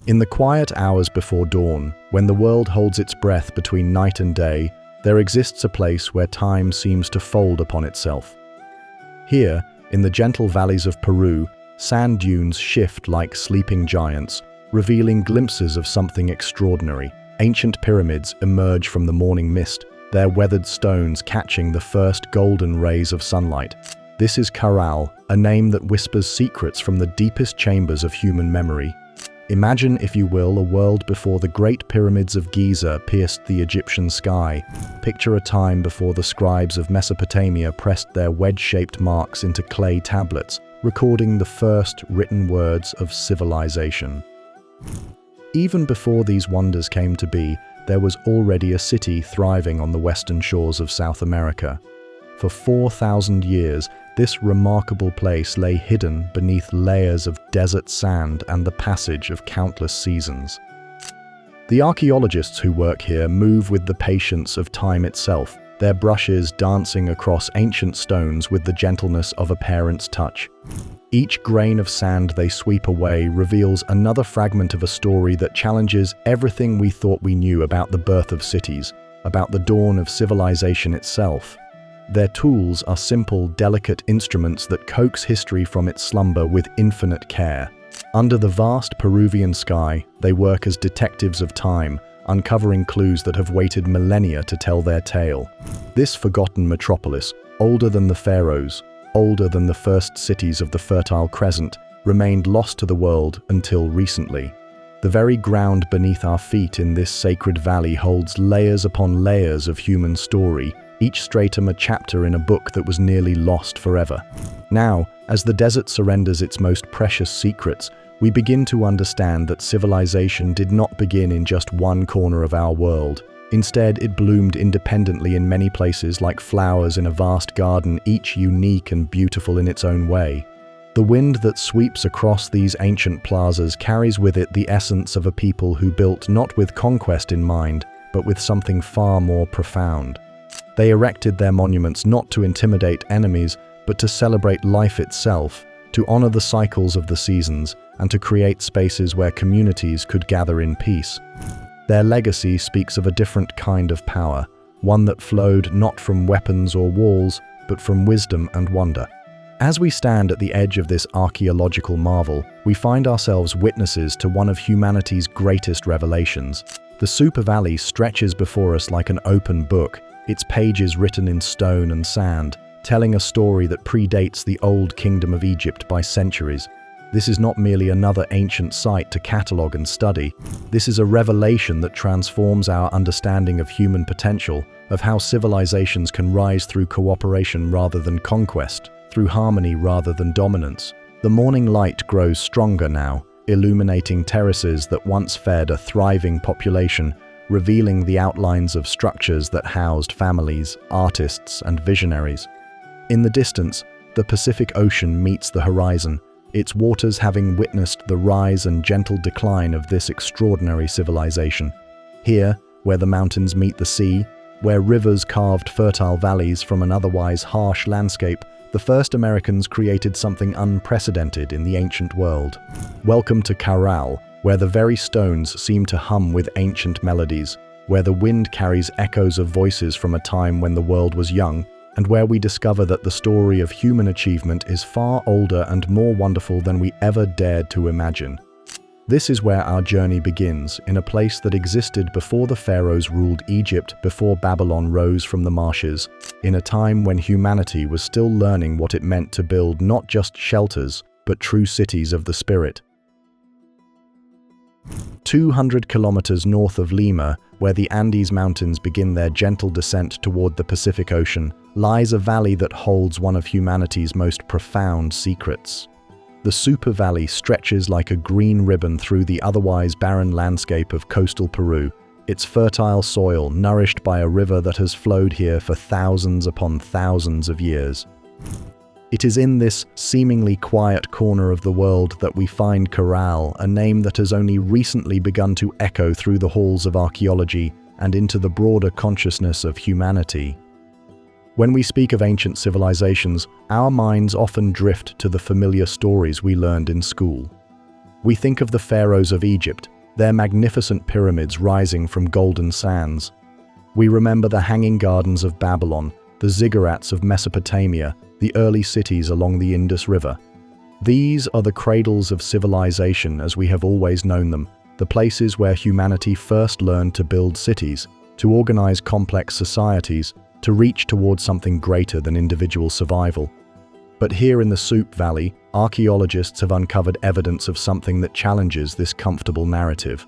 In the quiet hours before dawn, when the world holds its breath between night and day, there exists a place where time seems to fold upon itself. Here, in the gentle valleys of Peru, sand dunes shift like sleeping giants, revealing glimpses of something extraordinary. Ancient pyramids emerge from the morning mist, their weathered stones catching the first golden rays of sunlight. This is Caral, a name that whispers secrets from the deepest chambers of human memory. Imagine, if you will, a world before the great pyramids of Giza pierced the Egyptian sky. Picture a time before the scribes of Mesopotamia pressed their wedge-shaped marks into clay tablets, recording the first written words of civilization. Even before these wonders came to be, there was already a city thriving on the western shores of South America. For 4,000 years, this remarkable place lay hidden beneath layers of desert sand and the passage of countless seasons. The archaeologists who work here move with the patience of time itself, their brushes dancing across ancient stones with the gentleness of a parent's touch. Each grain of sand they sweep away reveals another fragment of a story that challenges everything we thought we knew about the birth of cities, about the dawn of civilization itself. Their tools are simple, delicate instruments that coax history from its slumber with infinite care. Under the vast Peruvian sky, they work as detectives of time, uncovering clues that have waited millennia to tell their tale. This forgotten metropolis, older than the pharaohs, older than the first cities of the Fertile Crescent, remained lost to the world until recently. The very ground beneath our feet in this sacred valley holds layers upon layers of human story, each stratum a chapter in a book that was nearly lost forever. Now, as the desert surrenders its most precious secrets, we begin to understand that civilization did not begin in just one corner of our world. Instead, it bloomed independently in many places like flowers in a vast garden, each unique and beautiful in its own way. The wind that sweeps across these ancient plazas carries with it the essence of a people who built not with conquest in mind, but with something far more profound. They erected their monuments not to intimidate enemies, but to celebrate life itself, to honor the cycles of the seasons, and to create spaces where communities could gather in peace. Their legacy speaks of a different kind of power, one that flowed not from weapons or walls, but from wisdom and wonder. As we stand at the edge of this archaeological marvel, we find ourselves witnesses to one of humanity's greatest revelations. The Super Valley stretches before us like an open book, its pages written in stone and sand, telling a story that predates the old kingdom of Egypt by centuries. This is not merely another ancient site to catalogue and study. This is a revelation that transforms our understanding of human potential, of how civilizations can rise through cooperation rather than conquest, through harmony rather than dominance. The morning light grows stronger now, illuminating terraces that once fed a thriving population, revealing the outlines of structures that housed families, artists, and visionaries. In the distance, the Pacific Ocean meets the horizon, its waters having witnessed the rise and gentle decline of this extraordinary civilization. Here, where the mountains meet the sea, where rivers carved fertile valleys from an otherwise harsh landscape, the first Americans created something unprecedented in the ancient world. Welcome to Caral, where the very stones seem to hum with ancient melodies, where the wind carries echoes of voices from a time when the world was young, and where we discover that the story of human achievement is far older and more wonderful than we ever dared to imagine. This is where our journey begins, in a place that existed before the pharaohs ruled Egypt, before Babylon rose from the marshes, in a time when humanity was still learning what it meant to build not just shelters, but true cities of the spirit. 200 kilometers north of Lima, where the Andes Mountains begin their gentle descent toward the Pacific Ocean, lies a valley that holds one of humanity's most profound secrets. The Super Valley stretches like a green ribbon through the otherwise barren landscape of coastal Peru, its fertile soil nourished by a river that has flowed here for thousands upon thousands of years. It is in this seemingly quiet corner of the world that we find Caral, a name that has only recently begun to echo through the halls of archaeology and into the broader consciousness of humanity. When we speak of ancient civilizations, our minds often drift to the familiar stories we learned in school. We think of the pharaohs of Egypt, their magnificent pyramids rising from golden sands. We remember the hanging gardens of Babylon, the ziggurats of Mesopotamia, the early cities along the Indus River. These are the cradles of civilization as we have always known them, the places where humanity first learned to build cities, to organize complex societies, to reach towards something greater than individual survival. But here in the Soup Valley, archaeologists have uncovered evidence of something that challenges this comfortable narrative.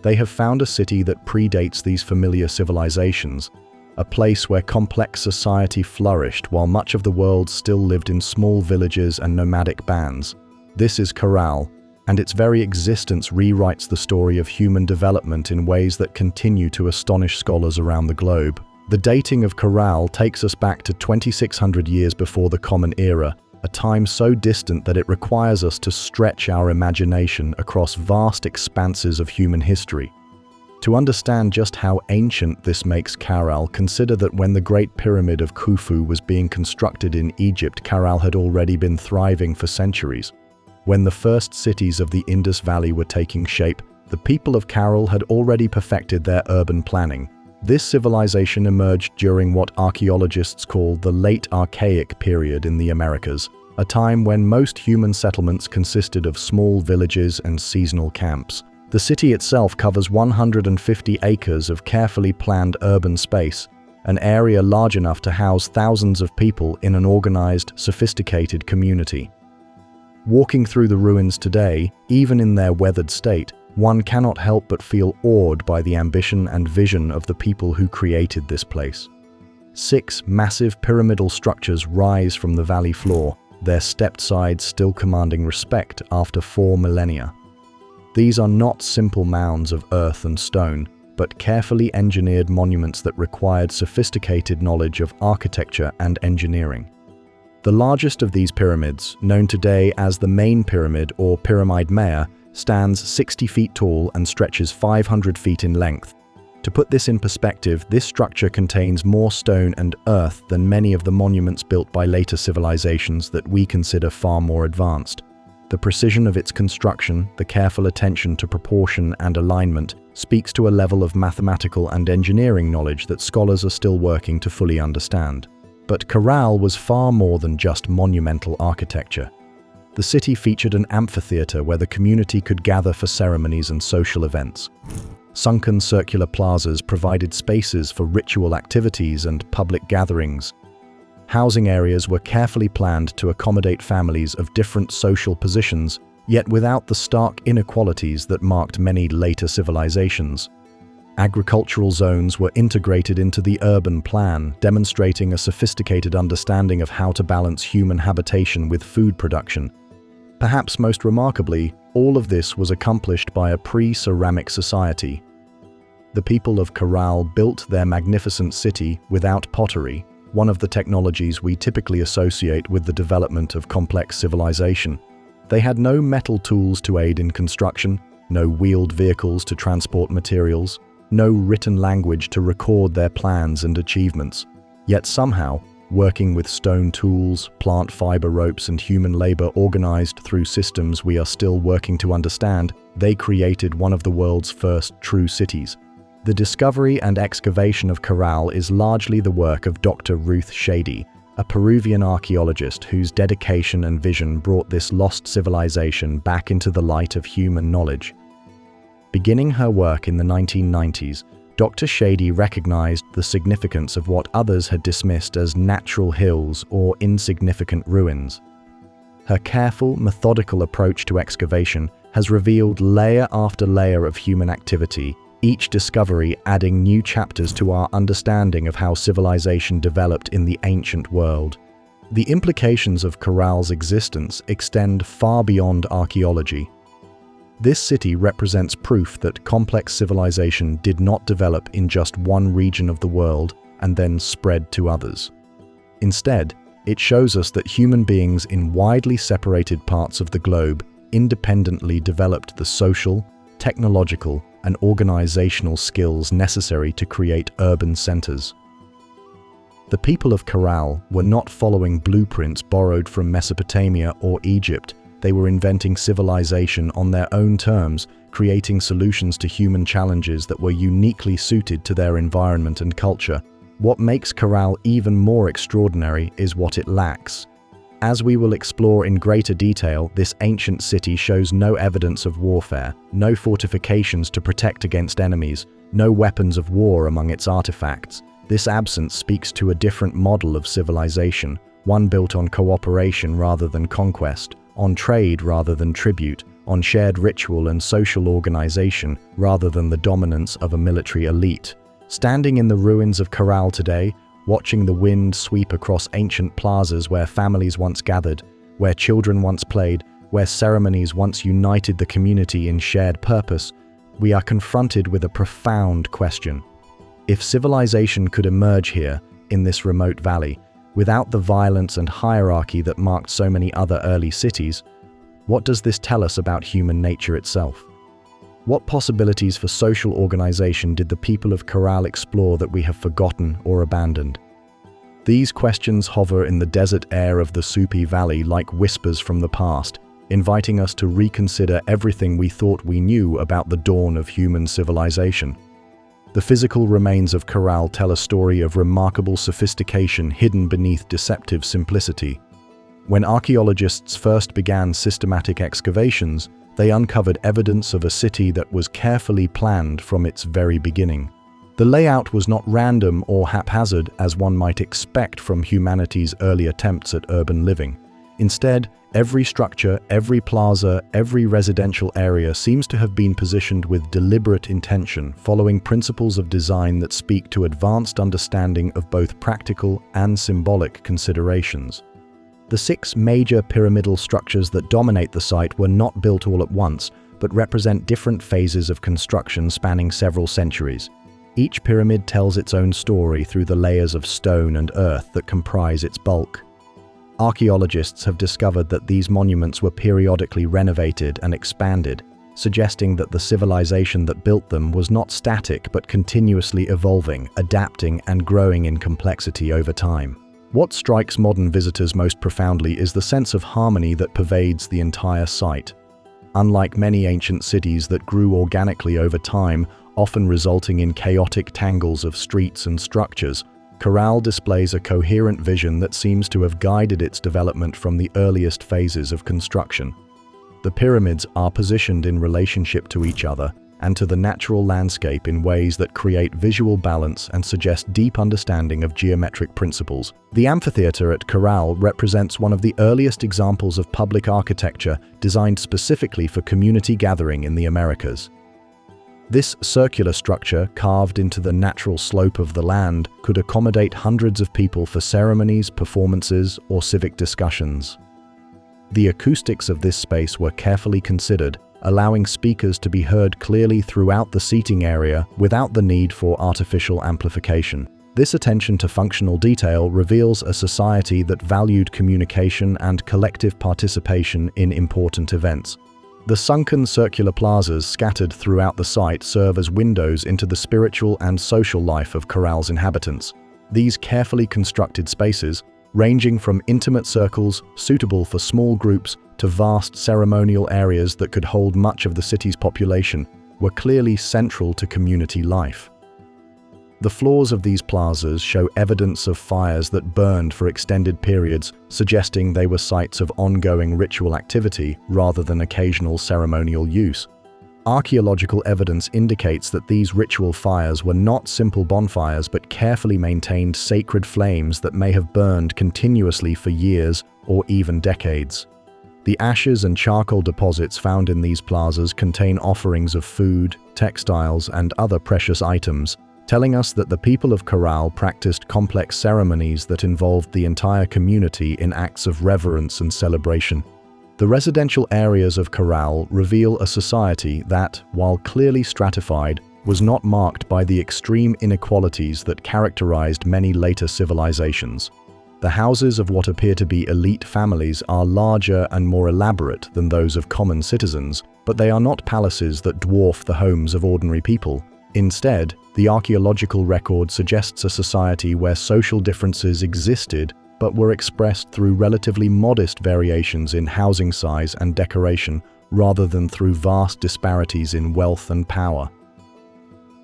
They have found a city that predates these familiar civilizations, a place where complex society flourished while much of the world still lived in small villages and nomadic bands. This is Caral, and its very existence rewrites the story of human development in ways that continue to astonish scholars around the globe. The dating of Caral takes us back to 2600 years before the Common Era, a time so distant that it requires us to stretch our imagination across vast expanses of human history. To understand just how ancient this makes Caral, consider that when the Great Pyramid of Khufu was being constructed in Egypt, Caral had already been thriving for centuries. When the first cities of the Indus Valley were taking shape, the people of Caral had already perfected their urban planning. This civilization emerged during what archaeologists call the Late Archaic period in the Americas, a time when most human settlements consisted of small villages and seasonal camps. The city itself covers 150 acres of carefully planned urban space, an area large enough to house thousands of people in an organized, sophisticated community. Walking through the ruins today, even in their weathered state, one cannot help but feel awed by the ambition and vision of the people who created this place. 6 massive pyramidal structures rise from the valley floor, their stepped sides still commanding respect after 4 millennia. These are not simple mounds of earth and stone, but carefully engineered monuments that required sophisticated knowledge of architecture and engineering. The largest of these pyramids, known today as the Main Pyramid or Pyramid Maya, stands 60 feet tall and stretches 500 feet in length. To put this in perspective, this structure contains more stone and earth than many of the monuments built by later civilizations that we consider far more advanced. The precision of its construction, the careful attention to proportion and alignment, speaks to a level of mathematical and engineering knowledge that scholars are still working to fully understand. But Caral was far more than just monumental architecture. The city featured an amphitheater where the community could gather for ceremonies and social events. Sunken circular plazas provided spaces for ritual activities and public gatherings. Housing areas were carefully planned to accommodate families of different social positions, yet without the stark inequalities that marked many later civilizations. Agricultural zones were integrated into the urban plan, demonstrating a sophisticated understanding of how to balance human habitation with food production. Perhaps most remarkably, all of this was accomplished by a pre-ceramic society. The people of Caral built their magnificent city without pottery, one of the technologies we typically associate with the development of complex civilization. They had no metal tools to aid in construction, no wheeled vehicles to transport materials, no written language to record their plans and achievements. Yet somehow, working with stone tools, plant fiber ropes, and human labor organized through systems we are still working to understand, they created one of the world's first true cities. The discovery and excavation of Caral is largely the work of Dr. Ruth Shady, a Peruvian archaeologist whose dedication and vision brought this lost civilization back into the light of human knowledge. Beginning her work in the 1990s, Dr. Shady recognized the significance of what others had dismissed as natural hills or insignificant ruins. Her careful, methodical approach to excavation has revealed layer after layer of human activity, each discovery adding new chapters to our understanding of how civilization developed in the ancient world. The implications of Caral's existence extend far beyond archaeology. This city represents proof that complex civilization did not develop in just one region of the world and then spread to others. Instead, it shows us that human beings in widely separated parts of the globe independently developed the social, technological, and organizational skills necessary to create urban centers. The people of Caral were not following blueprints borrowed from Mesopotamia or Egypt. they were inventing civilization on their own terms, creating solutions to human challenges that were uniquely suited to their environment and culture. What makes Caral even more extraordinary is what it lacks. As we will explore in greater detail, this ancient city shows no evidence of warfare, no fortifications to protect against enemies, no weapons of war among its artifacts. This absence speaks to a different model of civilization, one built on cooperation rather than conquest, on trade rather than tribute, on shared ritual and social organization rather than the dominance of a military elite. Standing in the ruins of Caral today, watching the wind sweep across ancient plazas where families once gathered, where children once played, where ceremonies once united the community in shared purpose, we are confronted with a profound question. If civilization could emerge here, in this remote valley, without the violence and hierarchy that marked so many other early cities, what does this tell us about human nature itself? What possibilities for social organization did the people of Caral explore that we have forgotten or abandoned? These questions hover in the desert air of the Supi Valley like whispers from the past, inviting us to reconsider everything we thought we knew about the dawn of human civilization. The physical remains of Caral tell a story of remarkable sophistication hidden beneath deceptive simplicity. When archaeologists first began systematic excavations, they uncovered evidence of a city that was carefully planned from its very beginning. The layout was not random or haphazard as one might expect from humanity's early attempts at urban living. Instead, every structure, every plaza, every residential area seems to have been positioned with deliberate intention, following principles of design that speak to advanced understanding of both practical and symbolic considerations. The 6 major pyramidal structures that dominate the site were not built all at once, but represent different phases of construction spanning several centuries. Each pyramid tells its own story through the layers of stone and earth that comprise its bulk. Archaeologists have discovered that these monuments were periodically renovated and expanded, suggesting that the civilization that built them was not static but continuously evolving, adapting, and growing in complexity over time. What strikes modern visitors most profoundly is the sense of harmony that pervades the entire site. Unlike many ancient cities that grew organically over time, often resulting in chaotic tangles of streets and structures, Caral displays a coherent vision that seems to have guided its development from the earliest phases of construction. The pyramids are positioned in relationship to each other and to the natural landscape in ways that create visual balance and suggest deep understanding of geometric principles. The amphitheater at Caral represents one of the earliest examples of public architecture designed specifically for community gathering in the Americas. This circular structure, carved into the natural slope of the land, could accommodate hundreds of people for ceremonies, performances, or civic discussions. The acoustics of this space were carefully considered, allowing speakers to be heard clearly throughout the seating area without the need for artificial amplification. This attention to functional detail reveals a society that valued communication and collective participation in important events. The sunken circular plazas scattered throughout the site serve as windows into the spiritual and social life of Caral's inhabitants. These carefully constructed spaces, ranging from intimate circles suitable for small groups to vast ceremonial areas that could hold much of the city's population, were clearly central to community life. The floors of these plazas show evidence of fires that burned for extended periods, suggesting they were sites of ongoing ritual activity rather than occasional ceremonial use. Archaeological evidence indicates that these ritual fires were not simple bonfires but carefully maintained sacred flames that may have burned continuously for years or even decades. The ashes and charcoal deposits found in these plazas contain offerings of food, textiles, and other precious items, telling us that the people of Caral practiced complex ceremonies that involved the entire community in acts of reverence and celebration. The residential areas of Caral reveal a society that, while clearly stratified, was not marked by the extreme inequalities that characterized many later civilizations. The houses of what appear to be elite families are larger and more elaborate than those of common citizens, but they are not palaces that dwarf the homes of ordinary people. Instead, the archaeological record suggests a society where social differences existed but were expressed through relatively modest variations in housing size and decoration rather than through vast disparities in wealth and power.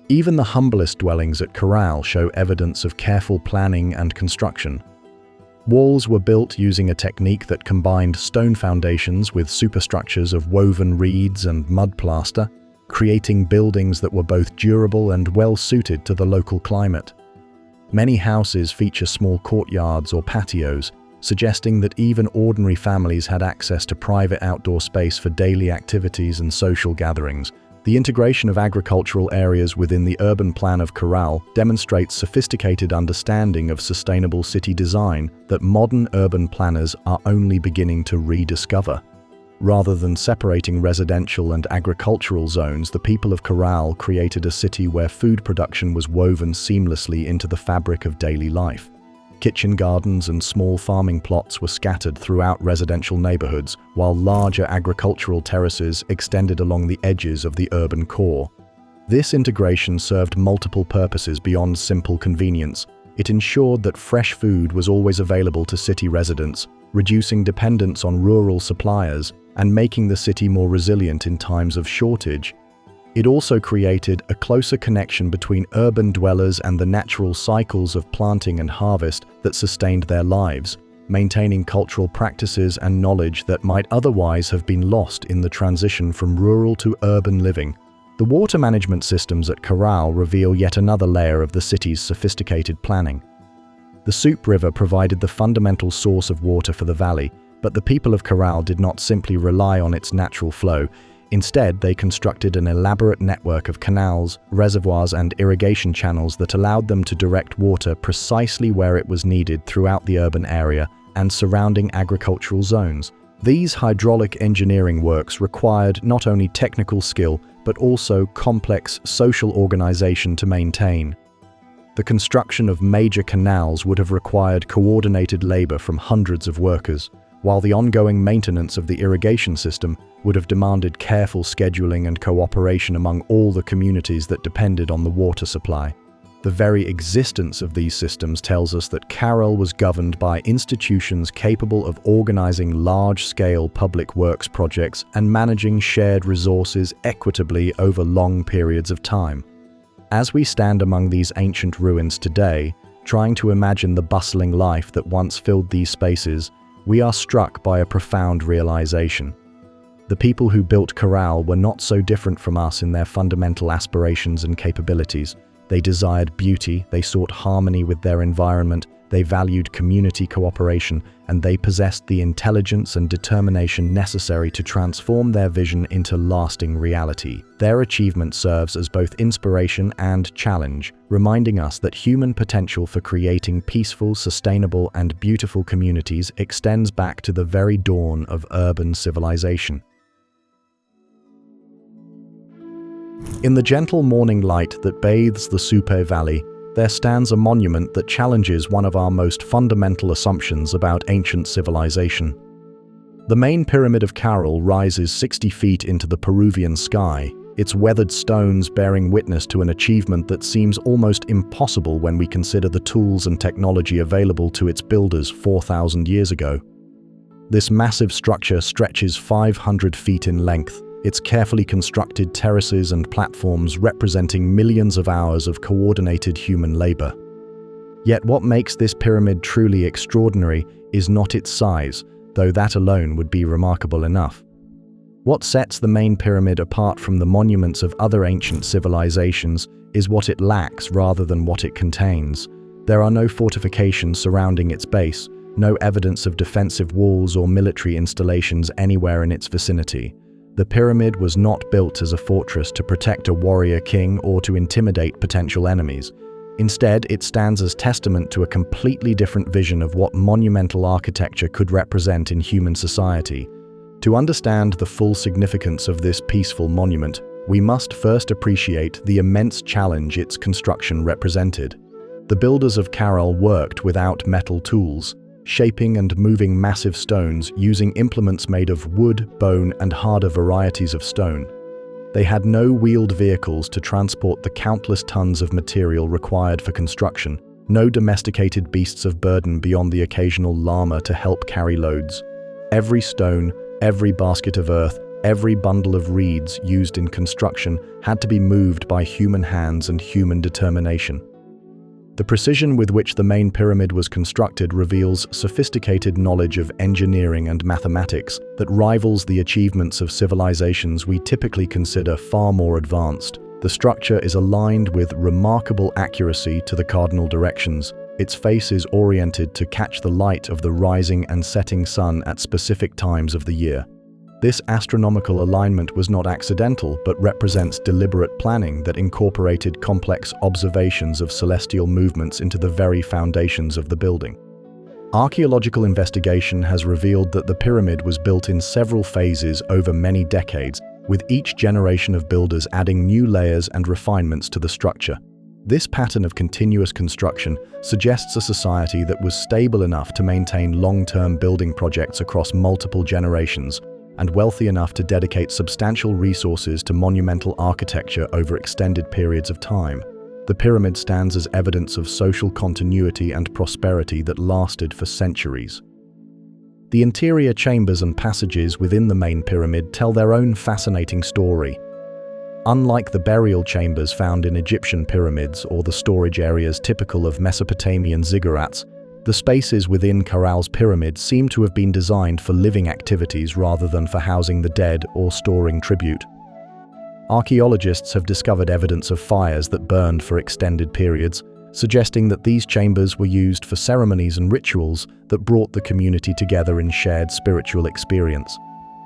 Even the humblest dwellings at Caral show evidence of careful planning and construction. Walls were built using a technique that combined stone foundations with superstructures of woven reeds and mud plaster, creating buildings that were both durable and well-suited to the local climate. Many houses feature small courtyards or patios, suggesting that even ordinary families had access to private outdoor space for daily activities and social gatherings. The integration of agricultural areas within the urban plan of Caral demonstrates sophisticated understanding of sustainable city design that modern urban planners are only beginning to rediscover. Rather than separating residential and agricultural zones, the people of Caral created a city where food production was woven seamlessly into the fabric of daily life. Kitchen gardens and small farming plots were scattered throughout residential neighborhoods, while larger agricultural terraces extended along the edges of the urban core. This integration served multiple purposes beyond simple convenience. It ensured that fresh food was always available to city residents, reducing dependence on rural suppliers and making the city more resilient in times of shortage. It also created a closer connection between urban dwellers and the natural cycles of planting and harvest that sustained their lives, maintaining cultural practices and knowledge that might otherwise have been lost in the transition from rural to urban living. The water management systems at Caral reveal yet another layer of the city's sophisticated planning. The Soup River provided the fundamental source of water for the valley, but the people of Caral did not simply rely on its natural flow. Instead, they constructed an elaborate network of canals, reservoirs, and irrigation channels that allowed them to direct water precisely where it was needed throughout the urban area and surrounding agricultural zones. These hydraulic engineering works required not only technical skill, but also complex social organization to maintain. The construction of major canals would have required coordinated labor from hundreds of workers, while the ongoing maintenance of the irrigation system would have demanded careful scheduling and cooperation among all the communities that depended on the water supply. The very existence of these systems tells us that Caral was governed by institutions capable of organizing large-scale public works projects and managing shared resources equitably over long periods of time. As we stand among these ancient ruins today, trying to imagine the bustling life that once filled these spaces, we are struck by a profound realization. The people who built Caral were not so different from us in their fundamental aspirations and capabilities. They desired beauty, they sought harmony with their environment, they valued community cooperation, and they possessed the intelligence and determination necessary to transform their vision into lasting reality. Their achievement serves as both inspiration and challenge, reminding us that human potential for creating peaceful, sustainable, and beautiful communities extends back to the very dawn of urban civilization. In the gentle morning light that bathes the Soup Valley, there stands a monument that challenges one of our most fundamental assumptions about ancient civilization. The main pyramid of Caral rises 60 feet into the Peruvian sky, its weathered stones bearing witness to an achievement that seems almost impossible when we consider the tools and technology available to its builders 4,000 years ago. This massive structure stretches 500 feet in length, its carefully constructed terraces and platforms representing millions of hours of coordinated human labor. Yet what makes this pyramid truly extraordinary is not its size, though that alone would be remarkable enough. What sets the main pyramid apart from the monuments of other ancient civilizations is what it lacks rather than what it contains. There are no fortifications surrounding its base, no evidence of defensive walls or military installations anywhere in its vicinity. The pyramid was not built as a fortress to protect a warrior king or to intimidate potential enemies. Instead, it stands as testament to a completely different vision of what monumental architecture could represent in human society. To understand the full significance of this peaceful monument, we must first appreciate the immense challenge its construction represented. The builders of Caral worked without metal tools, shaping and moving massive stones using implements made of wood, bone, and harder varieties of stone. They had no wheeled vehicles to transport the countless tons of material required for construction. No domesticated beasts of burden beyond the occasional llama to help carry loads. Every stone, every basket of earth, every bundle of reeds used in construction had to be moved by human hands and human determination. The precision with which the main pyramid was constructed reveals sophisticated knowledge of engineering and mathematics that rivals the achievements of civilizations we typically consider far more advanced. The structure is aligned with remarkable accuracy to the cardinal directions. Its face is oriented to catch the light of the rising and setting sun at specific times of the year. This astronomical alignment was not accidental, but represents deliberate planning that incorporated complex observations of celestial movements into the very foundations of the building. Archaeological investigation has revealed that the pyramid was built in several phases over many decades, with each generation of builders adding new layers and refinements to the structure. This pattern of continuous construction suggests a society that was stable enough to maintain long-term building projects across multiple generations, and wealthy enough to dedicate substantial resources to monumental architecture over extended periods of time. The pyramid stands as evidence of social continuity and prosperity that lasted for centuries. The interior chambers and passages within the main pyramid tell their own fascinating story. Unlike the burial chambers found in Egyptian pyramids or the storage areas typical of Mesopotamian ziggurats, the spaces within Caral's pyramid seem to have been designed for living activities rather than for housing the dead or storing tribute. Archaeologists have discovered evidence of fires that burned for extended periods, suggesting that these chambers were used for ceremonies and rituals that brought the community together in shared spiritual experience.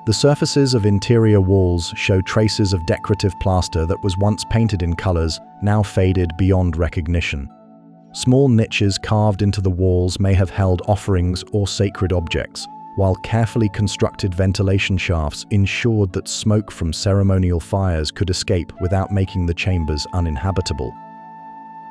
The surfaces of interior walls show traces of decorative plaster that was once painted in colors, now faded beyond recognition. Small niches carved into the walls may have held offerings or sacred objects, while carefully constructed ventilation shafts ensured that smoke from ceremonial fires could escape without making the chambers uninhabitable.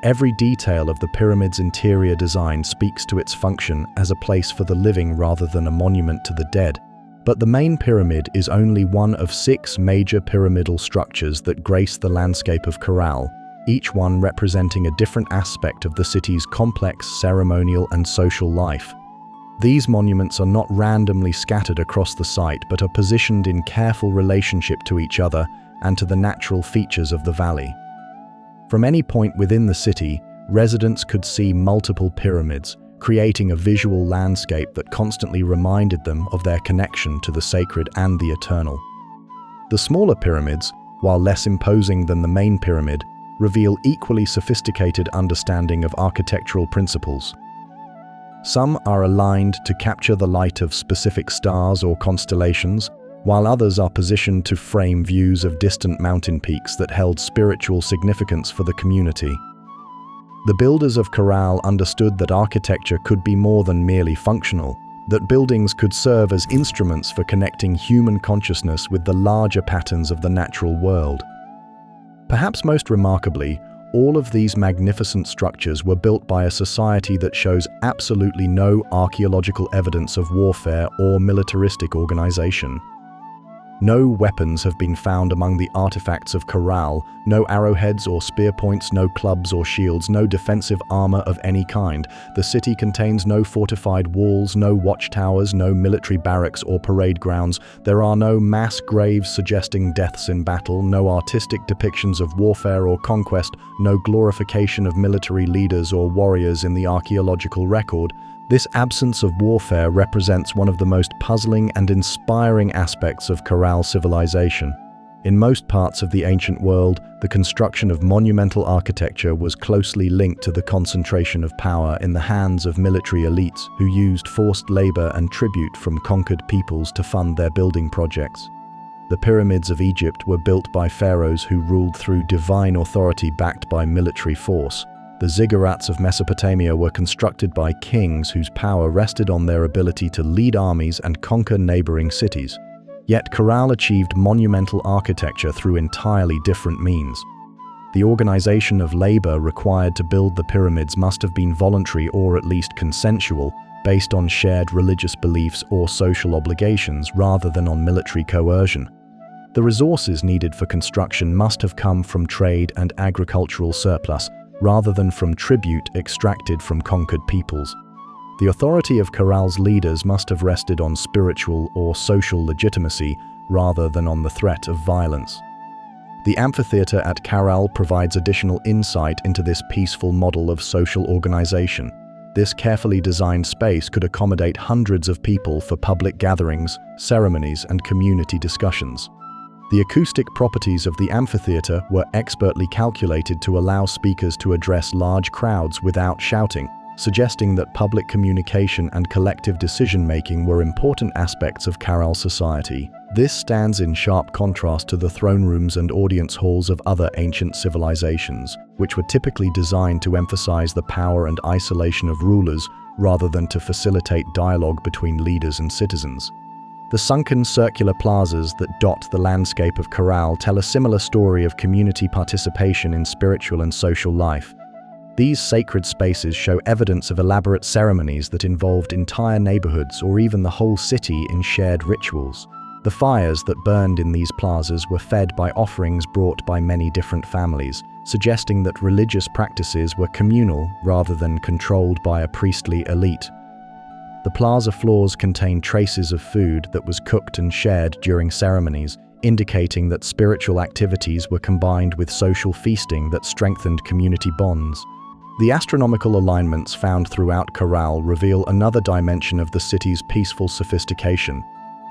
Every detail of the pyramid's interior design speaks to its function as a place for the living rather than a monument to the dead. But the main pyramid is only one of 6 major pyramidal structures that grace the landscape of Caral, each one representing a different aspect of the city's complex ceremonial and social life. These monuments are not randomly scattered across the site, but are positioned in careful relationship to each other and to the natural features of the valley. From any point within the city, residents could see multiple pyramids, creating a visual landscape that constantly reminded them of their connection to the sacred and the eternal. The smaller pyramids, while less imposing than the main pyramid, reveal equally sophisticated understanding of architectural principles. Some are aligned to capture the light of specific stars or constellations, while others are positioned to frame views of distant mountain peaks that held spiritual significance for the community. The builders of Caral understood that architecture could be more than merely functional, that buildings could serve as instruments for connecting human consciousness with the larger patterns of the natural world. Perhaps most remarkably, all of these magnificent structures were built by a society that shows absolutely no archaeological evidence of warfare or militaristic organization. No weapons have been found among the artifacts of Caral, no arrowheads or spear points, no clubs or shields, no defensive armor of any kind. The city contains no fortified walls, no watchtowers, no military barracks or parade grounds. There are no mass graves suggesting deaths in battle, no artistic depictions of warfare or conquest, no glorification of military leaders or warriors in the archaeological record. This absence of warfare represents one of the most puzzling and inspiring aspects of Caral civilization. In most parts of the ancient world, the construction of monumental architecture was closely linked to the concentration of power in the hands of military elites who used forced labor and tribute from conquered peoples to fund their building projects. The pyramids of Egypt were built by pharaohs who ruled through divine authority backed by military force. The ziggurats of Mesopotamia were constructed by kings whose power rested on their ability to lead armies and conquer neighboring cities. Yet Caral achieved monumental architecture through entirely different means. The organization of labor required to build the pyramids must have been voluntary or at least consensual, based on shared religious beliefs or social obligations rather than on military coercion. The resources needed for construction must have come from trade and agricultural surplus, rather than from tribute extracted from conquered peoples. The authority of Caral's leaders must have rested on spiritual or social legitimacy rather than on the threat of violence. The amphitheater at Caral provides additional insight into this peaceful model of social organization. This carefully designed space could accommodate hundreds of people for public gatherings, ceremonies, and community discussions. The acoustic properties of the amphitheater were expertly calculated to allow speakers to address large crowds without shouting, suggesting that public communication and collective decision-making were important aspects of Caral society. This stands in sharp contrast to the throne rooms and audience halls of other ancient civilizations, which were typically designed to emphasize the power and isolation of rulers rather than to facilitate dialogue between leaders and citizens. The sunken circular plazas that dot the landscape of Caral tell a similar story of community participation in spiritual and social life. These sacred spaces show evidence of elaborate ceremonies that involved entire neighborhoods or even the whole city in shared rituals. The fires that burned in these plazas were fed by offerings brought by many different families, suggesting that religious practices were communal rather than controlled by a priestly elite. The plaza floors contain traces of food that was cooked and shared during ceremonies, indicating that spiritual activities were combined with social feasting that strengthened community bonds. The astronomical alignments found throughout Caral reveal another dimension of the city's peaceful sophistication.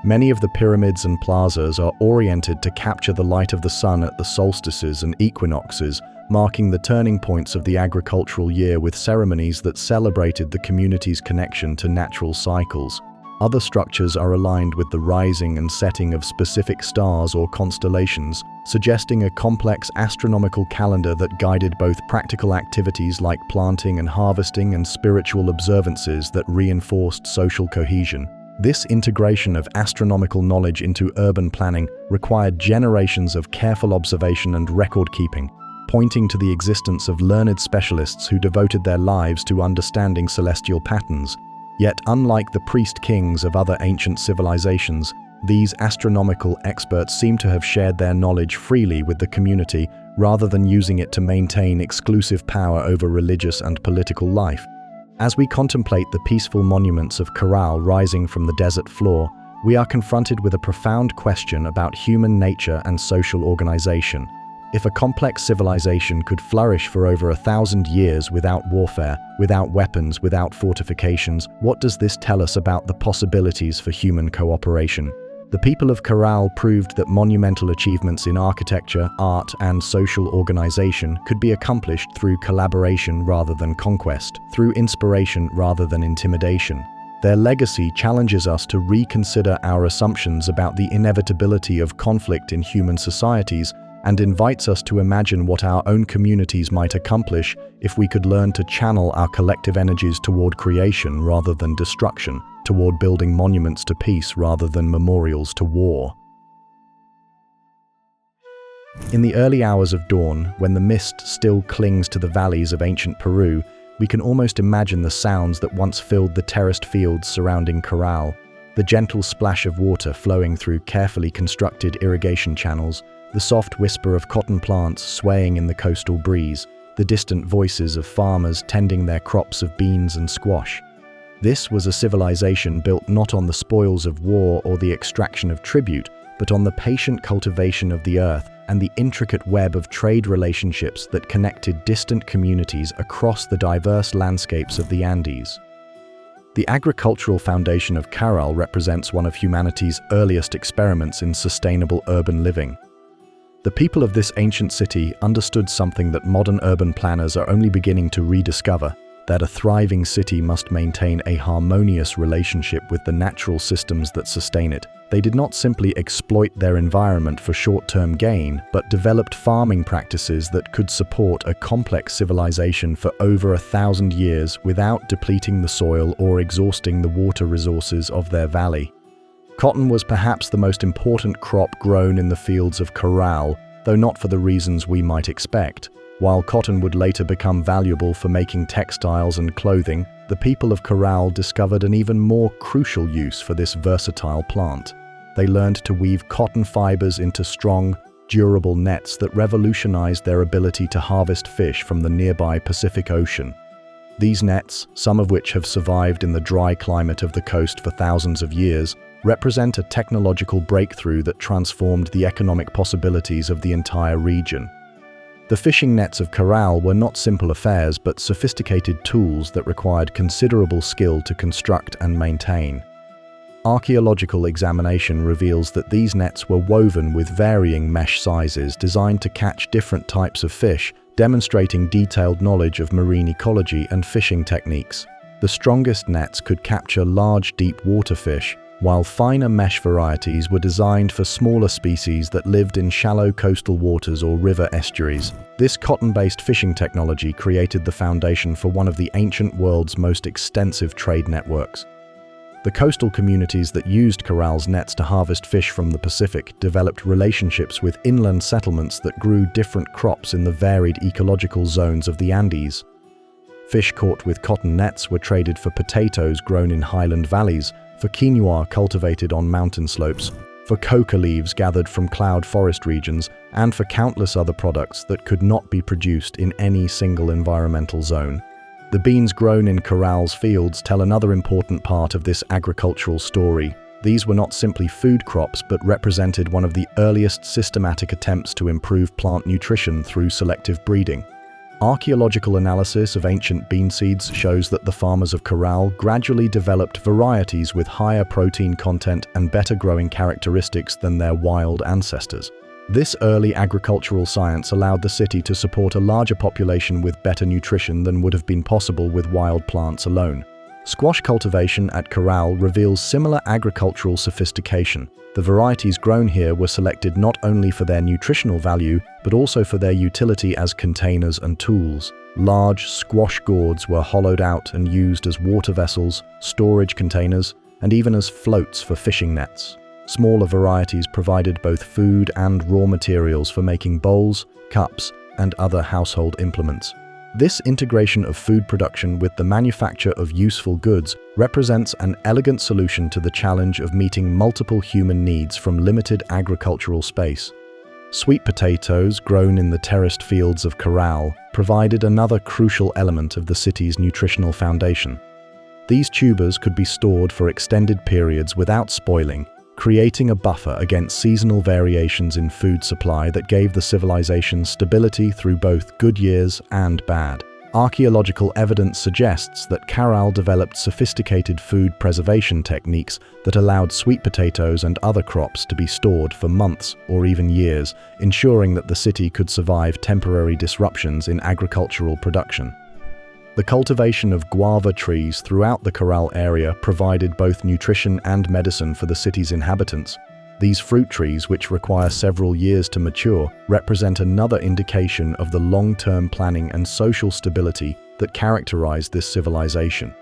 Many of the pyramids and plazas are oriented to capture the light of the sun at the solstices and equinoxes, marking the turning points of the agricultural year with ceremonies that celebrated the community's connection to natural cycles. Other structures are aligned with the rising and setting of specific stars or constellations, suggesting a complex astronomical calendar that guided both practical activities like planting and harvesting and spiritual observances that reinforced social cohesion. This integration of astronomical knowledge into urban planning required generations of careful observation and record-keeping, pointing to the existence of learned specialists who devoted their lives to understanding celestial patterns. Yet, unlike the priest-kings of other ancient civilizations, these astronomical experts seem to have shared their knowledge freely with the community rather than using it to maintain exclusive power over religious and political life. As we contemplate the peaceful monuments of Caral rising from the desert floor, we are confronted with a profound question about human nature and social organization. If a complex civilization could flourish for over 1,000 years without warfare, without weapons, without fortifications, what does this tell us about the possibilities for human cooperation? The people of Caral proved that monumental achievements in architecture, art, and social organization could be accomplished through collaboration rather than conquest, through inspiration rather than intimidation. Their legacy challenges us to reconsider our assumptions about the inevitability of conflict in human societies and invites us to imagine what our own communities might accomplish if we could learn to channel our collective energies toward creation rather than destruction, toward building monuments to peace rather than memorials to war. In the early hours of dawn, when the mist still clings to the valleys of ancient Peru, we can almost imagine the sounds that once filled the terraced fields surrounding Caral. The gentle splash of water flowing through carefully constructed irrigation channels, the soft whisper of cotton plants swaying in the coastal breeze, the distant voices of farmers tending their crops of beans and squash. This was a civilization built not on the spoils of war or the extraction of tribute, but on the patient cultivation of the earth and the intricate web of trade relationships that connected distant communities across the diverse landscapes of the Andes. The agricultural foundation of Caral represents one of humanity's earliest experiments in sustainable urban living. The people of this ancient city understood something that modern urban planners are only beginning to rediscover, that a thriving city must maintain a harmonious relationship with the natural systems that sustain it. They did not simply exploit their environment for short-term gain, but developed farming practices that could support a complex civilization for over 1,000 years without depleting the soil or exhausting the water resources of their valley. Cotton was perhaps the most important crop grown in the fields of Caral, though not for the reasons we might expect. While cotton would later become valuable for making textiles and clothing, the people of Caral discovered an even more crucial use for this versatile plant. They learned to weave cotton fibers into strong, durable nets that revolutionized their ability to harvest fish from the nearby Pacific Ocean. These nets, some of which have survived in the dry climate of the coast for thousands of years, represent a technological breakthrough that transformed the economic possibilities of the entire region. The fishing nets of Caral were not simple affairs but sophisticated tools that required considerable skill to construct and maintain. Archaeological examination reveals that these nets were woven with varying mesh sizes designed to catch different types of fish, demonstrating detailed knowledge of marine ecology and fishing techniques. The strongest nets could capture large deep water fish, while finer mesh varieties were designed for smaller species that lived in shallow coastal waters or river estuaries. This cotton-based fishing technology created the foundation for one of the ancient world's most extensive trade networks. The coastal communities that used Caral's nets to harvest fish from the Pacific developed relationships with inland settlements that grew different crops in the varied ecological zones of the Andes. Fish caught with cotton nets were traded for potatoes grown in highland valleys, for quinoa cultivated on mountain slopes, for coca leaves gathered from cloud forest regions, and for countless other products that could not be produced in any single environmental zone. The beans grown in Caral's fields tell another important part of this agricultural story. These were not simply food crops but represented one of the earliest systematic attempts to improve plant nutrition through selective breeding. Archaeological analysis of ancient bean seeds shows that the farmers of Caral gradually developed varieties with higher protein content and better growing characteristics than their wild ancestors. This early agricultural science allowed the city to support a larger population with better nutrition than would have been possible with wild plants alone. Squash cultivation at Caral reveals similar agricultural sophistication. The varieties grown here were selected not only for their nutritional value, but also for their utility as containers and tools. Large squash gourds were hollowed out and used as water vessels, storage containers, and even as floats for fishing nets. Smaller varieties provided both food and raw materials for making bowls, cups, and other household implements. This integration of food production with the manufacture of useful goods represents an elegant solution to the challenge of meeting multiple human needs from limited agricultural space. Sweet potatoes, grown in the terraced fields of Caral, provided another crucial element of the city's nutritional foundation. These tubers could be stored for extended periods without spoiling, creating a buffer against seasonal variations in food supply that gave the civilization stability through both good years and bad. Archaeological evidence suggests that Caral developed sophisticated food preservation techniques that allowed sweet potatoes and other crops to be stored for months or even years, ensuring that the city could survive temporary disruptions in agricultural production. The cultivation of guava trees throughout the Caral area provided both nutrition and medicine for the city's inhabitants. These fruit trees, which require several years to mature, represent another indication of the long-term planning and social stability that characterized this civilization.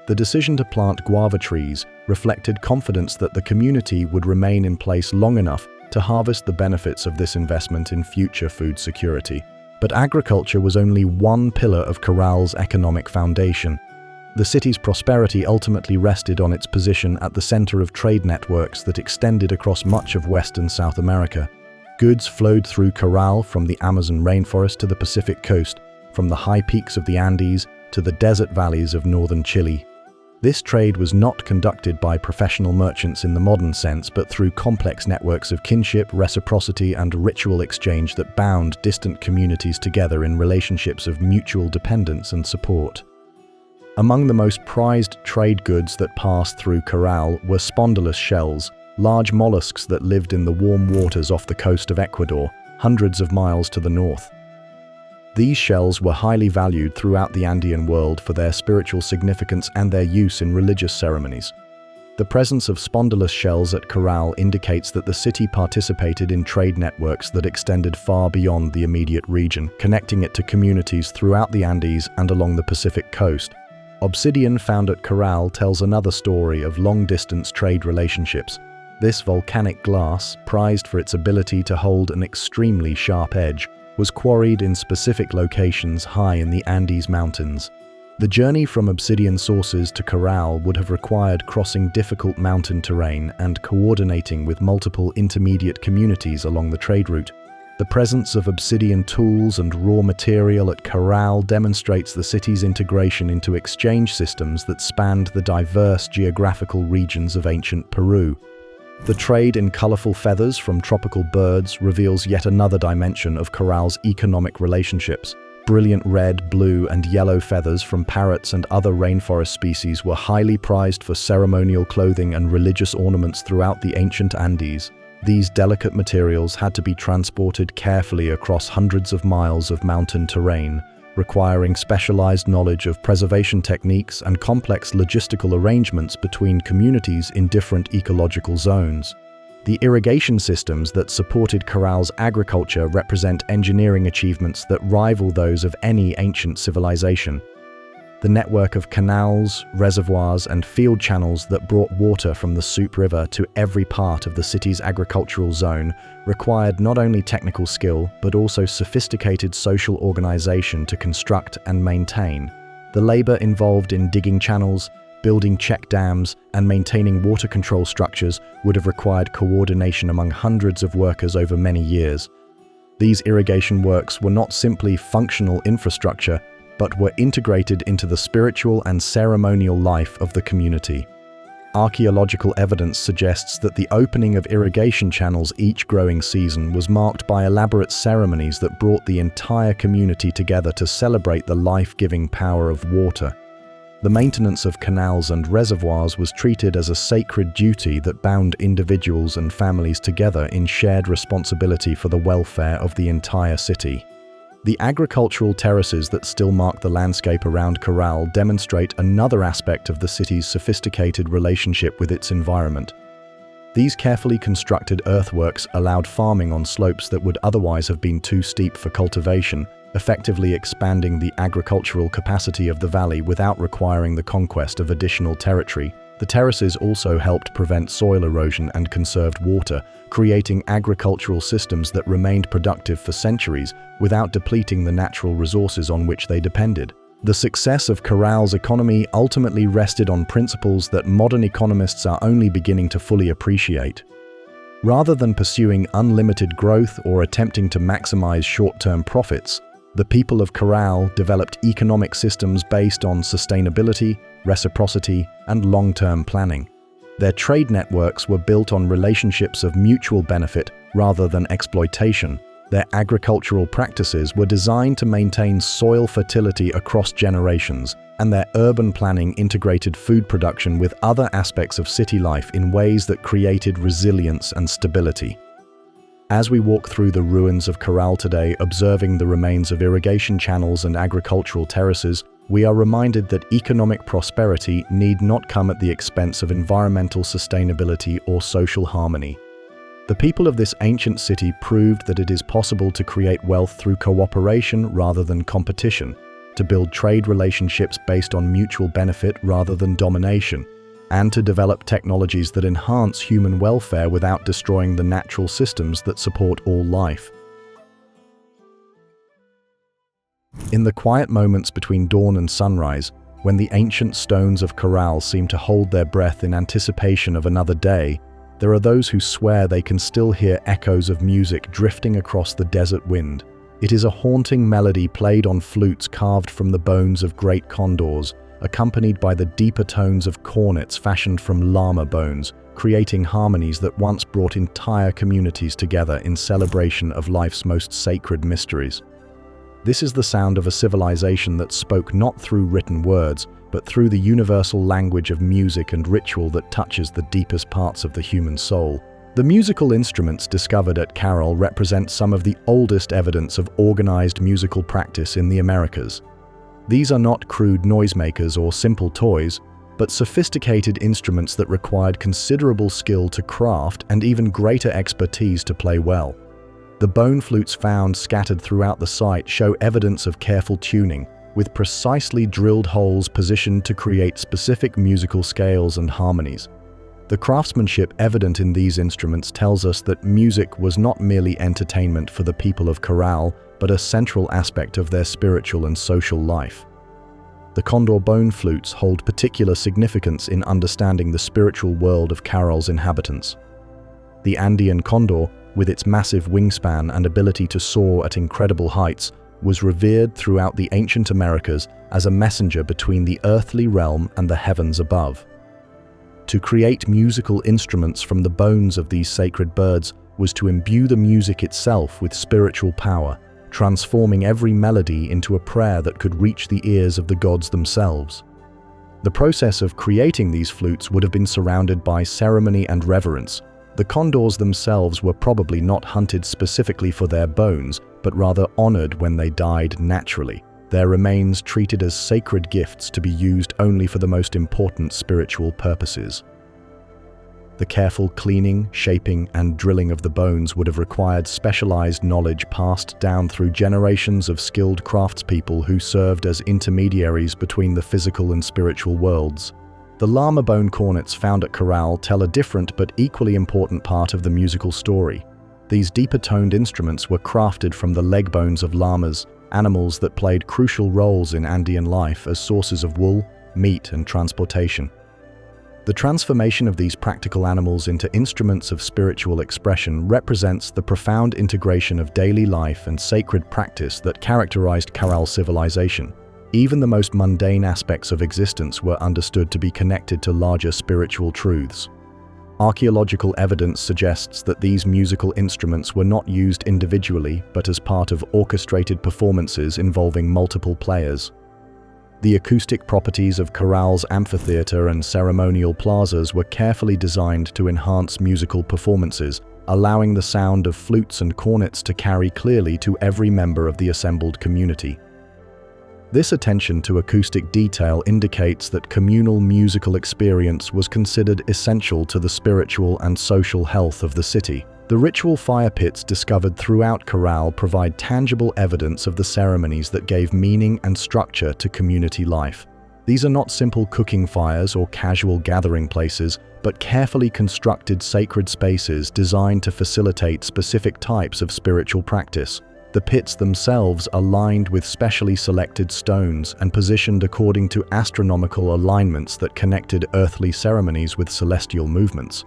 The decision to plant guava trees reflected confidence that the community would remain in place long enough to harvest the benefits of this investment in future food security. But agriculture was only one pillar of Caral's economic foundation. The city's prosperity ultimately rested on its position at the center of trade networks that extended across much of West and South America. Goods flowed through Caral from the Amazon rainforest to the Pacific coast, from the high peaks of the Andes to the desert valleys of northern Chile. This trade was not conducted by professional merchants in the modern sense, but through complex networks of kinship, reciprocity, and ritual exchange that bound distant communities together in relationships of mutual dependence and support. Among the most prized trade goods that passed through Caral were spondylus shells, large mollusks that lived in the warm waters off the coast of Ecuador, hundreds of miles to the north. These shells were highly valued throughout the Andean world for their spiritual significance and their use in religious ceremonies. The presence of spondylus shells at Caral indicates that the city participated in trade networks that extended far beyond the immediate region, connecting it to communities throughout the Andes and along the Pacific coast. Obsidian found at Caral tells another story of long-distance trade relationships. This volcanic glass, prized for its ability to hold an extremely sharp edge, was quarried in specific locations high in the Andes Mountains. The journey from obsidian sources to Caral would have required crossing difficult mountain terrain and coordinating with multiple intermediate communities along the trade route. The presence of obsidian tools and raw material at Caral demonstrates the city's integration into exchange systems that spanned the diverse geographical regions of ancient Peru. The trade in colorful feathers from tropical birds reveals yet another dimension of Caral's economic relationships. Brilliant red, blue, and yellow feathers from parrots and other rainforest species were highly prized for ceremonial clothing and religious ornaments throughout the ancient Andes. These delicate materials had to be transported carefully across hundreds of miles of mountain terrain, requiring specialized knowledge of preservation techniques and complex logistical arrangements between communities in different ecological zones. The irrigation systems that supported Caral's agriculture represent engineering achievements that rival those of any ancient civilization. The network of canals, reservoirs, and field channels that brought water from the Soup River to every part of the city's agricultural zone required not only technical skill, but also sophisticated social organization to construct and maintain. The labor involved in digging channels, building check dams, and maintaining water control structures would have required coordination among hundreds of workers over many years. These irrigation works were not simply functional infrastructure, but were integrated into the spiritual and ceremonial life of the community. Archaeological evidence suggests that the opening of irrigation channels each growing season was marked by elaborate ceremonies that brought the entire community together to celebrate the life-giving power of water. The maintenance of canals and reservoirs was treated as a sacred duty that bound individuals and families together in shared responsibility for the welfare of the entire city. The agricultural terraces that still mark the landscape around Caral demonstrate another aspect of the city's sophisticated relationship with its environment. These carefully constructed earthworks allowed farming on slopes that would otherwise have been too steep for cultivation, effectively expanding the agricultural capacity of the valley without requiring the conquest of additional territory. The terraces also helped prevent soil erosion and conserved water, creating agricultural systems that remained productive for centuries without depleting the natural resources on which they depended. The success of Caral's economy ultimately rested on principles that modern economists are only beginning to fully appreciate. Rather than pursuing unlimited growth or attempting to maximize short-term profits, the people of Caral developed economic systems based on sustainability, reciprocity, and long-term planning. Their trade networks were built on relationships of mutual benefit rather than exploitation. Their agricultural practices were designed to maintain soil fertility across generations, and their urban planning integrated food production with other aspects of city life in ways that created resilience and stability. As we walk through the ruins of Caral today, observing the remains of irrigation channels and agricultural terraces, we are reminded that economic prosperity need not come at the expense of environmental sustainability or social harmony. The people of this ancient city proved that it is possible to create wealth through cooperation rather than competition, to build trade relationships based on mutual benefit rather than domination, and to develop technologies that enhance human welfare without destroying the natural systems that support all life. In the quiet moments between dawn and sunrise, when the ancient stones of Caral seem to hold their breath in anticipation of another day, there are those who swear they can still hear echoes of music drifting across the desert wind. It is a haunting melody played on flutes carved from the bones of great condors, accompanied by the deeper tones of cornets fashioned from llama bones, creating harmonies that once brought entire communities together in celebration of life's most sacred mysteries. This is the sound of a civilization that spoke not through written words, but through the universal language of music and ritual that touches the deepest parts of the human soul. The musical instruments discovered at Caral represent some of the oldest evidence of organized musical practice in the Americas. These are not crude noisemakers or simple toys, but sophisticated instruments that required considerable skill to craft and even greater expertise to play well. The bone flutes found scattered throughout the site show evidence of careful tuning, with precisely drilled holes positioned to create specific musical scales and harmonies. The craftsmanship evident in these instruments tells us that music was not merely entertainment for the people of Caral, but a central aspect of their spiritual and social life. The condor bone flutes hold particular significance in understanding the spiritual world of Caral's inhabitants. The Andean condor, with its massive wingspan and ability to soar at incredible heights, was revered throughout the ancient Americas as a messenger between the earthly realm and the heavens above. To create musical instruments from the bones of these sacred birds was to imbue the music itself with spiritual power, transforming every melody into a prayer that could reach the ears of the gods themselves. The process of creating these flutes would have been surrounded by ceremony and reverence. The condors themselves were probably not hunted specifically for their bones, but rather honored when they died naturally, their remains treated as sacred gifts to be used only for the most important spiritual purposes. The careful cleaning, shaping, and drilling of the bones would have required specialized knowledge passed down through generations of skilled craftspeople who served as intermediaries between the physical and spiritual worlds. The llama bone cornets found at Caral tell a different but equally important part of the musical story. These deeper-toned instruments were crafted from the leg bones of llamas, animals that played crucial roles in Andean life as sources of wool, meat, and transportation. The transformation of these practical animals into instruments of spiritual expression represents the profound integration of daily life and sacred practice that characterized Caral civilization. Even the most mundane aspects of existence were understood to be connected to larger spiritual truths. Archaeological evidence suggests that these musical instruments were not used individually, but as part of orchestrated performances involving multiple players. The acoustic properties of Caral's amphitheater and ceremonial plazas were carefully designed to enhance musical performances, allowing the sound of flutes and cornets to carry clearly to every member of the assembled community. This attention to acoustic detail indicates that communal musical experience was considered essential to the spiritual and social health of the city. The ritual fire pits discovered throughout Caral provide tangible evidence of the ceremonies that gave meaning and structure to community life. These are not simple cooking fires or casual gathering places, but carefully constructed sacred spaces designed to facilitate specific types of spiritual practice. The pits themselves are lined with specially selected stones and positioned according to astronomical alignments that connected earthly ceremonies with celestial movements.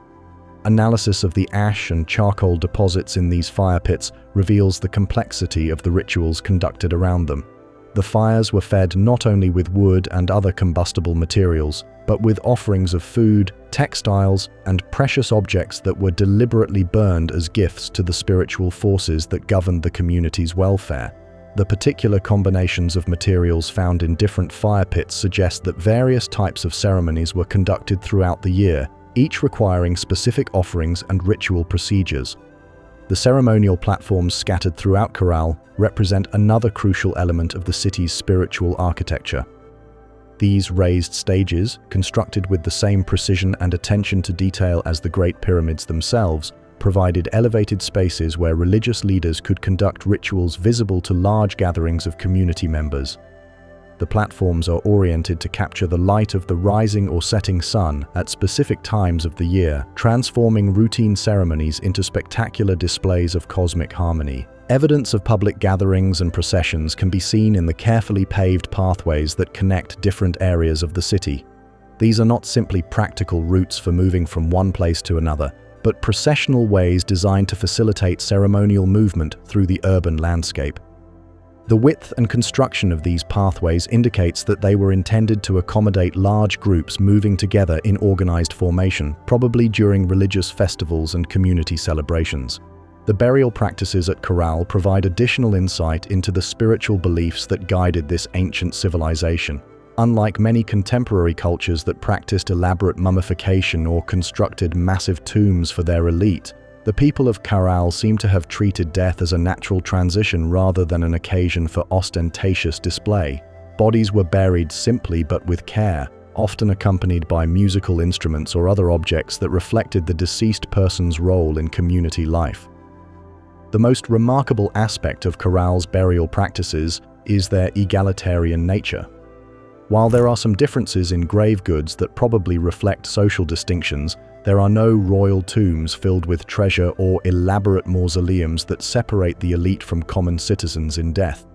Analysis of the ash and charcoal deposits in these fire pits reveals the complexity of the rituals conducted around them. The fires were fed not only with wood and other combustible materials, but with offerings of food, textiles, and precious objects that were deliberately burned as gifts to the spiritual forces that governed the community's welfare. The particular combinations of materials found in different fire pits suggest that various types of ceremonies were conducted throughout the year, each requiring specific offerings and ritual procedures. The ceremonial platforms scattered throughout Caral represent another crucial element of the city's spiritual architecture. These raised stages, constructed with the same precision and attention to detail as the Great Pyramids themselves, provided elevated spaces where religious leaders could conduct rituals visible to large gatherings of community members. The platforms are oriented to capture the light of the rising or setting sun at specific times of the year, transforming routine ceremonies into spectacular displays of cosmic harmony. Evidence of public gatherings and processions can be seen in the carefully paved pathways that connect different areas of the city. These are not simply practical routes for moving from one place to another, but processional ways designed to facilitate ceremonial movement through the urban landscape. The width and construction of these pathways indicates that they were intended to accommodate large groups moving together in organized formation, probably during religious festivals and community celebrations. The burial practices at Caral provide additional insight into the spiritual beliefs that guided this ancient civilization. Unlike many contemporary cultures that practiced elaborate mummification or constructed massive tombs for their elite, the people of Caral seem to have treated death as a natural transition rather than an occasion for ostentatious display. Bodies were buried simply but with care, often accompanied by musical instruments or other objects that reflected the deceased person's role in community life. The most remarkable aspect of Caral's burial practices is their egalitarian nature. While there are some differences in grave goods that probably reflect social distinctions, there are no royal tombs filled with treasure or elaborate mausoleums that separate the elite from common citizens in death.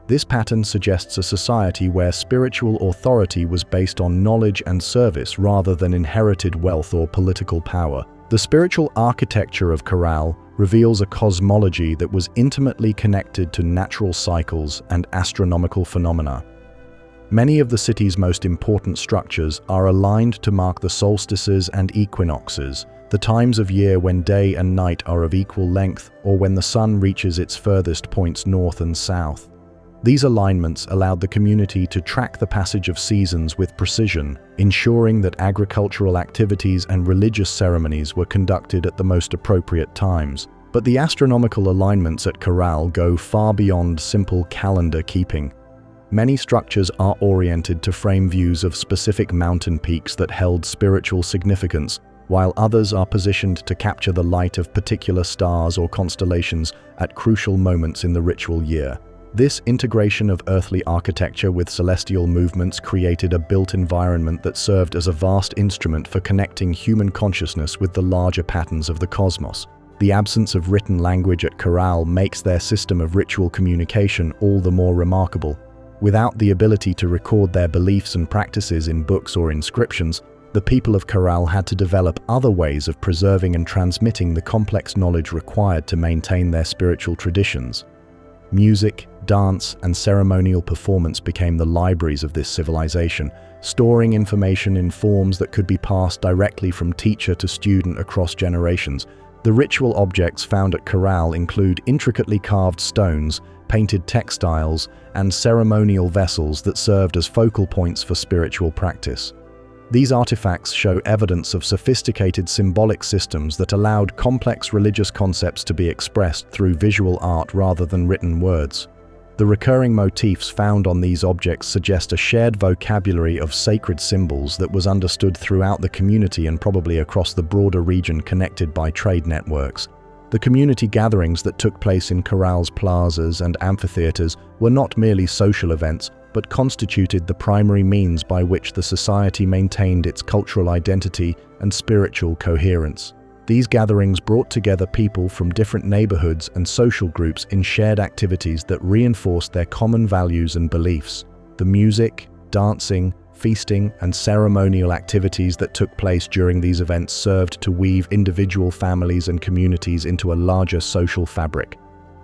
This pattern suggests a society where spiritual authority was based on knowledge and service rather than inherited wealth or political power. The spiritual architecture of Caral reveals a cosmology that was intimately connected to natural cycles and astronomical phenomena. Many of the city's most important structures are aligned to mark the solstices and equinoxes, the times of year when day and night are of equal length or when the sun reaches its furthest points north and south. These alignments allowed the community to track the passage of seasons with precision, ensuring that agricultural activities and religious ceremonies were conducted at the most appropriate times. But the astronomical alignments at Caral go far beyond simple calendar keeping. Many structures are oriented to frame views of specific mountain peaks that held spiritual significance, while others are positioned to capture the light of particular stars or constellations at crucial moments in the ritual year. This integration of earthly architecture with celestial movements created a built environment that served as a vast instrument for connecting human consciousness with the larger patterns of the cosmos. The absence of written language at Caral makes their system of ritual communication all the more remarkable. Without the ability to record their beliefs and practices in books or inscriptions, the people of Caral had to develop other ways of preserving and transmitting the complex knowledge required to maintain their spiritual traditions. Music, dance, and ceremonial performance became the libraries of this civilization, storing information in forms that could be passed directly from teacher to student across generations. The ritual objects found at Caral include intricately carved stones, painted textiles, and ceremonial vessels that served as focal points for spiritual practice. These artifacts show evidence of sophisticated symbolic systems that allowed complex religious concepts to be expressed through visual art rather than written words. The recurring motifs found on these objects suggest a shared vocabulary of sacred symbols that was understood throughout the community and probably across the broader region connected by trade networks. The community gatherings that took place in Caral's plazas and amphitheaters were not merely social events, but constituted the primary means by which the society maintained its cultural identity and spiritual coherence. These gatherings brought together people from different neighborhoods and social groups in shared activities that reinforced their common values and beliefs. The music, dancing, feasting, and ceremonial activities that took place during these events served to weave individual families and communities into a larger social fabric.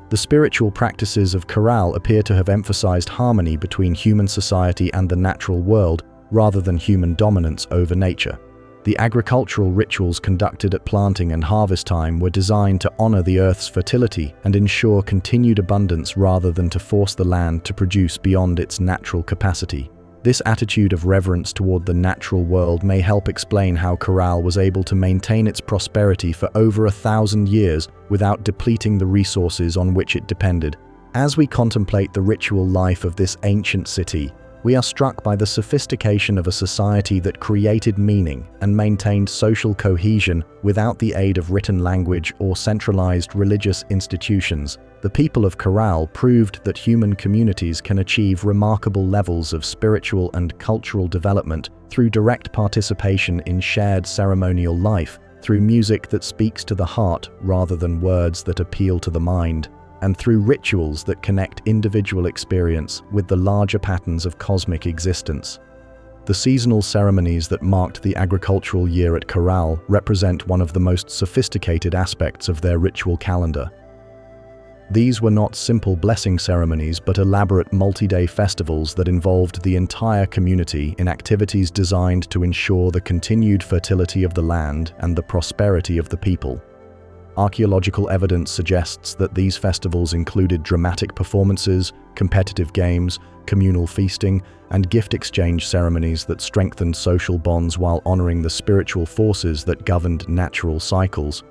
The spiritual practices of Caral appear to have emphasized harmony between human society and the natural world, rather than human dominance over nature. The agricultural rituals conducted at planting and harvest time were designed to honor the earth's fertility and ensure continued abundance rather than to force the land to produce beyond its natural capacity. This attitude of reverence toward the natural world may help explain how Caral was able to maintain its prosperity for over 1,000 years without depleting the resources on which it depended. As we contemplate the ritual life of this ancient city, we are struck by the sophistication of a society that created meaning and maintained social cohesion without the aid of written language or centralized religious institutions. The people of Caral proved that human communities can achieve remarkable levels of spiritual and cultural development through direct participation in shared ceremonial life, through music that speaks to the heart rather than words that appeal to the mind, and through rituals that connect individual experience with the larger patterns of cosmic existence. The seasonal ceremonies that marked the agricultural year at Caral represent one of the most sophisticated aspects of their ritual calendar. These were not simple blessing ceremonies, but elaborate multi-day festivals that involved the entire community in activities designed to ensure the continued fertility of the land and the prosperity of the people. Archaeological evidence suggests that these festivals included dramatic performances, competitive games, communal feasting, and gift exchange ceremonies that strengthened social bonds while honoring the spiritual forces that governed natural cycles.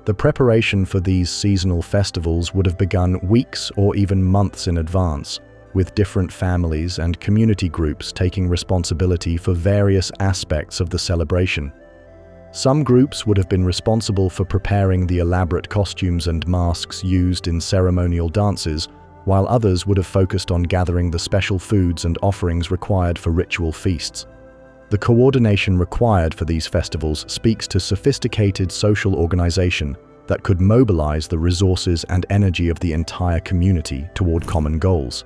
The preparation for these seasonal festivals would have begun weeks or even months in advance, with different families and community groups taking responsibility for various aspects of the celebration. Some groups would have been responsible for preparing the elaborate costumes and masks used in ceremonial dances, while others would have focused on gathering the special foods and offerings required for ritual feasts. The coordination required for these festivals speaks to sophisticated social organization that could mobilize the resources and energy of the entire community toward common goals.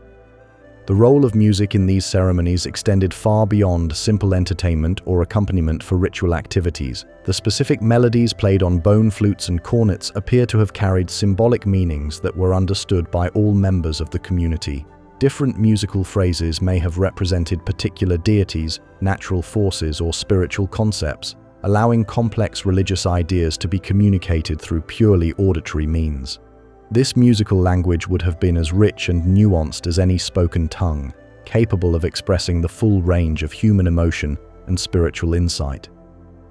The role of music in these ceremonies extended far beyond simple entertainment or accompaniment for ritual activities. The specific melodies played on bone flutes and cornets appear to have carried symbolic meanings that were understood by all members of the community. Different musical phrases may have represented particular deities, natural forces, or spiritual concepts, allowing complex religious ideas to be communicated through purely auditory means. This musical language would have been as rich and nuanced as any spoken tongue, capable of expressing the full range of human emotion and spiritual insight.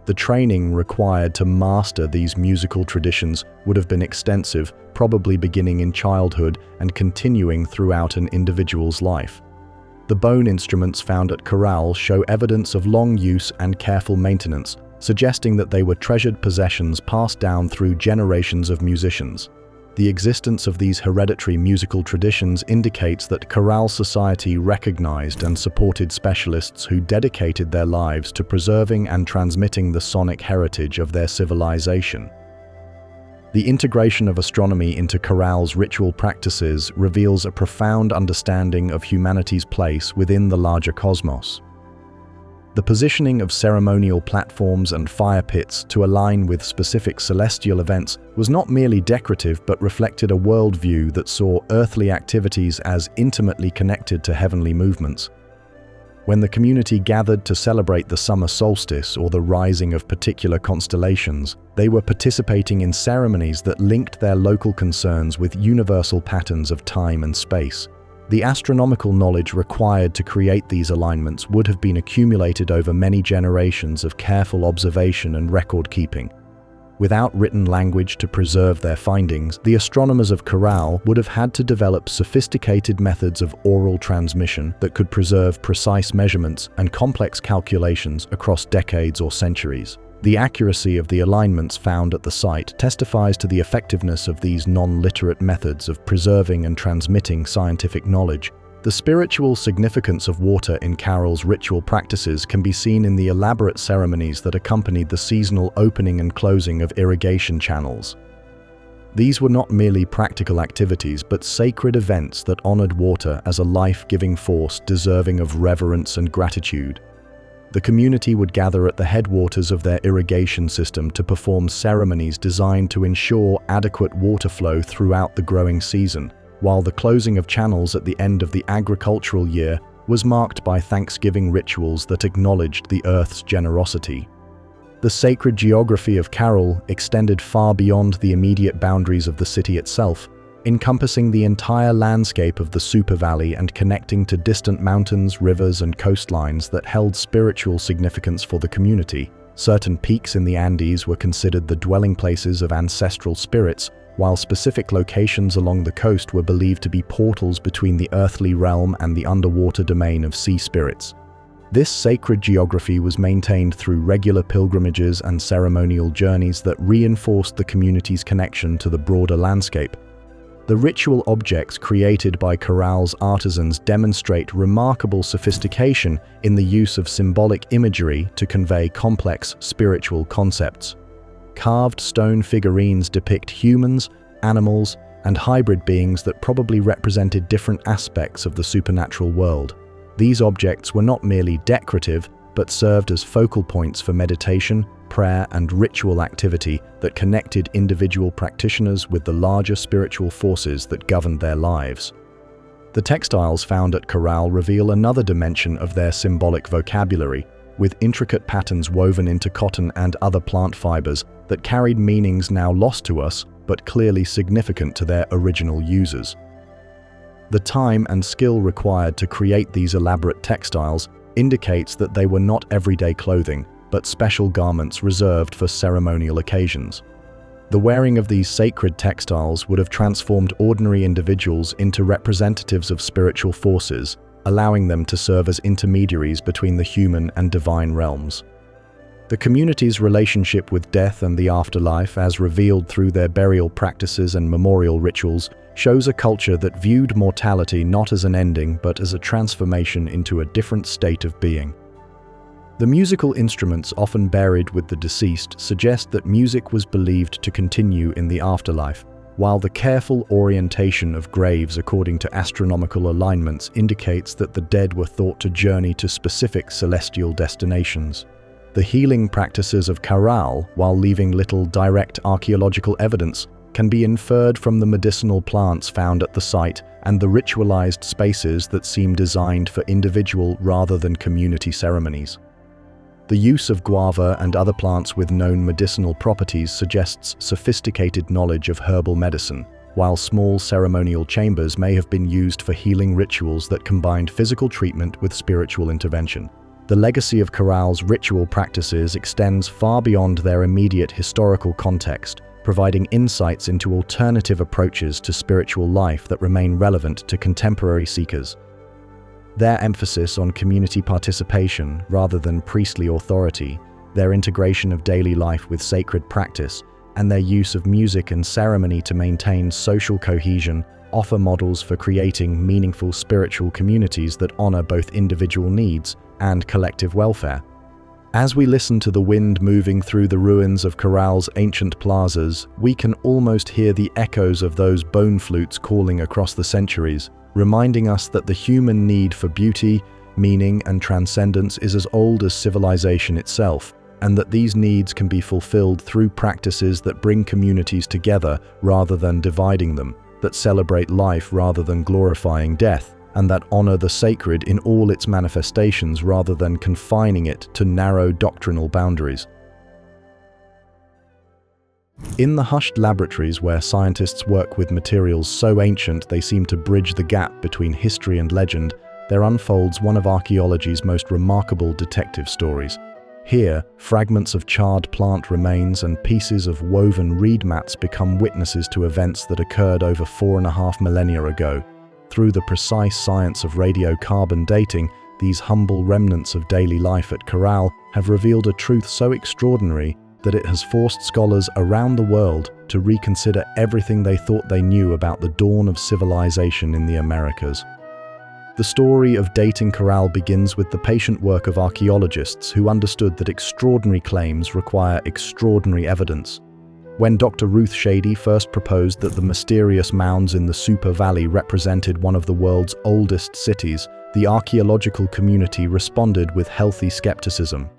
The training required to master these musical traditions would have been extensive, probably beginning in childhood and continuing throughout an individual's life. The bone instruments found at Caral show evidence of long use and careful maintenance, suggesting that they were treasured possessions passed down through generations of musicians. The existence of these hereditary musical traditions indicates that Caral society recognized and supported specialists who dedicated their lives to preserving and transmitting the sonic heritage of their civilization. The integration of astronomy into Caral's ritual practices reveals a profound understanding of humanity's place within the larger cosmos. The positioning of ceremonial platforms and fire pits to align with specific celestial events was not merely decorative but reflected a worldview that saw earthly activities as intimately connected to heavenly movements. When the community gathered to celebrate the summer solstice or the rising of particular constellations, they were participating in ceremonies that linked their local concerns with universal patterns of time and space. The astronomical knowledge required to create these alignments would have been accumulated over many generations of careful observation and record-keeping. Without written language to preserve their findings, the astronomers of Caral would have had to develop sophisticated methods of oral transmission that could preserve precise measurements and complex calculations across decades or centuries. The accuracy of the alignments found at the site testifies to the effectiveness of these non-literate methods of preserving and transmitting scientific knowledge. The spiritual significance of water in Caral's ritual practices can be seen in the elaborate ceremonies that accompanied the seasonal opening and closing of irrigation channels. These were not merely practical activities, but sacred events that honored water as a life-giving force deserving of reverence and gratitude. The community would gather at the headwaters of their irrigation system to perform ceremonies designed to ensure adequate water flow throughout the growing season, while the closing of channels at the end of the agricultural year was marked by thanksgiving rituals that acknowledged the earth's generosity. The sacred geography of Caral extended far beyond the immediate boundaries of the city itself, encompassing the entire landscape of the Super Valley and connecting to distant mountains, rivers, and coastlines that held spiritual significance for the community. Certain peaks in the Andes were considered the dwelling places of ancestral spirits, while specific locations along the coast were believed to be portals between the earthly realm and the underwater domain of sea spirits. This sacred geography was maintained through regular pilgrimages and ceremonial journeys that reinforced the community's connection to the broader landscape. The ritual objects created by Caral's artisans demonstrate remarkable sophistication in the use of symbolic imagery to convey complex spiritual concepts. Carved stone figurines depict humans, animals, and hybrid beings that probably represented different aspects of the supernatural world. These objects were not merely decorative, but served as focal points for meditation, prayer, and ritual activity that connected individual practitioners with the larger spiritual forces that governed their lives. The textiles found at Caral reveal another dimension of their symbolic vocabulary, with intricate patterns woven into cotton and other plant fibers that carried meanings now lost to us, but clearly significant to their original users. The time and skill required to create these elaborate textiles indicates that they were not everyday clothing, but special garments reserved for ceremonial occasions. The wearing of these sacred textiles would have transformed ordinary individuals into representatives of spiritual forces, allowing them to serve as intermediaries between the human and divine realms. The community's relationship with death and the afterlife, as revealed through their burial practices and memorial rituals, shows a culture that viewed mortality not as an ending but as a transformation into a different state of being. The musical instruments often buried with the deceased suggest that music was believed to continue in the afterlife, while the careful orientation of graves according to astronomical alignments indicates that the dead were thought to journey to specific celestial destinations. The healing practices of Caral, while leaving little direct archaeological evidence, can be inferred from the medicinal plants found at the site and the ritualized spaces that seem designed for individual rather than community ceremonies. The use of guava and other plants with known medicinal properties suggests sophisticated knowledge of herbal medicine, while small ceremonial chambers may have been used for healing rituals that combined physical treatment with spiritual intervention. The legacy of Caral's ritual practices extends far beyond their immediate historical context, providing insights into alternative approaches to spiritual life that remain relevant to contemporary seekers. Their emphasis on community participation rather than priestly authority, their integration of daily life with sacred practice, and their use of music and ceremony to maintain social cohesion offer models for creating meaningful spiritual communities that honor both individual needs and collective welfare. As we listen to the wind moving through the ruins of Caral's ancient plazas, we can almost hear the echoes of those bone flutes calling across the centuries, reminding us that the human need for beauty, meaning, and transcendence is as old as civilization itself, and that these needs can be fulfilled through practices that bring communities together rather than dividing them, that celebrate life rather than glorifying death, and that honor the sacred in all its manifestations rather than confining it to narrow doctrinal boundaries. In the hushed laboratories where scientists work with materials so ancient they seem to bridge the gap between history and legend, there unfolds one of archaeology's most remarkable detective stories. Here, fragments of charred plant remains and pieces of woven reed mats become witnesses to events that occurred over 4.5 millennia ago. Through the precise science of radiocarbon dating, these humble remnants of daily life at Caral have revealed a truth so extraordinary that it has forced scholars around the world to reconsider everything they thought they knew about the dawn of civilization in the Americas. The story of dating Caral begins with the patient work of archaeologists who understood that extraordinary claims require extraordinary evidence. When Dr. Ruth Shady first proposed that the mysterious mounds in the Super Valley represented one of the world's oldest cities, the archaeological community responded with healthy skepticism.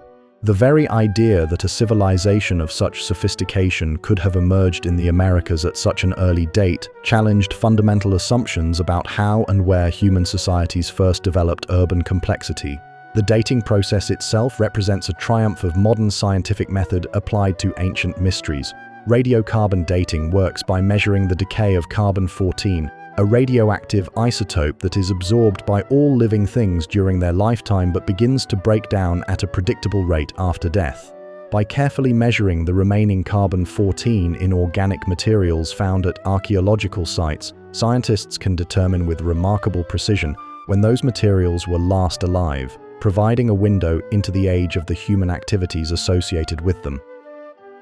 The very idea that a civilization of such sophistication could have emerged in the Americas at such an early date challenged fundamental assumptions about how and where human societies first developed urban complexity. The dating process itself represents a triumph of modern scientific method applied to ancient mysteries. Radiocarbon dating works by measuring the decay of carbon-14, a radioactive isotope that is absorbed by all living things during their lifetime but begins to break down at a predictable rate after death. By carefully measuring the remaining carbon-14 in organic materials found at archaeological sites, scientists can determine with remarkable precision when those materials were last alive, providing a window into the age of the human activities associated with them.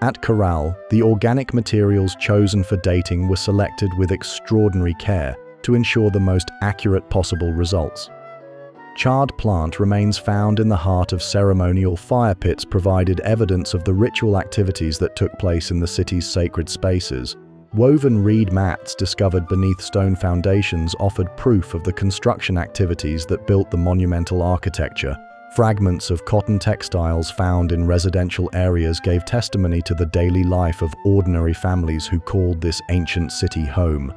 At Caral, the organic materials chosen for dating were selected with extraordinary care to ensure the most accurate possible results. Charred plant remains found in the heart of ceremonial fire pits provided evidence of the ritual activities that took place in the city's sacred spaces. Woven reed mats discovered beneath stone foundations offered proof of the construction activities that built the monumental architecture. Fragments of cotton textiles found in residential areas gave testimony to the daily life of ordinary families who called this ancient city home.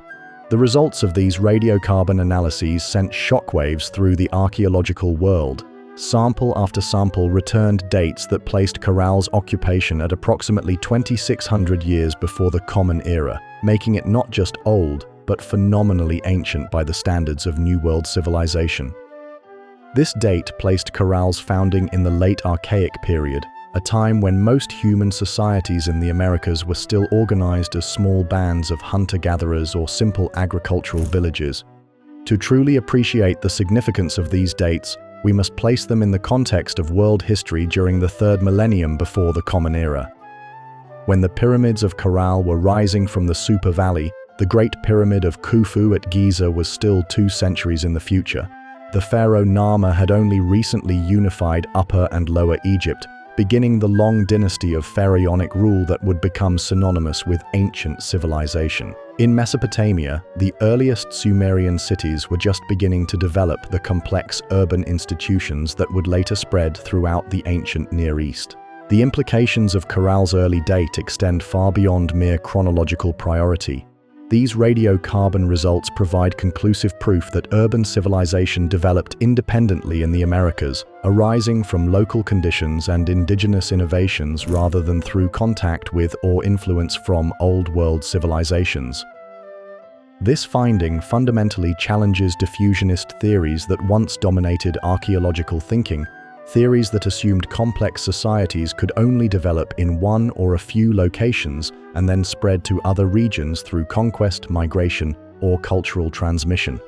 The results of these radiocarbon analyses sent shockwaves through the archaeological world. Sample after sample returned dates that placed Caral's occupation at approximately 2,600 years before the Common Era, making it not just old, but phenomenally ancient by the standards of New World civilization. This date placed Caral's founding in the late Archaic period, a time when most human societies in the Americas were still organized as small bands of hunter-gatherers or simple agricultural villages. To truly appreciate the significance of these dates, we must place them in the context of world history during the 3rd millennium before the Common Era. When the pyramids of Caral were rising from the Super Valley, the Great Pyramid of Khufu at Giza was still 2 centuries in the future. The pharaoh Narmer had only recently unified Upper and Lower Egypt, beginning the long dynasty of pharaonic rule that would become synonymous with ancient civilization. In Mesopotamia, the earliest Sumerian cities were just beginning to develop the complex urban institutions that would later spread throughout the ancient Near East. The implications of Caral's early date extend far beyond mere chronological priority. These radiocarbon results provide conclusive proof that urban civilization developed independently in the Americas, arising from local conditions and indigenous innovations rather than through contact with or influence from Old World civilizations. This finding fundamentally challenges diffusionist theories that once dominated archaeological thinking, theories that assumed complex societies could only develop in one or a few locations and then spread to other regions through conquest, migration, or cultural transmission.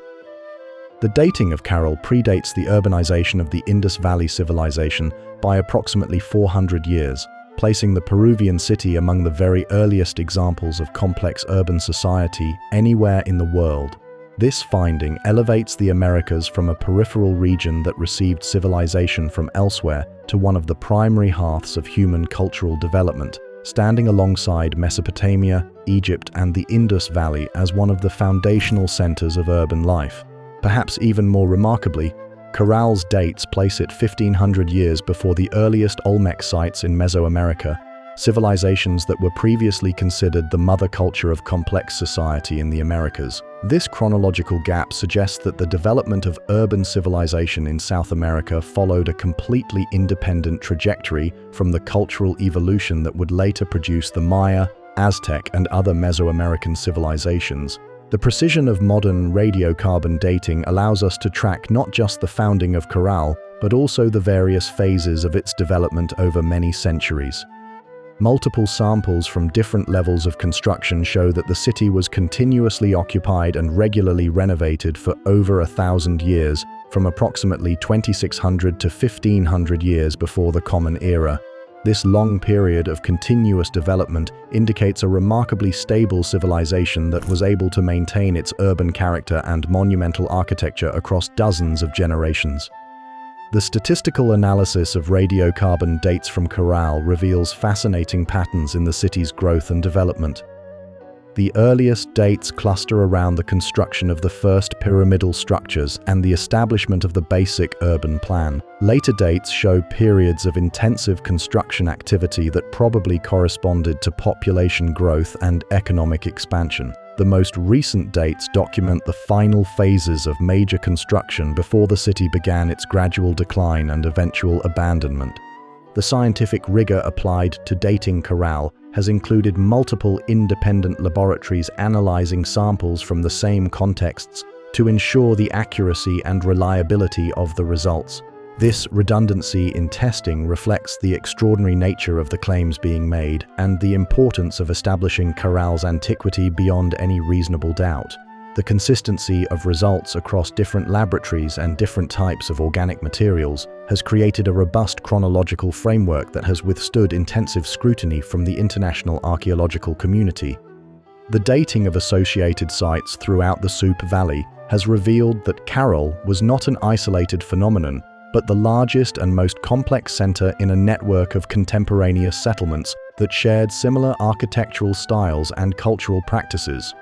The dating of Caral predates the urbanization of the Indus Valley civilization by approximately 400 years, placing the Peruvian city among the very earliest examples of complex urban society anywhere in the world. This finding elevates the Americas from a peripheral region that received civilization from elsewhere to one of the primary hearths of human cultural development, standing alongside Mesopotamia, Egypt, and the Indus Valley as one of the foundational centers of urban life. Perhaps even more remarkably, Caral's dates place it 1500 years before the earliest Olmec sites in Mesoamerica, civilizations that were previously considered the mother culture of complex society in the Americas. This chronological gap suggests that the development of urban civilization in South America followed a completely independent trajectory from the cultural evolution that would later produce the Maya, Aztec, and other Mesoamerican civilizations. The precision of modern radiocarbon dating allows us to track not just the founding of Caral, but also the various phases of its development over many centuries. Multiple samples from different levels of construction show that the city was continuously occupied and regularly renovated for over 1,000 years, from approximately 2600 to 1500 years before the Common Era. This long period of continuous development indicates a remarkably stable civilization that was able to maintain its urban character and monumental architecture across dozens of generations. The statistical analysis of radiocarbon dates from Caral reveals fascinating patterns in the city's growth and development. The earliest dates cluster around the construction of the first pyramidal structures and the establishment of the basic urban plan. Later dates show periods of intensive construction activity that probably corresponded to population growth and economic expansion. The most recent dates document the final phases of major construction before the city began its gradual decline and eventual abandonment. The scientific rigor applied to dating Caral has included multiple independent laboratories analyzing samples from the same contexts to ensure the accuracy and reliability of the results. This redundancy in testing reflects the extraordinary nature of the claims being made and the importance of establishing Caral's antiquity beyond any reasonable doubt. The consistency of results across different laboratories and different types of organic materials has created a robust chronological framework that has withstood intensive scrutiny from the international archaeological community. The dating of associated sites throughout the Supe Valley has revealed that Caral was not an isolated phenomenon, but the largest and most complex center in a network of contemporaneous settlements that shared similar architectural styles and cultural practices.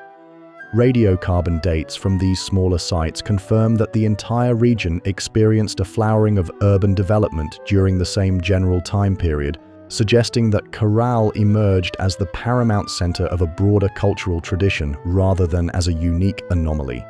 Radiocarbon dates from these smaller sites confirm that the entire region experienced a flowering of urban development during the same general time period, suggesting that Caral emerged as the paramount center of a broader cultural tradition rather than as a unique anomaly.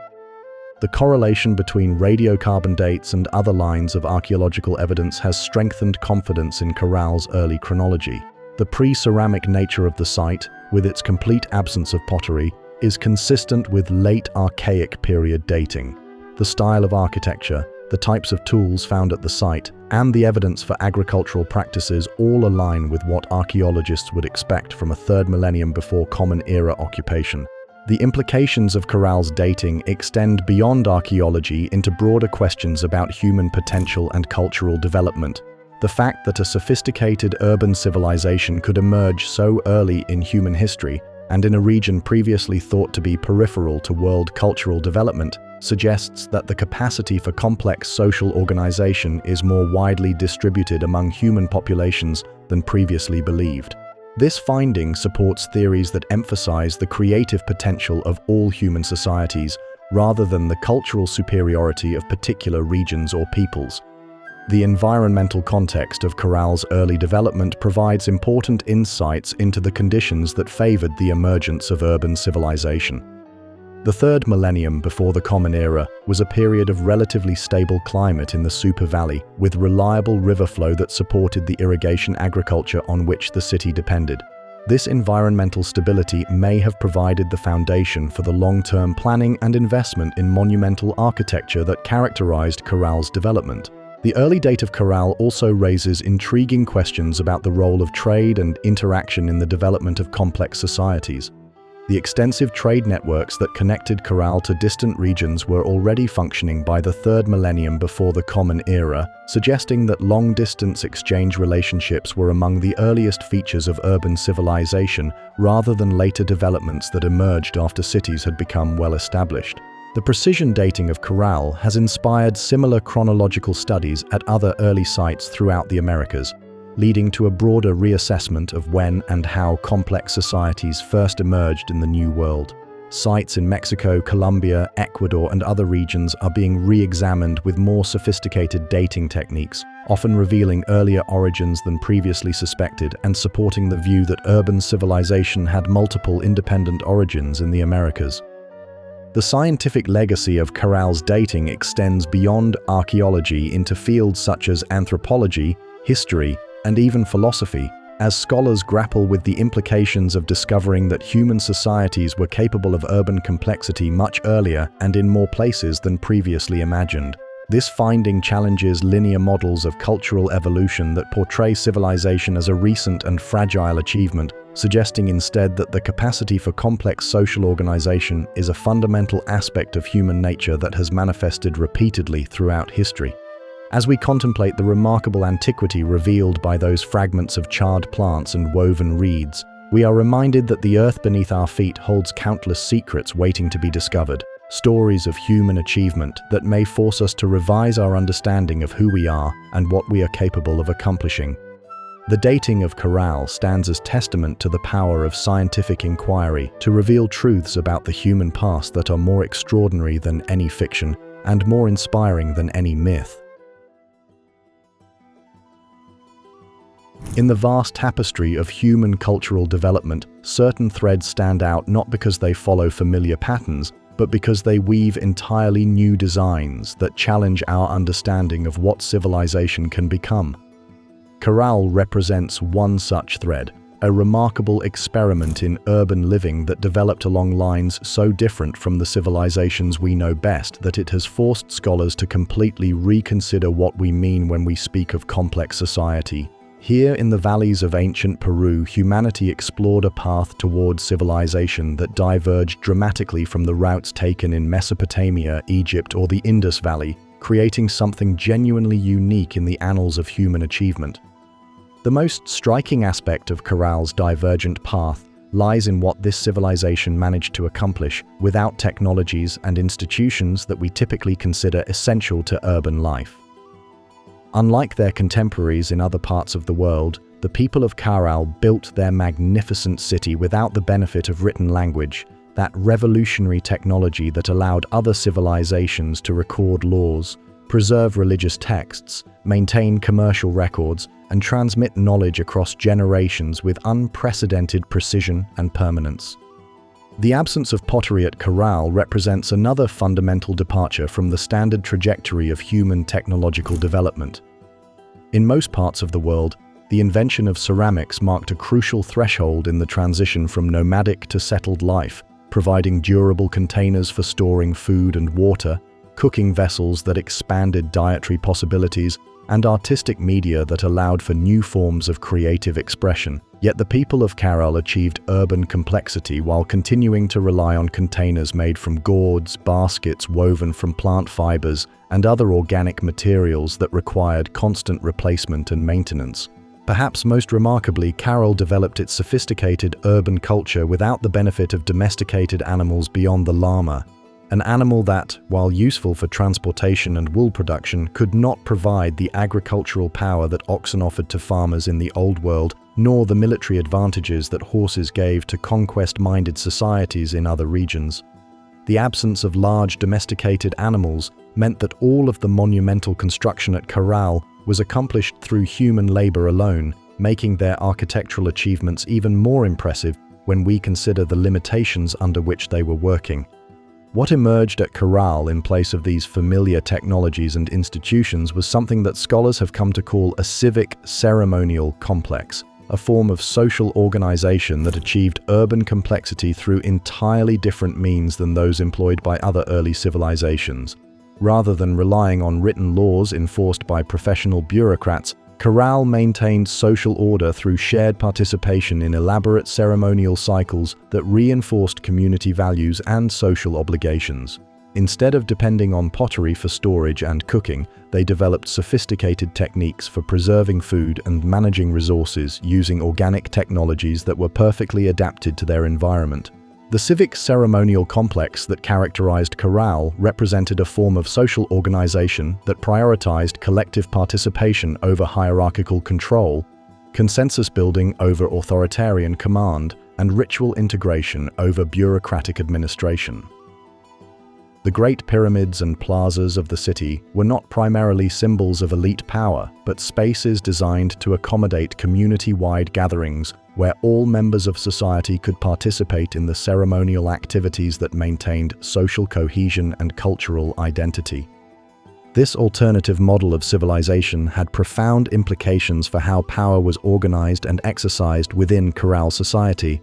The correlation between radiocarbon dates and other lines of archaeological evidence has strengthened confidence in Caral's early chronology. The pre-ceramic nature of the site, with its complete absence of pottery, is consistent with late Archaic period dating. The style of architecture, the types of tools found at the site, and the evidence for agricultural practices all align with what archaeologists would expect from a 3rd millennium before Common Era occupation. The implications of Caral's dating extend beyond archaeology into broader questions about human potential and cultural development. The fact that a sophisticated urban civilization could emerge so early in human history, and in a region previously thought to be peripheral to world cultural development, suggests that the capacity for complex social organization is more widely distributed among human populations than previously believed. This finding supports theories that emphasize the creative potential of all human societies rather than the cultural superiority of particular regions or peoples. The environmental context of Caral's early development provides important insights into the conditions that favored the emergence of urban civilization. The third millennium before the Common Era was a period of relatively stable climate in the Super Valley, with reliable river flow that supported the irrigation agriculture on which the city depended. This environmental stability may have provided the foundation for the long-term planning and investment in monumental architecture that characterized Caral's development. The early date of Caral also raises intriguing questions about the role of trade and interaction in the development of complex societies. The extensive trade networks that connected Caral to distant regions were already functioning by the third millennium before the Common Era, suggesting that long-distance exchange relationships were among the earliest features of urban civilization rather than later developments that emerged after cities had become well established. The precision dating of Caral has inspired similar chronological studies at other early sites throughout the Americas, leading to a broader reassessment of when and how complex societies first emerged in the New World. Sites in Mexico, Colombia, Ecuador, and other regions are being re-examined with more sophisticated dating techniques, often revealing earlier origins than previously suspected and supporting the view that urban civilization had multiple independent origins in the Americas. The scientific legacy of Caral's dating extends beyond archaeology into fields such as anthropology, history, and even philosophy, as scholars grapple with the implications of discovering that human societies were capable of urban complexity much earlier and in more places than previously imagined. This finding challenges linear models of cultural evolution that portray civilization as a recent and fragile achievement, suggesting instead that the capacity for complex social organization is a fundamental aspect of human nature that has manifested repeatedly throughout history. As we contemplate the remarkable antiquity revealed by those fragments of charred plants and woven reeds, we are reminded that the earth beneath our feet holds countless secrets waiting to be discovered, stories of human achievement that may force us to revise our understanding of who we are and what we are capable of accomplishing. The dating of Caral stands as testament to the power of scientific inquiry to reveal truths about the human past that are more extraordinary than any fiction and more inspiring than any myth. In the vast tapestry of human cultural development, certain threads stand out not because they follow familiar patterns, but because they weave entirely new designs that challenge our understanding of what civilization can become. Caral represents one such thread, a remarkable experiment in urban living that developed along lines so different from the civilizations we know best that it has forced scholars to completely reconsider what we mean when we speak of complex society. Here in the valleys of ancient Peru, humanity explored a path towards civilization that diverged dramatically from the routes taken in Mesopotamia, Egypt, or the Indus Valley, creating something genuinely unique in the annals of human achievement. The most striking aspect of Caral's divergent path lies in what this civilization managed to accomplish without technologies and institutions that we typically consider essential to urban life. Unlike their contemporaries in other parts of the world, the people of Caral built their magnificent city without the benefit of written language, that revolutionary technology that allowed other civilizations to record laws, preserve religious texts, maintain commercial records, and transmit knowledge across generations with unprecedented precision and permanence. The absence of pottery at Caral represents another fundamental departure from the standard trajectory of human technological development. In most parts of the world, the invention of ceramics marked a crucial threshold in the transition from nomadic to settled life, providing durable containers for storing food and water, cooking vessels that expanded dietary possibilities, and artistic media that allowed for new forms of creative expression. Yet the people of Caral achieved urban complexity while continuing to rely on containers made from gourds, baskets woven from plant fibers, and other organic materials that required constant replacement and maintenance. Perhaps most remarkably, Caral developed its sophisticated urban culture without the benefit of domesticated animals beyond the llama, an animal that, while useful for transportation and wool production, could not provide the agricultural power that oxen offered to farmers in the Old World, nor the military advantages that horses gave to conquest-minded societies in other regions. The absence of large domesticated animals meant that all of the monumental construction at Caral was accomplished through human labor alone, making their architectural achievements even more impressive when we consider the limitations under which they were working. What emerged at Caral in place of these familiar technologies and institutions was something that scholars have come to call a civic ceremonial complex, a form of social organization that achieved urban complexity through entirely different means than those employed by other early civilizations. Rather than relying on written laws enforced by professional bureaucrats, Caral maintained social order through shared participation in elaborate ceremonial cycles that reinforced community values and social obligations. Instead of depending on pottery for storage and cooking, they developed sophisticated techniques for preserving food and managing resources using organic technologies that were perfectly adapted to their environment. The civic ceremonial complex that characterized Caral represented a form of social organization that prioritized collective participation over hierarchical control, consensus building over authoritarian command, and ritual integration over bureaucratic administration. The great pyramids and plazas of the city were not primarily symbols of elite power, but spaces designed to accommodate community-wide gatherings where all members of society could participate in the ceremonial activities that maintained social cohesion and cultural identity. This alternative model of civilization had profound implications for how power was organized and exercised within Caral society.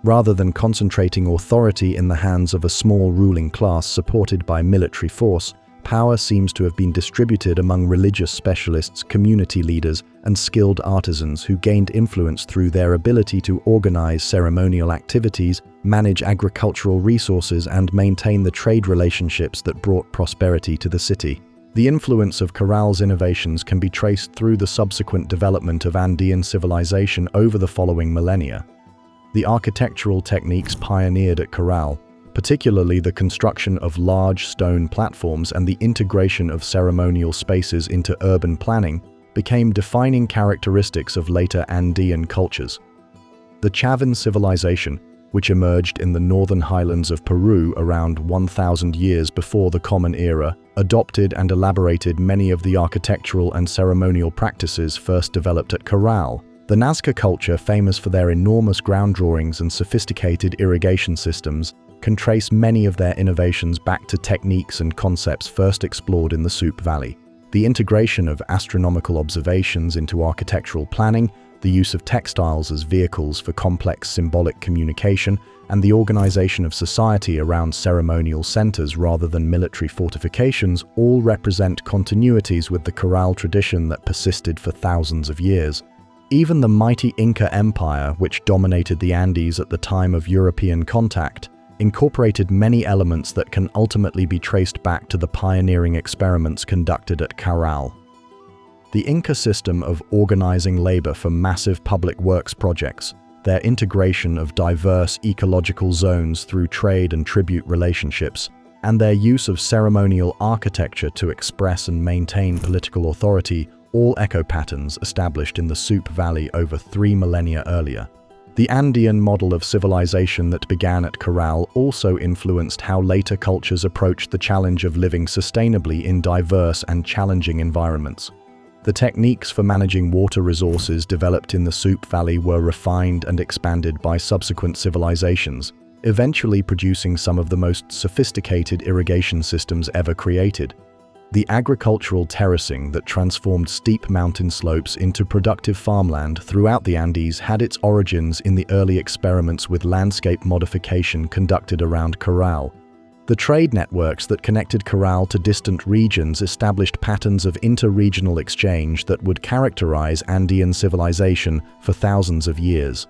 Rather than concentrating authority in the hands of a small ruling class supported by military force, power seems to have been distributed among religious specialists, community leaders, and skilled artisans who gained influence through their ability to organize ceremonial activities, manage agricultural resources, and maintain the trade relationships that brought prosperity to the city. The influence of Caral's innovations can be traced through the subsequent development of Andean civilization over the following millennia. The architectural techniques pioneered at Caral, particularly the construction of large stone platforms and the integration of ceremonial spaces into urban planning, became defining characteristics of later Andean cultures. The Chavín civilization, which emerged in the northern highlands of Peru around 1,000 years before the Common Era, adopted and elaborated many of the architectural and ceremonial practices first developed at Caral. The Nazca culture, famous for their enormous ground drawings and sophisticated irrigation systems, can trace many of their innovations back to techniques and concepts first explored in the Supe Valley. The integration of astronomical observations into architectural planning, the use of textiles as vehicles for complex symbolic communication, and the organization of society around ceremonial centers rather than military fortifications all represent continuities with the Caral tradition that persisted for thousands of years. Even the mighty Inca Empire, which dominated the Andes at the time of European contact, incorporated many elements that can ultimately be traced back to the pioneering experiments conducted at Caral. The Inca system of organizing labor for massive public works projects, their integration of diverse ecological zones through trade and tribute relationships, and their use of ceremonial architecture to express and maintain political authority all echo patterns established in the Supe Valley over 3 millennia earlier. The Andean model of civilization that began at Caral also influenced how later cultures approached the challenge of living sustainably in diverse and challenging environments. The techniques for managing water resources developed in the Supe Valley were refined and expanded by subsequent civilizations, eventually producing some of the most sophisticated irrigation systems ever created. The agricultural terracing that transformed steep mountain slopes into productive farmland throughout the Andes had its origins in the early experiments with landscape modification conducted around Caral. The trade networks that connected Caral to distant regions established patterns of inter-regional exchange that would characterize Andean civilization for thousands of years.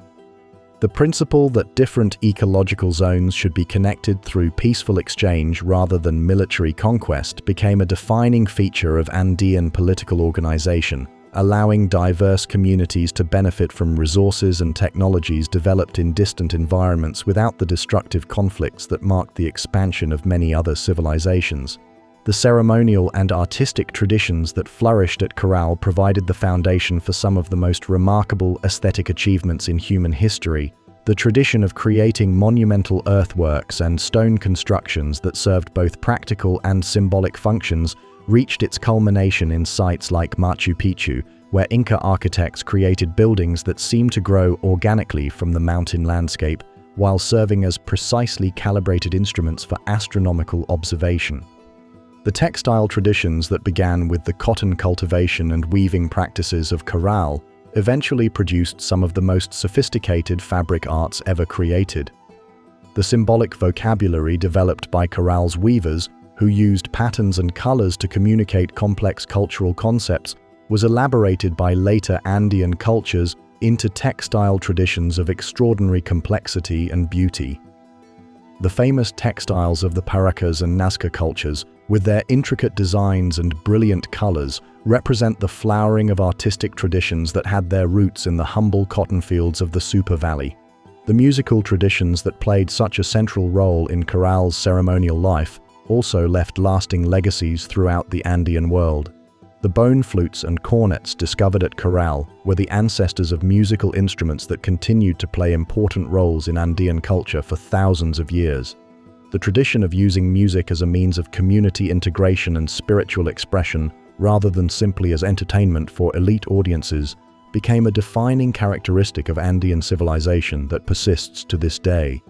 The principle that different ecological zones should be connected through peaceful exchange rather than military conquest became a defining feature of Andean political organization, allowing diverse communities to benefit from resources and technologies developed in distant environments without the destructive conflicts that marked the expansion of many other civilizations. The ceremonial and artistic traditions that flourished at Caral provided the foundation for some of the most remarkable aesthetic achievements in human history. The tradition of creating monumental earthworks and stone constructions that served both practical and symbolic functions reached its culmination in sites like Machu Picchu, where Inca architects created buildings that seemed to grow organically from the mountain landscape, while serving as precisely calibrated instruments for astronomical observation. The textile traditions that began with the cotton cultivation and weaving practices of Caral eventually produced some of the most sophisticated fabric arts ever created. The symbolic vocabulary developed by Caral's weavers, who used patterns and colors to communicate complex cultural concepts, was elaborated by later Andean cultures into textile traditions of extraordinary complexity and beauty. The famous textiles of the Paracas and Nazca cultures, with their intricate designs and brilliant colors, represent the flowering of artistic traditions that had their roots in the humble cotton fields of the Supa Valley. The musical traditions that played such a central role in Caral's ceremonial life also left lasting legacies throughout the Andean world. The bone flutes and cornets discovered at Caral were the ancestors of musical instruments that continued to play important roles in Andean culture for thousands of years. The tradition of using music as a means of community integration and spiritual expression, rather than simply as entertainment for elite audiences, became a defining characteristic of Andean civilization that persists to this day.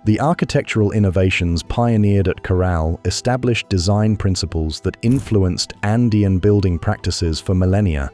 The architectural innovations pioneered at Caral established design principles that influenced Andean building practices for millennia.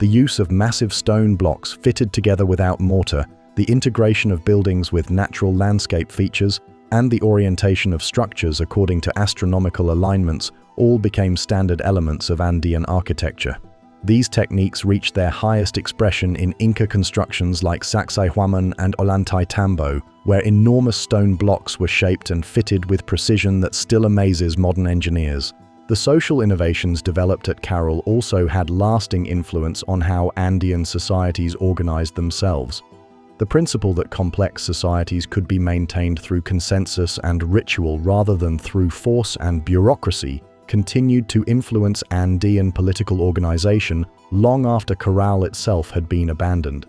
The use of massive stone blocks fitted together without mortar, the integration of buildings with natural landscape features, and the orientation of structures according to astronomical alignments all became standard elements of Andean architecture. These techniques reached their highest expression in Inca constructions like Sacsayhuaman and Ollantaytambo, where enormous stone blocks were shaped and fitted with precision that still amazes modern engineers. The social innovations developed at Caral also had lasting influence on how Andean societies organized themselves. The principle that complex societies could be maintained through consensus and ritual rather than through force and bureaucracy continued to influence Andean political organization long after Caral itself had been abandoned.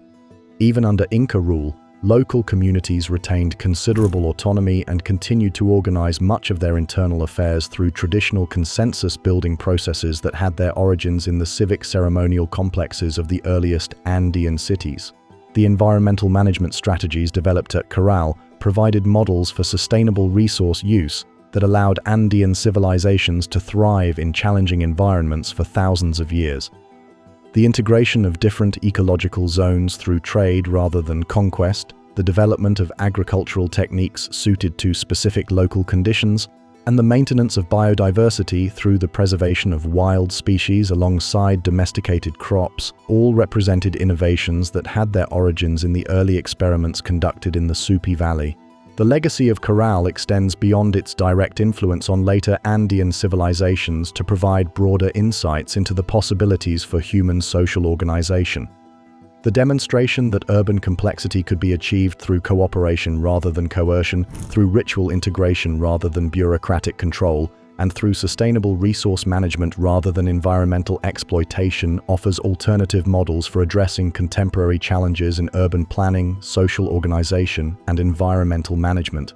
Even under Inca rule, local communities retained considerable autonomy and continued to organize much of their internal affairs through traditional consensus-building processes that had their origins in the civic ceremonial complexes of the earliest Andean cities. The environmental management strategies developed at Caral provided models for sustainable resource use that allowed Andean civilizations to thrive in challenging environments for thousands of years. The integration of different ecological zones through trade rather than conquest, the development of agricultural techniques suited to specific local conditions, and the maintenance of biodiversity through the preservation of wild species alongside domesticated crops all represented innovations that had their origins in the early experiments conducted in the Supa Valley. The legacy of Caral extends beyond its direct influence on later Andean civilizations to provide broader insights into the possibilities for human social organization. The demonstration that urban complexity could be achieved through cooperation rather than coercion, through ritual integration rather than bureaucratic control, and through sustainable resource management rather than environmental exploitation offers alternative models for addressing contemporary challenges in urban planning, social organization, and environmental management.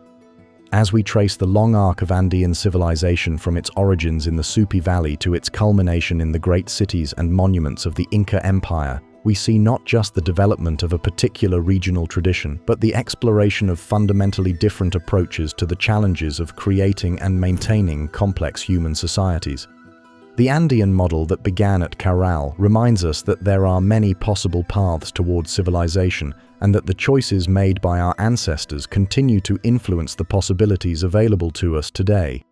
As we trace the long arc of Andean civilization from its origins in the Supa Valley to its culmination in the great cities and monuments of the Inca Empire, we see not just the development of a particular regional tradition, but the exploration of fundamentally different approaches to the challenges of creating and maintaining complex human societies. The Andean model that began at Caral reminds us that there are many possible paths towards civilization, and that the choices made by our ancestors continue to influence the possibilities available to us today.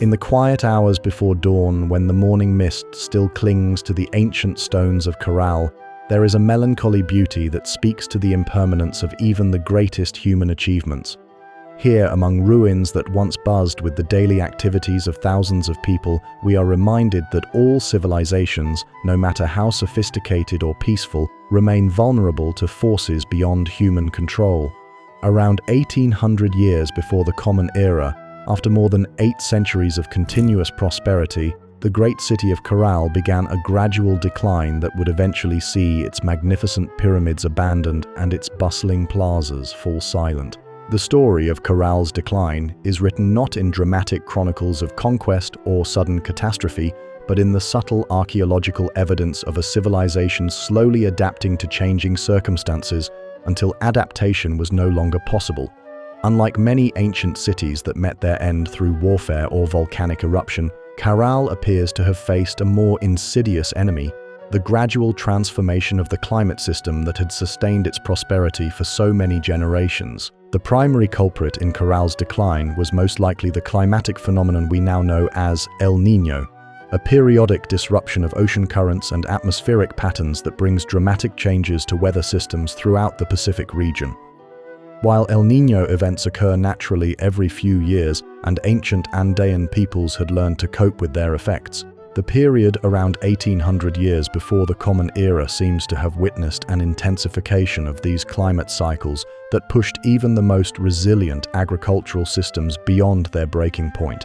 In the quiet hours before dawn, when the morning mist still clings to the ancient stones of Caral, there is a melancholy beauty that speaks to the impermanence of even the greatest human achievements. Here, among ruins that once buzzed with the daily activities of thousands of people, we are reminded that all civilizations, no matter how sophisticated or peaceful, remain vulnerable to forces beyond human control. Around 1800 years before the Common Era, after more than 8 centuries of continuous prosperity, the great city of Caral began a gradual decline that would eventually see its magnificent pyramids abandoned and its bustling plazas fall silent. The story of Caral's decline is written not in dramatic chronicles of conquest or sudden catastrophe, but in the subtle archaeological evidence of a civilization slowly adapting to changing circumstances until adaptation was no longer possible. Unlike many ancient cities that met their end through warfare or volcanic eruption, Caral appears to have faced a more insidious enemy: the gradual transformation of the climate system that had sustained its prosperity for so many generations. The primary culprit in Caral's decline was most likely the climatic phenomenon we now know as El Niño, a periodic disruption of ocean currents and atmospheric patterns that brings dramatic changes to weather systems throughout the Pacific region. While El Niño events occur naturally every few years and ancient Andean peoples had learned to cope with their effects, the period around 1800 years before the Common Era seems to have witnessed an intensification of these climate cycles that pushed even the most resilient agricultural systems beyond their breaking point.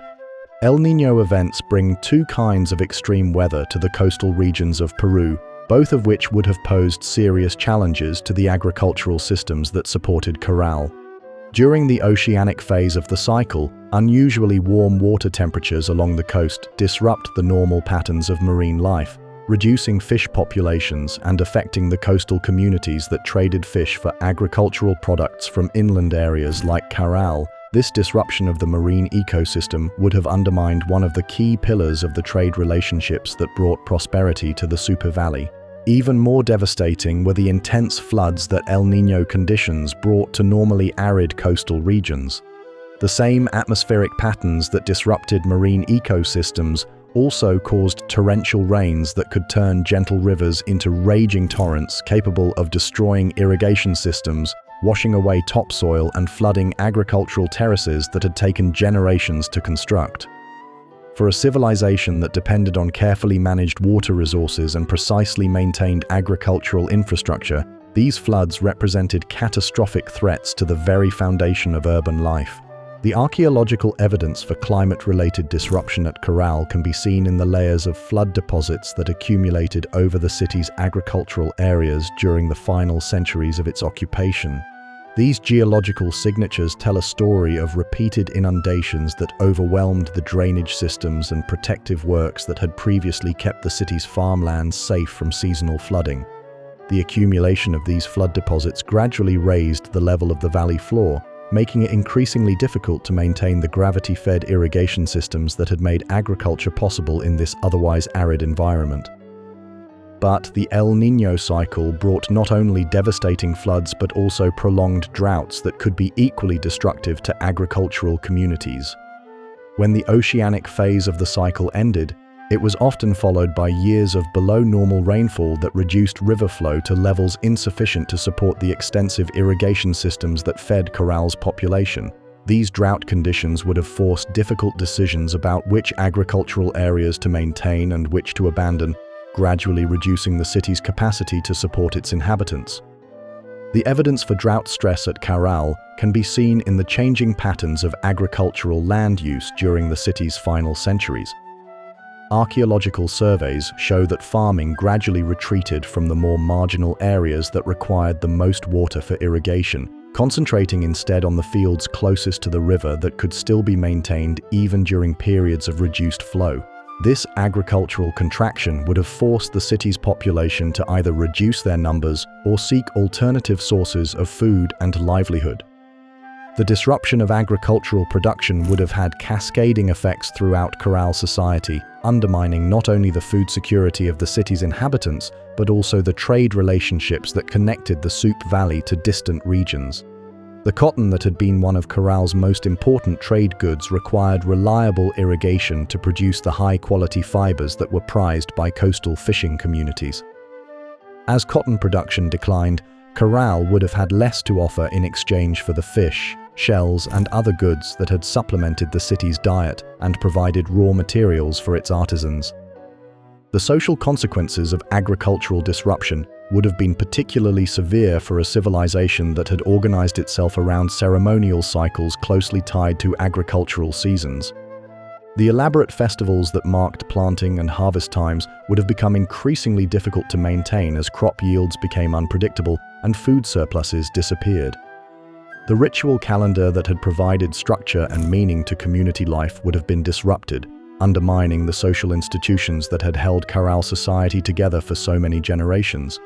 El Niño events bring 2 kinds of extreme weather to the coastal regions of Peru, both of which would have posed serious challenges to the agricultural systems that supported Caral. During the oceanic phase of the cycle, unusually warm water temperatures along the coast disrupt the normal patterns of marine life, reducing fish populations and affecting the coastal communities that traded fish for agricultural products from inland areas like Caral. This disruption of the marine ecosystem would have undermined one of the key pillars of the trade relationships that brought prosperity to the Super Valley. Even more devastating were the intense floods that El Niño conditions brought to normally arid coastal regions. The same atmospheric patterns that disrupted marine ecosystems also caused torrential rains that could turn gentle rivers into raging torrents capable of destroying irrigation systems, washing away topsoil and flooding agricultural terraces that had taken generations to construct. For a civilization that depended on carefully managed water resources and precisely maintained agricultural infrastructure, these floods represented catastrophic threats to the very foundation of urban life. The archaeological evidence for climate-related disruption at Caral can be seen in the layers of flood deposits that accumulated over the city's agricultural areas during the final centuries of its occupation. These geological signatures tell a story of repeated inundations that overwhelmed the drainage systems and protective works that had previously kept the city's farmlands safe from seasonal flooding. The accumulation of these flood deposits gradually raised the level of the valley floor, making it increasingly difficult to maintain the gravity-fed irrigation systems that had made agriculture possible in this otherwise arid environment. But the El Niño cycle brought not only devastating floods but also prolonged droughts that could be equally destructive to agricultural communities. When the oceanic phase of the cycle ended, it was often followed by years of below-normal rainfall that reduced river flow to levels insufficient to support the extensive irrigation systems that fed Caral's population. These drought conditions would have forced difficult decisions about which agricultural areas to maintain and which to abandon, gradually reducing the city's capacity to support its inhabitants. The evidence for drought stress at Caral can be seen in the changing patterns of agricultural land use during the city's final centuries. Archaeological surveys show that farming gradually retreated from the more marginal areas that required the most water for irrigation, concentrating instead on the fields closest to the river that could still be maintained even during periods of reduced flow. This agricultural contraction would have forced the city's population to either reduce their numbers or seek alternative sources of food and livelihood. The disruption of agricultural production would have had cascading effects throughout Caral society, undermining not only the food security of the city's inhabitants, but also the trade relationships that connected the Soup Valley to distant regions. The cotton that had been one of Caral's most important trade goods required reliable irrigation to produce the high-quality fibers that were prized by coastal fishing communities. As cotton production declined, Caral would have had less to offer in exchange for the fish, shells, and other goods that had supplemented the city's diet and provided raw materials for its artisans. The social consequences of agricultural disruption would have been particularly severe for a civilization that had organized itself around ceremonial cycles closely tied to agricultural seasons. The elaborate festivals that marked planting and harvest times would have become increasingly difficult to maintain as crop yields became unpredictable and food surpluses disappeared. The ritual calendar that had provided structure and meaning to community life would have been disrupted, undermining the social institutions that had held Caral society together for so many generations.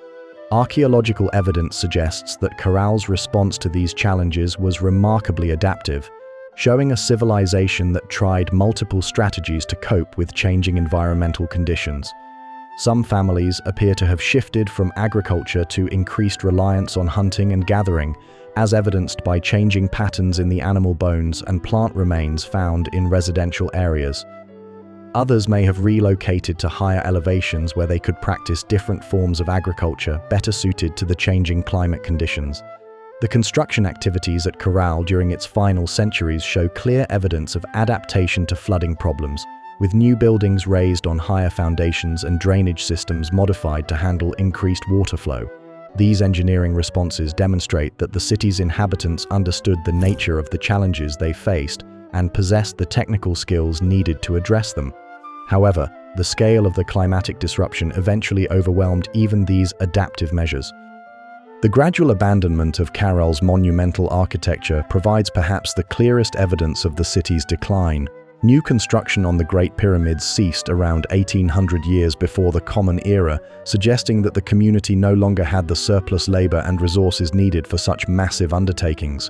Archaeological evidence suggests that Caral's response to these challenges was remarkably adaptive, showing a civilization that tried multiple strategies to cope with changing environmental conditions. Some families appear to have shifted from agriculture to increased reliance on hunting and gathering, as evidenced by changing patterns in the animal bones and plant remains found in residential areas. Others may have relocated to higher elevations where they could practice different forms of agriculture better suited to the changing climate conditions. The construction activities at Caral during its final centuries show clear evidence of adaptation to flooding problems, with new buildings raised on higher foundations and drainage systems modified to handle increased water flow. These engineering responses demonstrate that the city's inhabitants understood the nature of the challenges they faced and possessed the technical skills needed to address them. However, the scale of the climatic disruption eventually overwhelmed even these adaptive measures. The gradual abandonment of Caral's monumental architecture provides perhaps the clearest evidence of the city's decline. New construction on the Great Pyramids ceased around 1800 years before the Common Era, suggesting that the community no longer had the surplus labor and resources needed for such massive undertakings.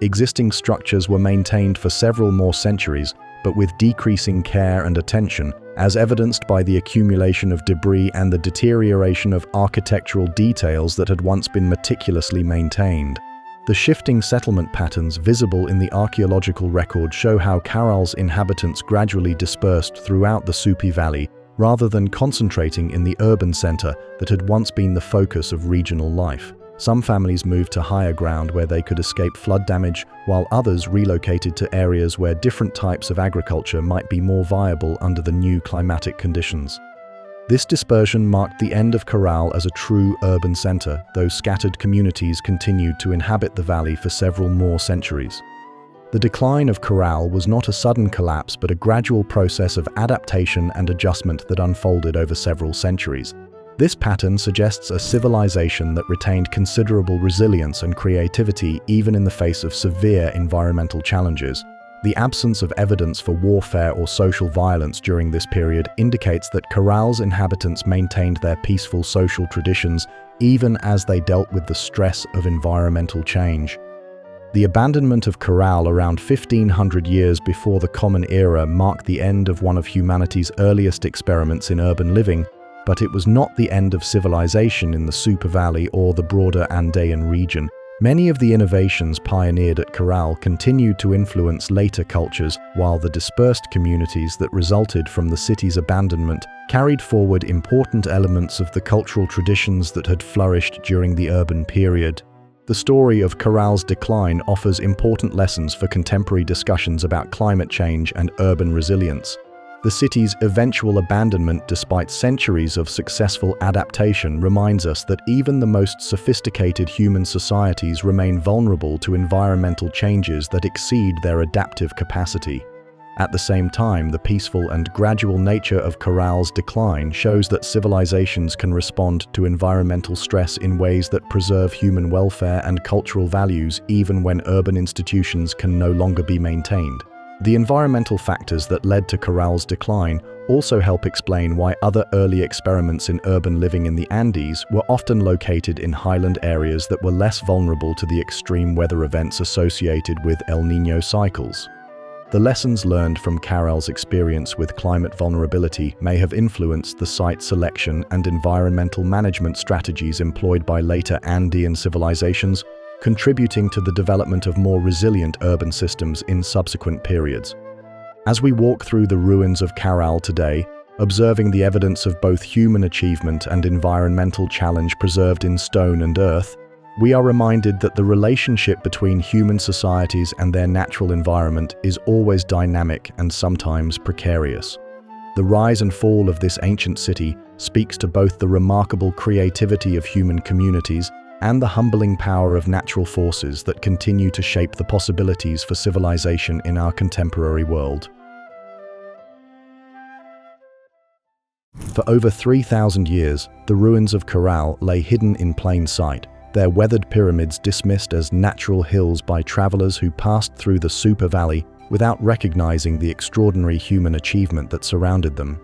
Existing structures were maintained for several more centuries, but with decreasing care and attention, as evidenced by the accumulation of debris and the deterioration of architectural details that had once been meticulously maintained. The shifting settlement patterns visible in the archaeological record show how Caral's inhabitants gradually dispersed throughout the Supi Valley, rather than concentrating in the urban center that had once been the focus of regional life. Some families moved to higher ground where they could escape flood damage, while others relocated to areas where different types of agriculture might be more viable under the new climatic conditions. This dispersion marked the end of Caral as a true urban center, though scattered communities continued to inhabit the valley for several more centuries. The decline of Caral was not a sudden collapse but a gradual process of adaptation and adjustment that unfolded over several centuries. This pattern suggests a civilization that retained considerable resilience and creativity even in the face of severe environmental challenges. The absence of evidence for warfare or social violence during this period indicates that Caral's inhabitants maintained their peaceful social traditions even as they dealt with the stress of environmental change. The abandonment of Caral around 1500 years before the Common Era marked the end of one of humanity's earliest experiments in urban living, but it was not the end of civilization in the Supa Valley or the broader Andean region. Many of the innovations pioneered at Caral continued to influence later cultures, while the dispersed communities that resulted from the city's abandonment carried forward important elements of the cultural traditions that had flourished during the urban period. The story of Caral's decline offers important lessons for contemporary discussions about climate change and urban resilience. The city's eventual abandonment, despite centuries of successful adaptation, reminds us that even the most sophisticated human societies remain vulnerable to environmental changes that exceed their adaptive capacity. At the same time, the peaceful and gradual nature of Caral's decline shows that civilizations can respond to environmental stress in ways that preserve human welfare and cultural values even when urban institutions can no longer be maintained. The environmental factors that led to Caral's decline also help explain why other early experiments in urban living in the Andes were often located in highland areas that were less vulnerable to the extreme weather events associated with El Niño cycles. The lessons learned from Caral's experience with climate vulnerability may have influenced the site selection and environmental management strategies employed by later Andean civilizations, contributing to the development of more resilient urban systems in subsequent periods. As we walk through the ruins of Caral today, observing the evidence of both human achievement and environmental challenge preserved in stone and earth, we are reminded that the relationship between human societies and their natural environment is always dynamic and sometimes precarious. The rise and fall of this ancient city speaks to both the remarkable creativity of human communities and the humbling power of natural forces that continue to shape the possibilities for civilization in our contemporary world. For over 3,000 years, the ruins of Caral lay hidden in plain sight, their weathered pyramids dismissed as natural hills by travelers who passed through the Super Valley without recognizing the extraordinary human achievement that surrounded them.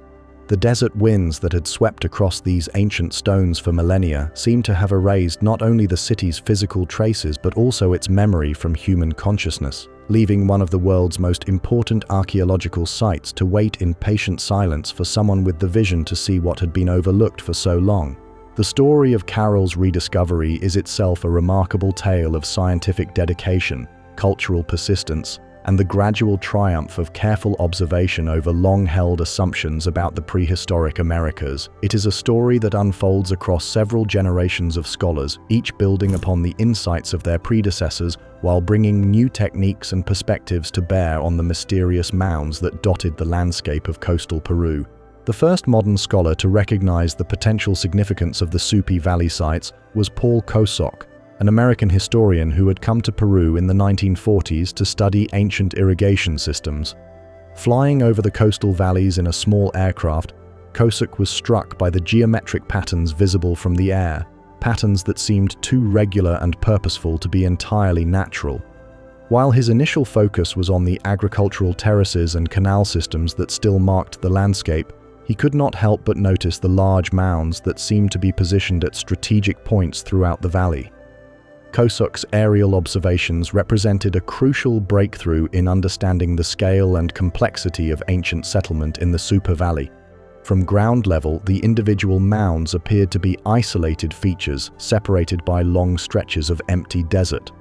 The desert winds that had swept across these ancient stones for millennia seemed to have erased not only the city's physical traces but also its memory from human consciousness, leaving one of the world's most important archaeological sites to wait in patient silence for someone with the vision to see what had been overlooked for so long. The story of Caral's rediscovery is itself a remarkable tale of scientific dedication, cultural persistence, and the gradual triumph of careful observation over long-held assumptions about the prehistoric Americas. It is a story that unfolds across several generations of scholars, each building upon the insights of their predecessors while bringing new techniques and perspectives to bear on the mysterious mounds that dotted the landscape of coastal Peru. The first modern scholar to recognize the potential significance of the Supi Valley sites was Paul Kosok, an American historian who had come to Peru in the 1940s to study ancient irrigation systems. Flying over the coastal valleys in a small aircraft, Kosok was struck by the geometric patterns visible from the air, patterns that seemed too regular and purposeful to be entirely natural. While his initial focus was on the agricultural terraces and canal systems that still marked the landscape, he could not help but notice the large mounds that seemed to be positioned at strategic points throughout the valley. Kosok's aerial observations represented a crucial breakthrough in understanding the scale and complexity of ancient settlement in the Super Valley. From ground level, the individual mounds appeared to be isolated features separated by long stretches of empty desert.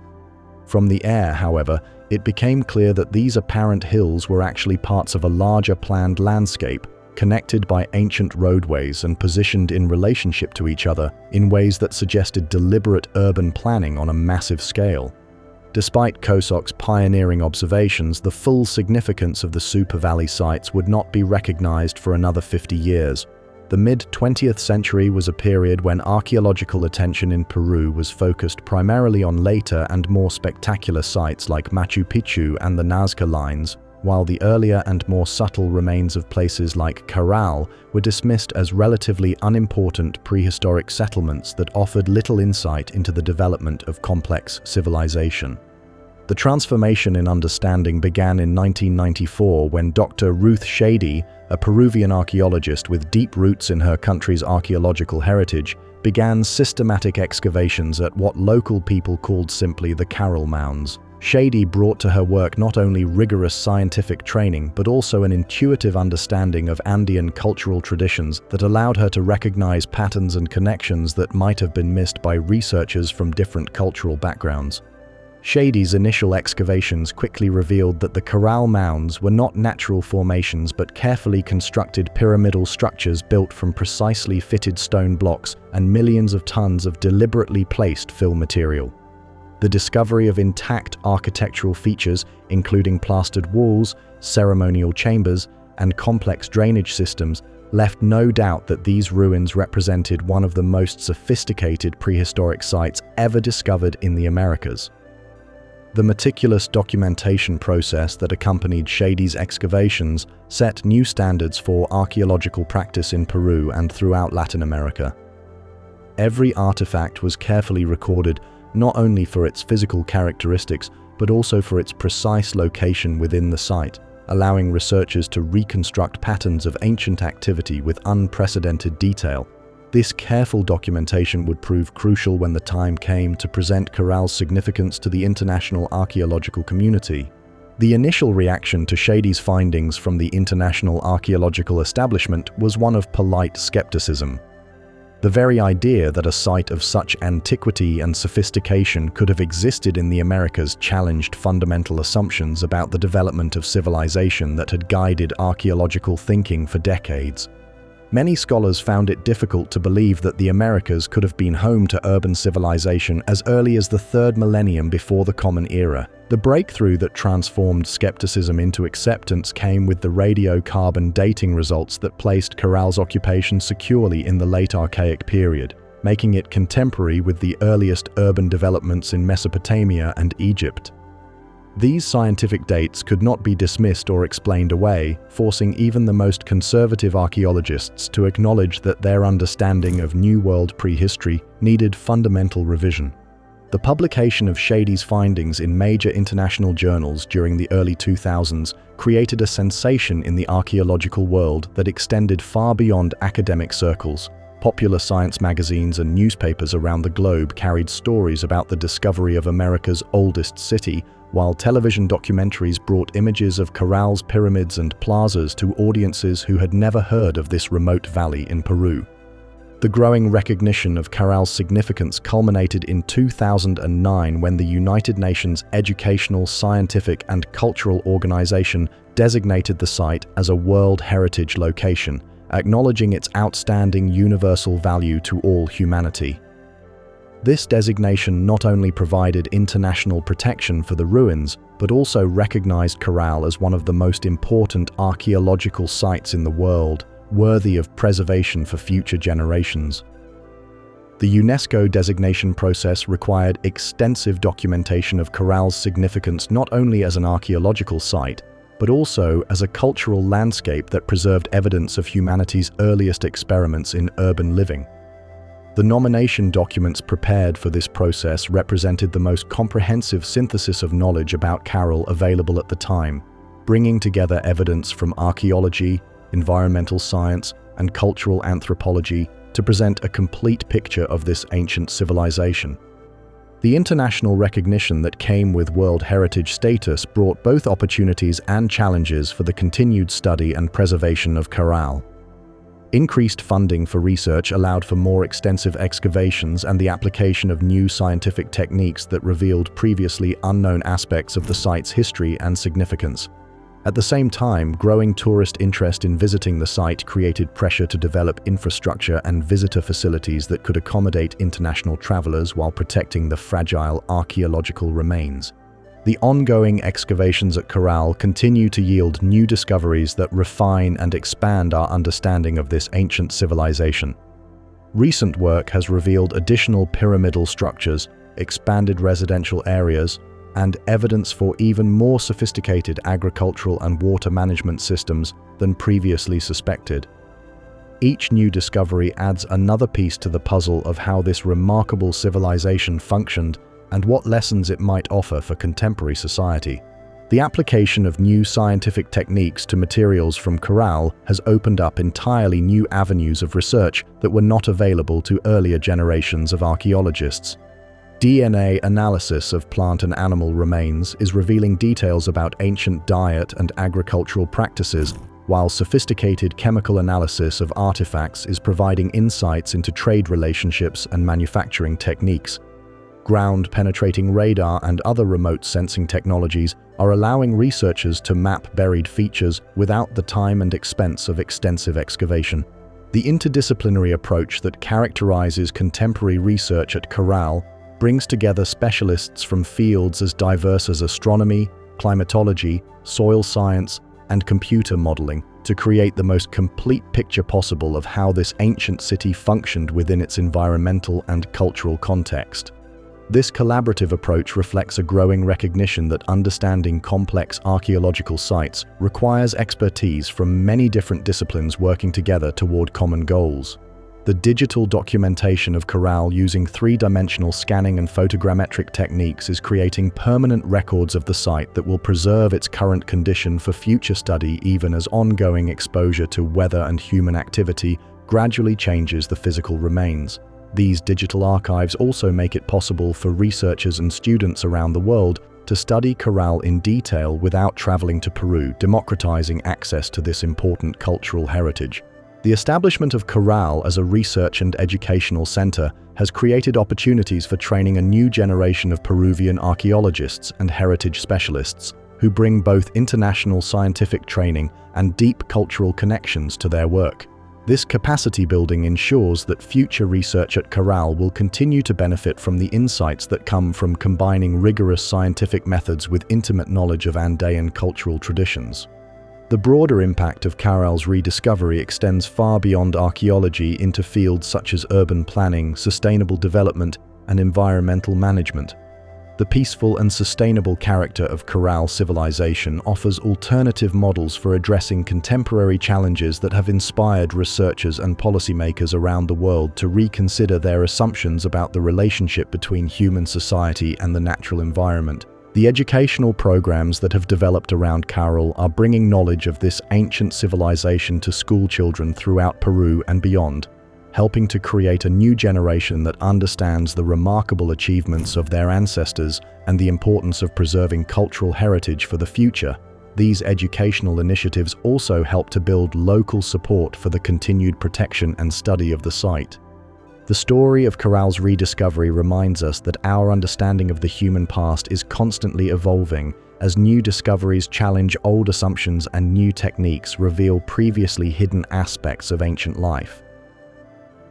From the air, however, it became clear that these apparent hills were actually parts of a larger planned landscape, connected by ancient roadways and positioned in relationship to each other in ways that suggested deliberate urban planning on a massive scale. Despite Kosok's pioneering observations, the full significance of the Super Valley sites would not be recognized for another 50 years. The mid-20th century was a period when archaeological attention in Peru was focused primarily on later and more spectacular sites like Machu Picchu and the Nazca Lines, while the earlier and more subtle remains of places like Caral were dismissed as relatively unimportant prehistoric settlements that offered little insight into the development of complex civilization. The transformation in understanding began in 1994 when Dr. Ruth Shady, a Peruvian archaeologist with deep roots in her country's archaeological heritage, began systematic excavations at what local people called simply the Caral Mounds. Shady brought to her work not only rigorous scientific training but also an intuitive understanding of Andean cultural traditions that allowed her to recognize patterns and connections that might have been missed by researchers from different cultural backgrounds. Shady's initial excavations quickly revealed that the Caral Mounds were not natural formations but carefully constructed pyramidal structures built from precisely fitted stone blocks and millions of tons of deliberately placed fill material. The discovery of intact architectural features, including plastered walls, ceremonial chambers, and complex drainage systems, left no doubt that these ruins represented one of the most sophisticated prehistoric sites ever discovered in the Americas. The meticulous documentation process that accompanied Shady's excavations set new standards for archaeological practice in Peru and throughout Latin America. Every artifact was carefully recorded, not only for its physical characteristics, but also for its precise location within the site, allowing researchers to reconstruct patterns of ancient activity with unprecedented detail. This careful documentation would prove crucial when the time came to present Caral's significance to the international archaeological community. The initial reaction to Shady's findings from the international archaeological establishment was one of polite skepticism. The very idea that a site of such antiquity and sophistication could have existed in the Americas challenged fundamental assumptions about the development of civilization that had guided archaeological thinking for decades. Many scholars found it difficult to believe that the Americas could have been home to urban civilization as early as the 3rd millennium before the Common Era. The breakthrough that transformed skepticism into acceptance came with the radiocarbon dating results that placed Caral's occupation securely in the late Archaic period, making it contemporary with the earliest urban developments in Mesopotamia and Egypt. These scientific dates could not be dismissed or explained away, forcing even the most conservative archaeologists to acknowledge that their understanding of New World prehistory needed fundamental revision. The publication of Shady's findings in major international journals during the early 2000s created a sensation in the archaeological world that extended far beyond academic circles. Popular science magazines and newspapers around the globe carried stories about the discovery of America's oldest city, while television documentaries brought images of Caral's pyramids and plazas to audiences who had never heard of this remote valley in Peru. The growing recognition of Caral's significance culminated in 2009 when the United Nations Educational, Scientific and Cultural Organization designated the site as a World Heritage Location, acknowledging its outstanding universal value to all humanity. This designation not only provided international protection for the ruins, but also recognized Caral as one of the most important archaeological sites in the world, worthy of preservation for future generations. The UNESCO designation process required extensive documentation of Caral's significance not only as an archaeological site, but also as a cultural landscape that preserved evidence of humanity's earliest experiments in urban living. The nomination documents prepared for this process represented the most comprehensive synthesis of knowledge about Caral available at the time, bringing together evidence from archaeology, environmental science, and cultural anthropology to present a complete picture of this ancient civilization. The international recognition that came with World Heritage status brought both opportunities and challenges for the continued study and preservation of Caral. Increased funding for research allowed for more extensive excavations and the application of new scientific techniques that revealed previously unknown aspects of the site's history and significance. At the same time, growing tourist interest in visiting the site created pressure to develop infrastructure and visitor facilities that could accommodate international travelers while protecting the fragile archaeological remains. The ongoing excavations at Caral continue to yield new discoveries that refine and expand our understanding of this ancient civilization. Recent work has revealed additional pyramidal structures, expanded residential areas, and evidence for even more sophisticated agricultural and water management systems than previously suspected. Each new discovery adds another piece to the puzzle of how this remarkable civilization functioned and what lessons it might offer for contemporary society. The application of new scientific techniques to materials from Caral has opened up entirely new avenues of research that were not available to earlier generations of archaeologists. DNA analysis of plant and animal remains is revealing details about ancient diet and agricultural practices, while sophisticated chemical analysis of artifacts is providing insights into trade relationships and manufacturing techniques. Ground-penetrating radar and other remote sensing technologies are allowing researchers to map buried features without the time and expense of extensive excavation. The interdisciplinary approach that characterizes contemporary research at Caral brings together specialists from fields as diverse as astronomy, climatology, soil science, and computer modeling to create the most complete picture possible of how this ancient city functioned within its environmental and cultural context. This collaborative approach reflects a growing recognition that understanding complex archaeological sites requires expertise from many different disciplines working together toward common goals. The digital documentation of Caral using three-dimensional scanning and photogrammetric techniques is creating permanent records of the site that will preserve its current condition for future study even as ongoing exposure to weather and human activity gradually changes the physical remains. These digital archives also make it possible for researchers and students around the world to study Caral in detail without traveling to Peru, democratizing access to this important cultural heritage. The establishment of Caral as a research and educational center has created opportunities for training a new generation of Peruvian archaeologists and heritage specialists who bring both international scientific training and deep cultural connections to their work. This capacity building ensures that future research at Caral will continue to benefit from the insights that come from combining rigorous scientific methods with intimate knowledge of Andean cultural traditions. The broader impact of Caral's rediscovery extends far beyond archaeology into fields such as urban planning, sustainable development, and environmental management. The peaceful and sustainable character of Caral civilization offers alternative models for addressing contemporary challenges that have inspired researchers and policymakers around the world to reconsider their assumptions about the relationship between human society and the natural environment. The educational programs that have developed around Caral are bringing knowledge of this ancient civilization to school children throughout Peru and beyond, helping to create a new generation that understands the remarkable achievements of their ancestors and the importance of preserving cultural heritage for the future. These educational initiatives also help to build local support for the continued protection and study of the site. The story of Caral's rediscovery reminds us that our understanding of the human past is constantly evolving as new discoveries challenge old assumptions and new techniques reveal previously hidden aspects of ancient life.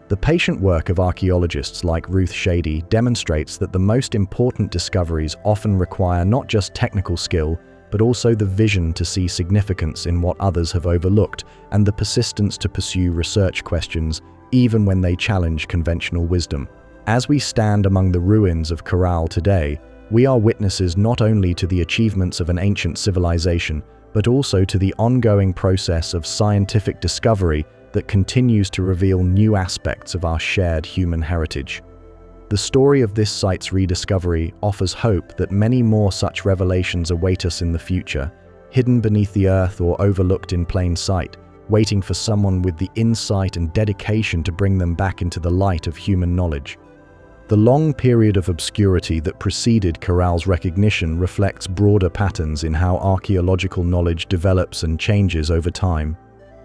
The patient work of archaeologists like Ruth Shady demonstrates that the most important discoveries often require not just technical skill, but also the vision to see significance in what others have overlooked and the persistence to pursue research questions even when they challenge conventional wisdom. As we stand among the ruins of Caral today, we are witnesses not only to the achievements of an ancient civilization, but also to the ongoing process of scientific discovery that continues to reveal new aspects of our shared human heritage. The story of this site's rediscovery offers hope that many more such revelations await us in the future, hidden beneath the earth or overlooked in plain sight, waiting for someone with the insight and dedication to bring them back into the light of human knowledge. The long period of obscurity that preceded Caral's recognition reflects broader patterns in how archaeological knowledge develops and changes over time.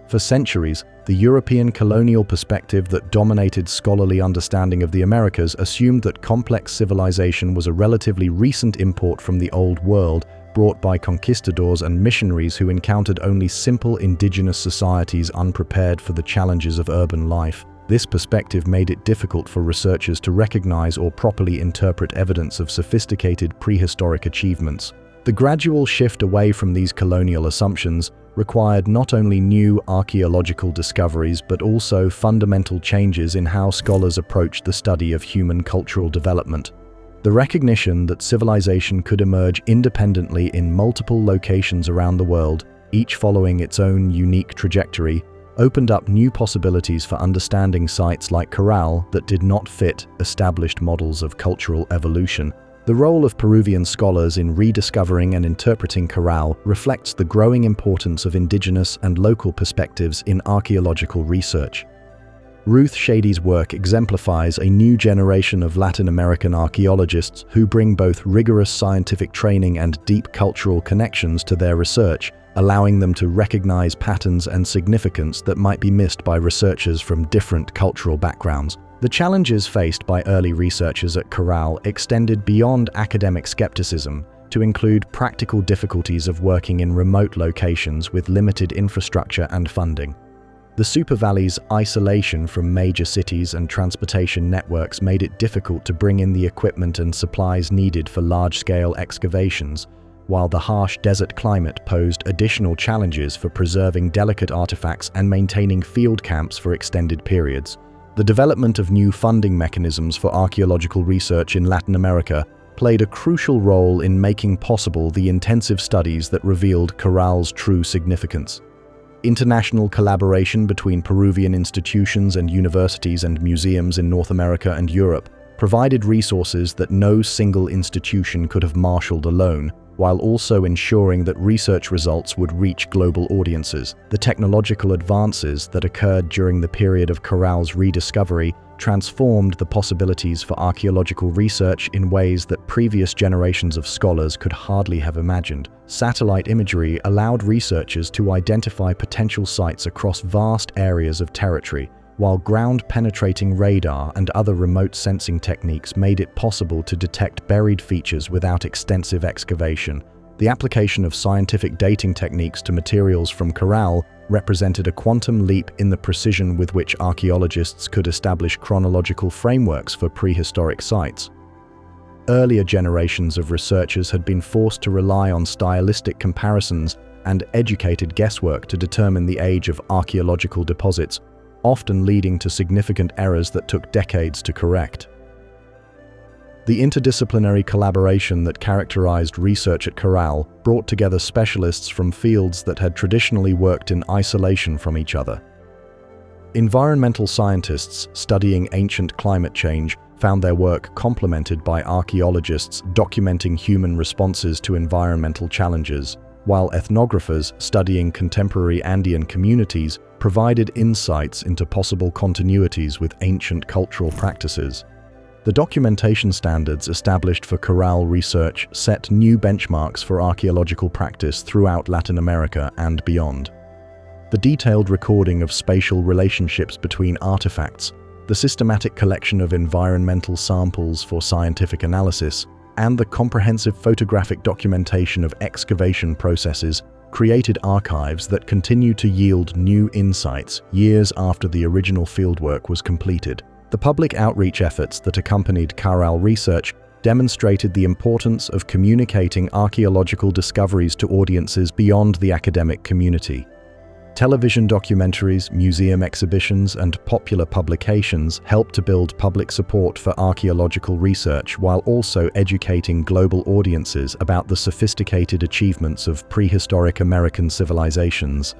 For centuries, the European colonial perspective that dominated scholarly understanding of the Americas assumed that complex civilization was a relatively recent import from the Old World, brought by conquistadors and missionaries who encountered only simple indigenous societies unprepared for the challenges of urban life. This perspective made it difficult for researchers to recognize or properly interpret evidence of sophisticated prehistoric achievements. The gradual shift away from these colonial assumptions required not only new archaeological discoveries but also fundamental changes in how scholars approached the study of human cultural development. The recognition that civilization could emerge independently in multiple locations around the world, each following its own unique trajectory, opened up new possibilities for understanding sites like Caral that did not fit established models of cultural evolution. The role of Peruvian scholars in rediscovering and interpreting Caral reflects the growing importance of indigenous and local perspectives in archaeological research. Ruth Shady's work exemplifies a new generation of Latin American archaeologists who bring both rigorous scientific training and deep cultural connections to their research, allowing them to recognize patterns and significance that might be missed by researchers from different cultural backgrounds. The challenges faced by early researchers at Caral extended beyond academic skepticism to include practical difficulties of working in remote locations with limited infrastructure and funding. The supervalley's isolation from major cities and transportation networks made it difficult to bring in the equipment and supplies needed for large-scale excavations, while the harsh desert climate posed additional challenges for preserving delicate artifacts and maintaining field camps for extended periods. The development of new funding mechanisms for archaeological research in Latin America played a crucial role in making possible the intensive studies that revealed Caral's true significance. International collaboration between Peruvian institutions and universities and museums in North America and Europe provided resources that no single institution could have marshaled alone, while also ensuring that research results would reach global audiences. The technological advances that occurred during the period of Caral's rediscovery transformed the possibilities for archaeological research in ways that previous generations of scholars could hardly have imagined. Satellite imagery allowed researchers to identify potential sites across vast areas of territory, while ground-penetrating radar and other remote sensing techniques made it possible to detect buried features without extensive excavation. The application of scientific dating techniques to materials from Caral represented a quantum leap in the precision with which archaeologists could establish chronological frameworks for prehistoric sites. Earlier generations of researchers had been forced to rely on stylistic comparisons and educated guesswork to determine the age of archaeological deposits, often leading to significant errors that took decades to correct. The interdisciplinary collaboration that characterized research at Caral brought together specialists from fields that had traditionally worked in isolation from each other. Environmental scientists studying ancient climate change found their work complemented by archaeologists documenting human responses to environmental challenges, while ethnographers studying contemporary Andean communities provided insights into possible continuities with ancient cultural practices. The documentation standards established for Caral research set new benchmarks for archaeological practice throughout Latin America and beyond. The detailed recording of spatial relationships between artifacts, the systematic collection of environmental samples for scientific analysis, and the comprehensive photographic documentation of excavation processes created archives that continue to yield new insights years after the original fieldwork was completed. The public outreach efforts that accompanied Caral research demonstrated the importance of communicating archaeological discoveries to audiences beyond the academic community. Television documentaries, museum exhibitions, and popular publications helped to build public support for archaeological research while also educating global audiences about the sophisticated achievements of prehistoric American civilizations.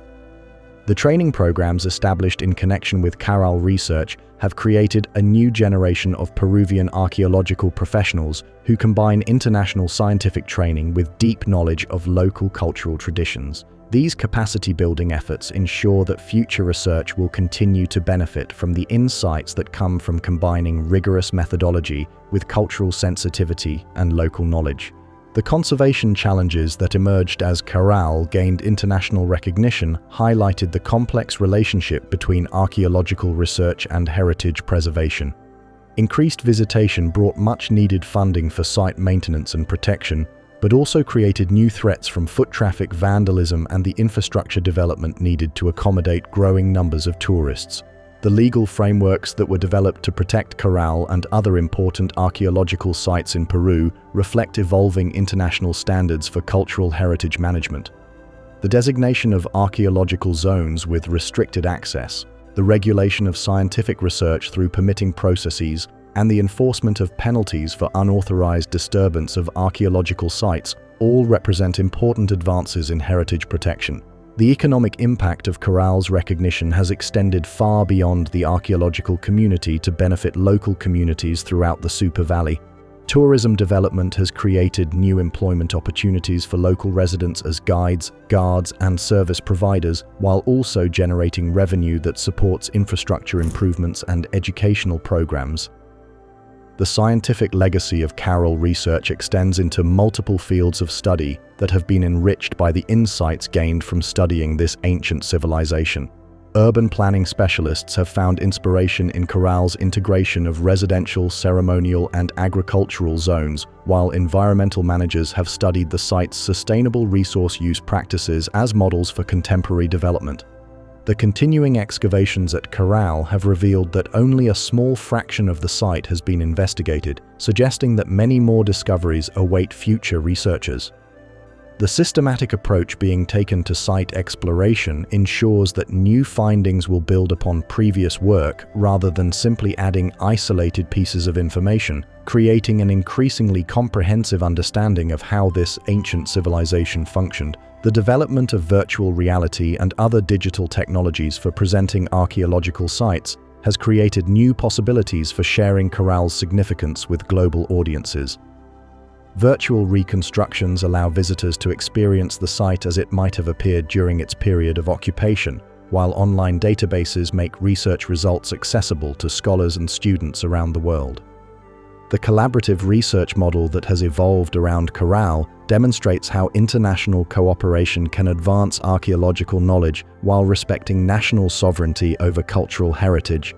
The training programs established in connection with Caral research have created a new generation of Peruvian archaeological professionals who combine international scientific training with deep knowledge of local cultural traditions. These capacity-building efforts ensure that future research will continue to benefit from the insights that come from combining rigorous methodology with cultural sensitivity and local knowledge. The conservation challenges that emerged as Caral gained international recognition highlighted the complex relationship between archaeological research and heritage preservation. Increased visitation brought much-needed funding for site maintenance and protection, but also created new threats from foot traffic vandalism and the infrastructure development needed to accommodate growing numbers of tourists. The legal frameworks that were developed to protect Caral and other important archaeological sites in Peru reflect evolving international standards for cultural heritage management. The designation of archaeological zones with restricted access, the regulation of scientific research through permitting processes, and the enforcement of penalties for unauthorized disturbance of archaeological sites all represent important advances in heritage protection. The economic impact of Caral's recognition has extended far beyond the archaeological community to benefit local communities throughout the Super Valley. Tourism development has created new employment opportunities for local residents as guides, guards, and service providers, while also generating revenue that supports infrastructure improvements and educational programs. The scientific legacy of Caral research extends into multiple fields of study that have been enriched by the insights gained from studying this ancient civilization. Urban planning specialists have found inspiration in Caral's integration of residential, ceremonial, and agricultural zones, while environmental managers have studied the site's sustainable resource use practices as models for contemporary development. The continuing excavations at Caral have revealed that only a small fraction of the site has been investigated, suggesting that many more discoveries await future researchers. The systematic approach being taken to site exploration ensures that new findings will build upon previous work rather than simply adding isolated pieces of information, creating an increasingly comprehensive understanding of how this ancient civilization functioned. The development of virtual reality and other digital technologies for presenting archaeological sites has created new possibilities for sharing Caral's significance with global audiences. Virtual reconstructions allow visitors to experience the site as it might have appeared during its period of occupation, while online databases make research results accessible to scholars and students around the world. The collaborative research model that has evolved around Caral demonstrates how international cooperation can advance archaeological knowledge while respecting national sovereignty over cultural heritage.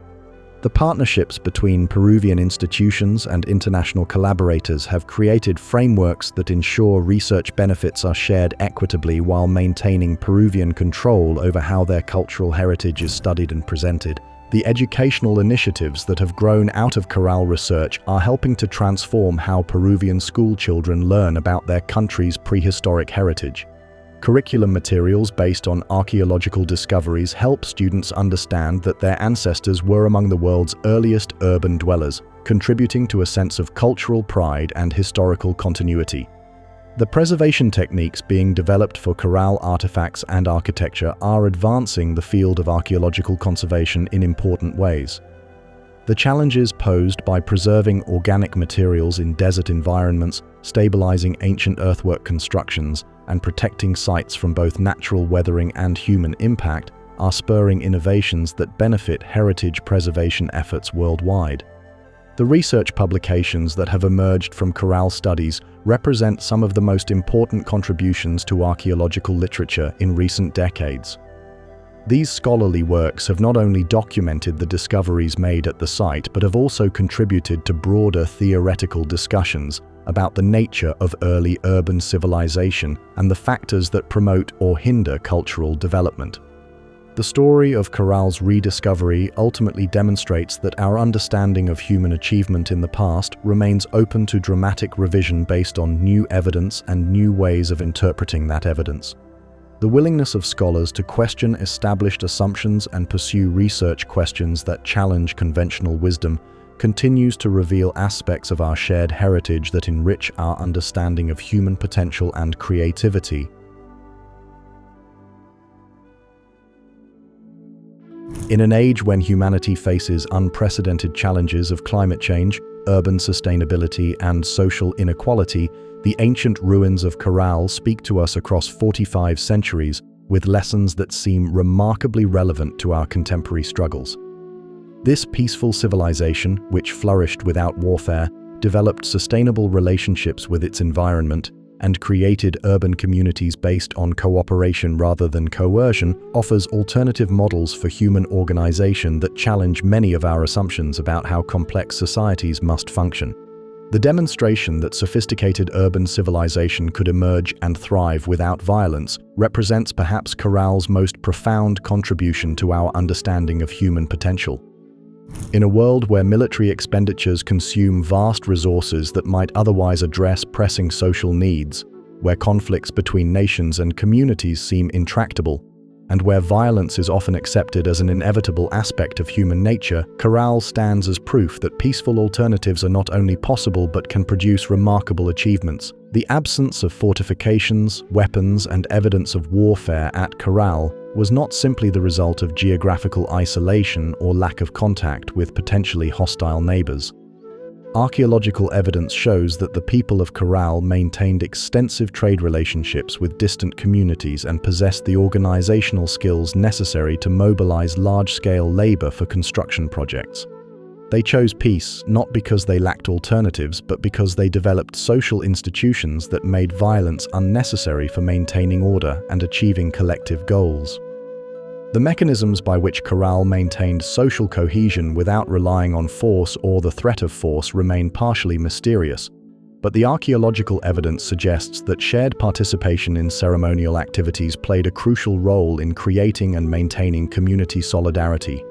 The partnerships between Peruvian institutions and international collaborators have created frameworks that ensure research benefits are shared equitably while maintaining Peruvian control over how their cultural heritage is studied and presented. The educational initiatives that have grown out of Caral research are helping to transform how Peruvian school children learn about their country's prehistoric heritage. Curriculum materials based on archaeological discoveries help students understand that their ancestors were among the world's earliest urban dwellers, contributing to a sense of cultural pride and historical continuity. The preservation techniques being developed for Caral artifacts and architecture are advancing the field of archaeological conservation in important ways. The challenges posed by preserving organic materials in desert environments, stabilizing ancient earthwork constructions, and protecting sites from both natural weathering and human impact are spurring innovations that benefit heritage preservation efforts worldwide. The research publications that have emerged from Caral studies represent some of the most important contributions to archaeological literature in recent decades. These scholarly works have not only documented the discoveries made at the site, but have also contributed to broader theoretical discussions about the nature of early urban civilization and the factors that promote or hinder cultural development. The story of Caral's rediscovery ultimately demonstrates that our understanding of human achievement in the past remains open to dramatic revision based on new evidence and new ways of interpreting that evidence. The willingness of scholars to question established assumptions and pursue research questions that challenge conventional wisdom continues to reveal aspects of our shared heritage that enrich our understanding of human potential and creativity. In an age when humanity faces unprecedented challenges of climate change, urban sustainability, and social inequality, the ancient ruins of Caral speak to us across 45 centuries with lessons that seem remarkably relevant to our contemporary struggles. This peaceful civilization, which flourished without warfare, developed sustainable relationships with its environment, and created urban communities based on cooperation rather than coercion, offers alternative models for human organization that challenge many of our assumptions about how complex societies must function. The demonstration that sophisticated urban civilization could emerge and thrive without violence represents perhaps Caral's most profound contribution to our understanding of human potential. In a world where military expenditures consume vast resources that might otherwise address pressing social needs, where conflicts between nations and communities seem intractable, and where violence is often accepted as an inevitable aspect of human nature, Caral stands as proof that peaceful alternatives are not only possible but can produce remarkable achievements. The absence of fortifications, weapons, and evidence of warfare at Caral was not simply the result of geographical isolation or lack of contact with potentially hostile neighbors. Archaeological evidence shows that the people of Caral maintained extensive trade relationships with distant communities and possessed the organizational skills necessary to mobilize large-scale labor for construction projects. They chose peace not because they lacked alternatives, but because they developed social institutions that made violence unnecessary for maintaining order and achieving collective goals. The mechanisms by which Caral maintained social cohesion without relying on force or the threat of force remain partially mysterious, but the archaeological evidence suggests that shared participation in ceremonial activities played a crucial role in creating and maintaining community solidarity.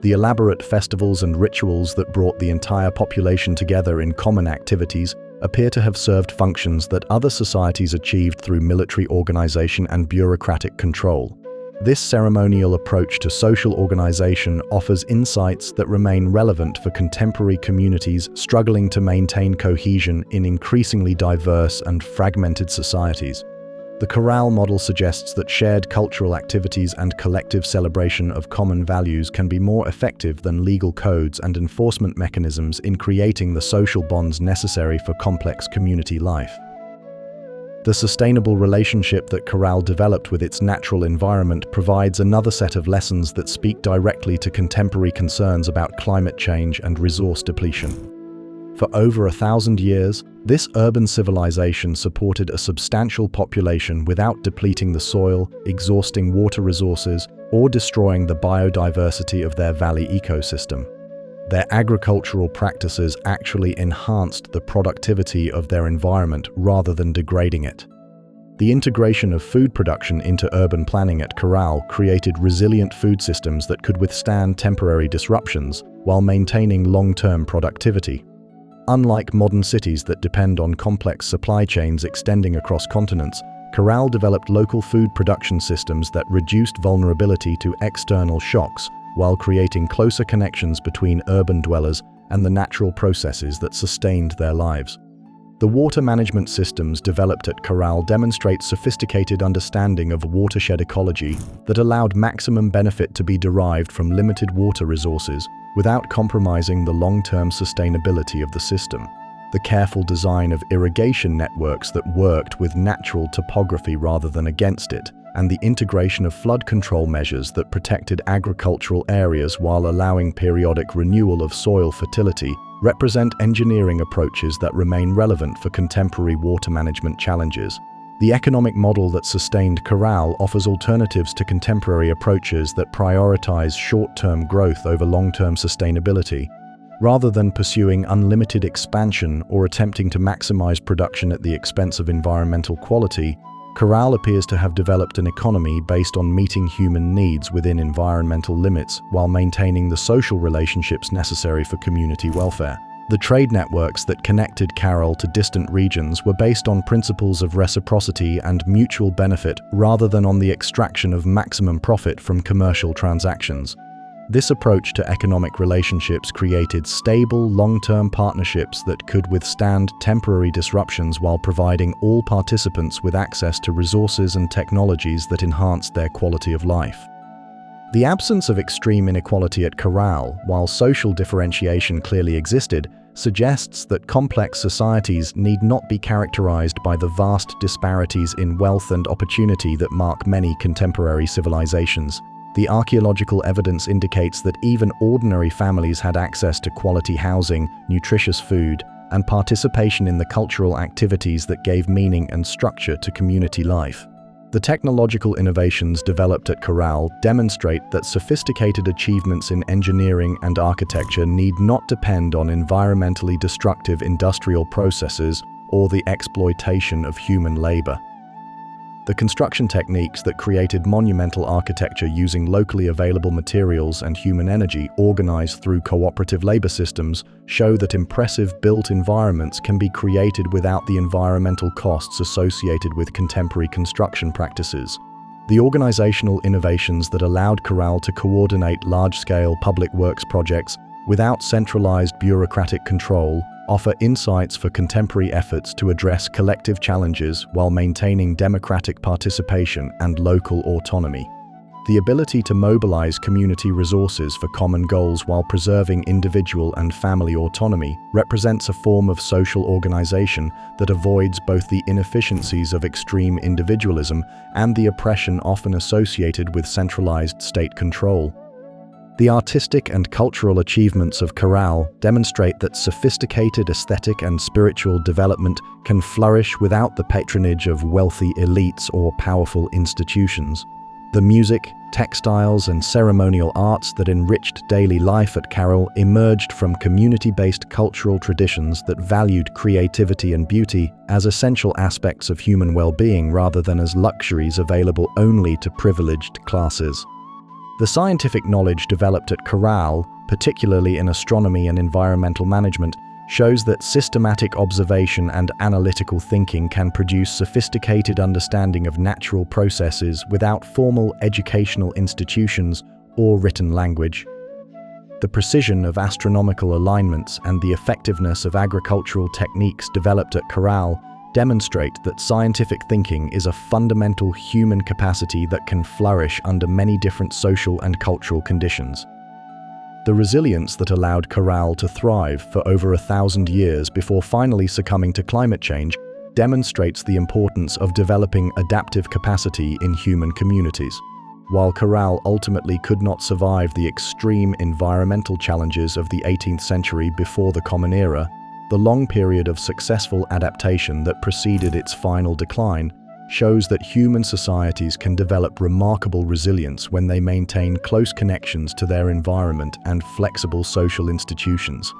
The elaborate festivals and rituals that brought the entire population together in common activities appear to have served functions that other societies achieved through military organization and bureaucratic control. This ceremonial approach to social organization offers insights that remain relevant for contemporary communities struggling to maintain cohesion in increasingly diverse and fragmented societies. The Caral model suggests that shared cultural activities and collective celebration of common values can be more effective than legal codes and enforcement mechanisms in creating the social bonds necessary for complex community life. The sustainable relationship that Caral developed with its natural environment provides another set of lessons that speak directly to contemporary concerns about climate change and resource depletion. For over 1,000 years, this urban civilization supported a substantial population without depleting the soil, exhausting water resources, or destroying the biodiversity of their valley ecosystem. their agricultural practices actually enhanced the productivity of their environment rather than degrading it. The integration of food production into urban planning at Caral created resilient food systems that could withstand temporary disruptions while maintaining long-term productivity. Unlike modern cities that depend on complex supply chains extending across continents, Caral developed local food production systems that reduced vulnerability to external shocks while creating closer connections between urban dwellers and the natural processes that sustained their lives. The water management systems developed at Caral demonstrate sophisticated understanding of watershed ecology that allowed maximum benefit to be derived from limited water resources without compromising the long-term sustainability of the system. The careful design of irrigation networks that worked with natural topography rather than against it, and the integration of flood control measures that protected agricultural areas while allowing periodic renewal of soil fertility, represent engineering approaches that remain relevant for contemporary water management challenges. The economic model that sustained Caral offers alternatives to contemporary approaches that prioritize short-term growth over long-term sustainability. Rather than pursuing unlimited expansion or attempting to maximize production at the expense of environmental quality, Caral appears to have developed an economy based on meeting human needs within environmental limits while maintaining the social relationships necessary for community welfare. The trade networks that connected Caral to distant regions were based on principles of reciprocity and mutual benefit rather than on the extraction of maximum profit from commercial transactions. This approach to economic relationships created stable, long-term partnerships that could withstand temporary disruptions while providing all participants with access to resources and technologies that enhanced their quality of life. The absence of extreme inequality at Caral, while social differentiation clearly existed, suggests that complex societies need not be characterized by the vast disparities in wealth and opportunity that mark many contemporary civilizations. The archaeological evidence indicates that even ordinary families had access to quality housing, nutritious food, and participation in the cultural activities that gave meaning and structure to community life. The technological innovations developed at Caral demonstrate that sophisticated achievements in engineering and architecture need not depend on environmentally destructive industrial processes or the exploitation of human labor. The construction techniques that created monumental architecture using locally available materials and human energy organized through cooperative labor systems show that impressive built environments can be created without the environmental costs associated with contemporary construction practices. The organizational innovations that allowed Caral to coordinate large-scale public works projects without centralized bureaucratic control offer insights for contemporary efforts to address collective challenges while maintaining democratic participation and local autonomy. The ability to mobilize community resources for common goals while preserving individual and family autonomy represents a form of social organization that avoids both the inefficiencies of extreme individualism and the oppression often associated with centralized state control. The artistic and cultural achievements of Caral demonstrate that sophisticated aesthetic and spiritual development can flourish without the patronage of wealthy elites or powerful institutions. The music, textiles, and ceremonial arts that enriched daily life at Caral emerged from community-based cultural traditions that valued creativity and beauty as essential aspects of human well-being rather than as luxuries available only to privileged classes. The scientific knowledge developed at Caral, particularly in astronomy and environmental management, shows that systematic observation and analytical thinking can produce sophisticated understanding of natural processes without formal educational institutions or written language. The precision of astronomical alignments and the effectiveness of agricultural techniques developed at Caral demonstrate that scientific thinking is a fundamental human capacity that can flourish under many different social and cultural conditions. The resilience that allowed Caral to thrive for over 1,000 years before finally succumbing to climate change demonstrates the importance of developing adaptive capacity in human communities. While Caral ultimately could not survive the extreme environmental challenges of the 18th century before the Common Era, the long period of successful adaptation that preceded its final decline shows that human societies can develop remarkable resilience when they maintain close connections to their environment and flexible social institutions.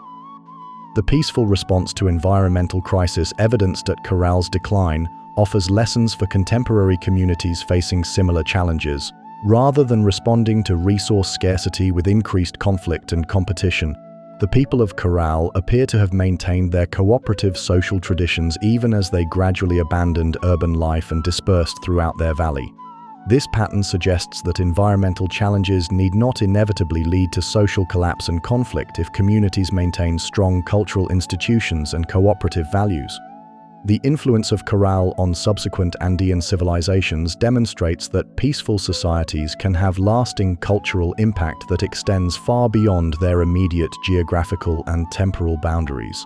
The peaceful response to environmental crisis evidenced at Caral's decline offers lessons for contemporary communities facing similar challenges. Rather than responding to resource scarcity with increased conflict and competition, the people of Caral appear to have maintained their cooperative social traditions even as they gradually abandoned urban life and dispersed throughout their valley. This pattern suggests that environmental challenges need not inevitably lead to social collapse and conflict if communities maintain strong cultural institutions and cooperative values. The influence of Caral on subsequent Andean civilizations demonstrates that peaceful societies can have lasting cultural impact that extends far beyond their immediate geographical and temporal boundaries.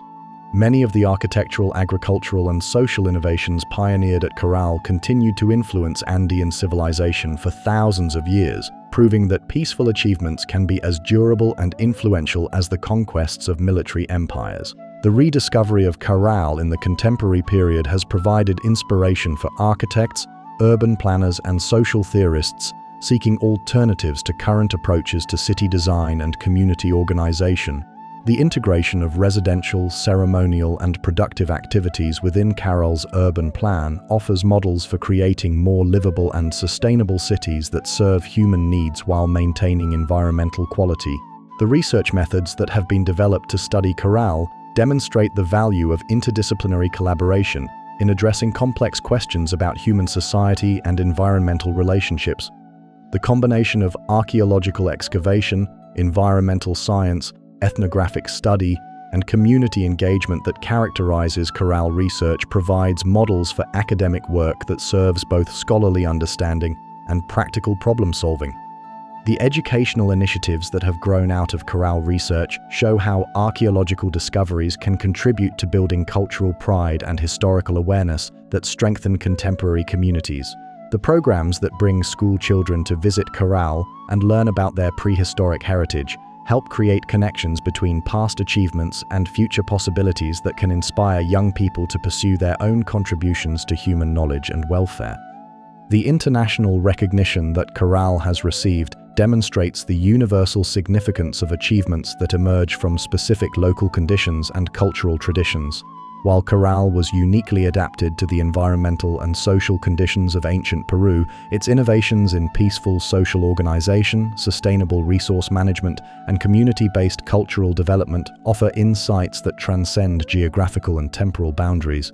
Many of the architectural, agricultural, and social innovations pioneered at Caral continued to influence Andean civilization for thousands of years, proving that peaceful achievements can be as durable and influential as the conquests of military empires. The rediscovery of Caral in the contemporary period has provided inspiration for architects, urban planners, and social theorists seeking alternatives to current approaches to city design and community organization. The integration of residential, ceremonial, and productive activities within Caral's urban plan offers models for creating more livable and sustainable cities that serve human needs while maintaining environmental quality. The research methods that have been developed to study Caral demonstrate the value of interdisciplinary collaboration in addressing complex questions about human society and environmental relationships. The combination of archaeological excavation, environmental science, ethnographic study, and community engagement that characterizes Caral research provides models for academic work that serves both scholarly understanding and practical problem-solving. The educational initiatives that have grown out of Caral research show how archaeological discoveries can contribute to building cultural pride and historical awareness that strengthen contemporary communities. The programs that bring school children to visit Caral and learn about their prehistoric heritage help create connections between past achievements and future possibilities that can inspire young people to pursue their own contributions to human knowledge and welfare. The international recognition that Caral has received demonstrates the universal significance of achievements that emerge from specific local conditions and cultural traditions. While Caral was uniquely adapted to the environmental and social conditions of ancient Peru, its innovations in peaceful social organization, sustainable resource management, and community-based cultural development offer insights that transcend geographical and temporal boundaries.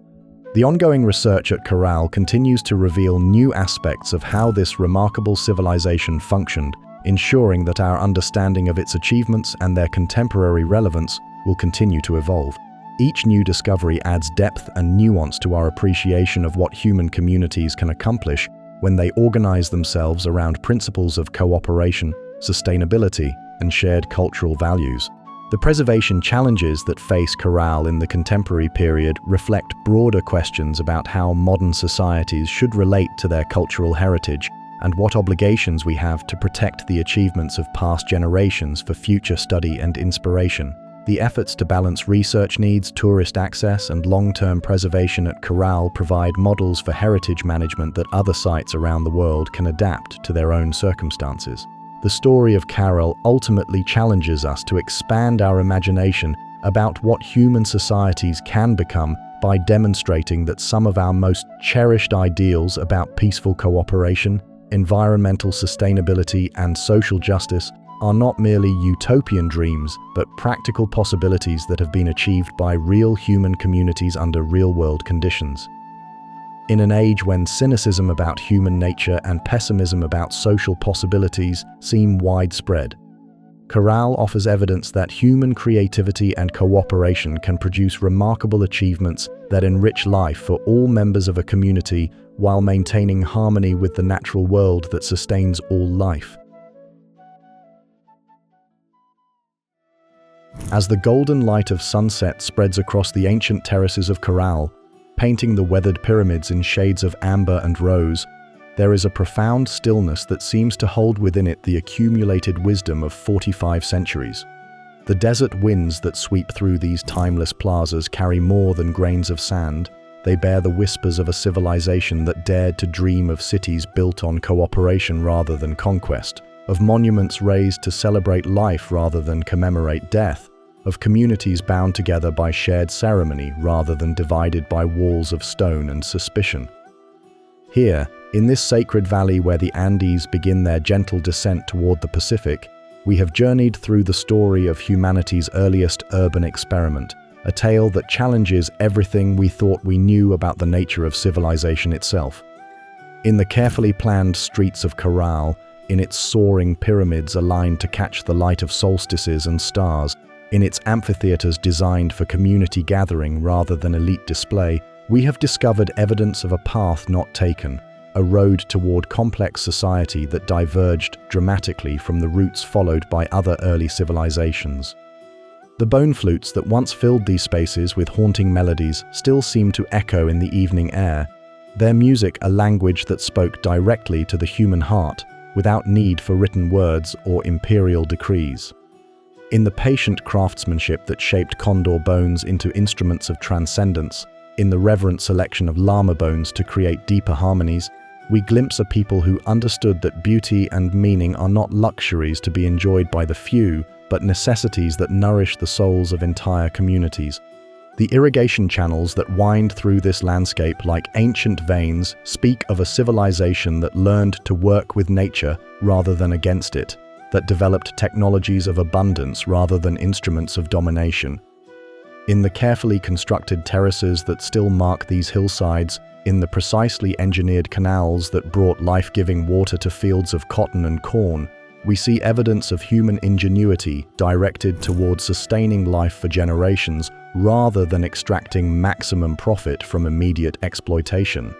The ongoing research at Caral continues to reveal new aspects of how this remarkable civilization functioned, ensuring that our understanding of its achievements and their contemporary relevance will continue to evolve. Each new discovery adds depth and nuance to our appreciation of what human communities can accomplish when they organize themselves around principles of cooperation, sustainability, and shared cultural values. The preservation challenges that face Caral in the contemporary period reflect broader questions about how modern societies should relate to their cultural heritage and what obligations we have to protect the achievements of past generations for future study and inspiration. The efforts to balance research needs, tourist access, and long-term preservation at Caral provide models for heritage management that other sites around the world can adapt to their own circumstances. The story of Caral ultimately challenges us to expand our imagination about what human societies can become by demonstrating that some of our most cherished ideals about peaceful cooperation, environmental sustainability, and social justice are not merely utopian dreams, but practical possibilities that have been achieved by real human communities under real-world conditions. In an age when cynicism about human nature and pessimism about social possibilities seem widespread, Caral offers evidence that human creativity and cooperation can produce remarkable achievements that enrich life for all members of a community while maintaining harmony with the natural world that sustains all life. As the golden light of sunset spreads across the ancient terraces of Caral, painting the weathered pyramids in shades of amber and rose, there is a profound stillness that seems to hold within it the accumulated wisdom of 45 centuries. The desert winds that sweep through these timeless plazas carry more than grains of sand. they bear the whispers of a civilization that dared to dream of cities built on cooperation rather than conquest, of monuments raised to celebrate life rather than commemorate death, of communities bound together by shared ceremony rather than divided by walls of stone and suspicion. Here, in this sacred valley where the Andes begin their gentle descent toward the Pacific, we have journeyed through the story of humanity's earliest urban experiment, a tale that challenges everything we thought we knew about the nature of civilization itself. In the carefully planned streets of Caral, in its soaring pyramids aligned to catch the light of solstices and stars, in its amphitheaters designed for community gathering rather than elite display, we have discovered evidence of a path not taken, a road toward complex society that diverged dramatically from the routes followed by other early civilizations. The bone flutes that once filled these spaces with haunting melodies still seem to echo in the evening air, their music a language that spoke directly to the human heart, without need for written words or imperial decrees. In the patient craftsmanship that shaped condor bones into instruments of transcendence, in the reverent selection of llama bones to create deeper harmonies, we glimpse a people who understood that beauty and meaning are not luxuries to be enjoyed by the few, but necessities that nourish the souls of entire communities. The irrigation channels that wind through this landscape like ancient veins speak of a civilization that learned to work with nature rather than against it, that developed technologies of abundance rather than instruments of domination. In the carefully constructed terraces that still mark these hillsides, in the precisely engineered canals that brought life-giving water to fields of cotton and corn, we see evidence of human ingenuity directed toward sustaining life for generations rather than extracting maximum profit from immediate exploitation.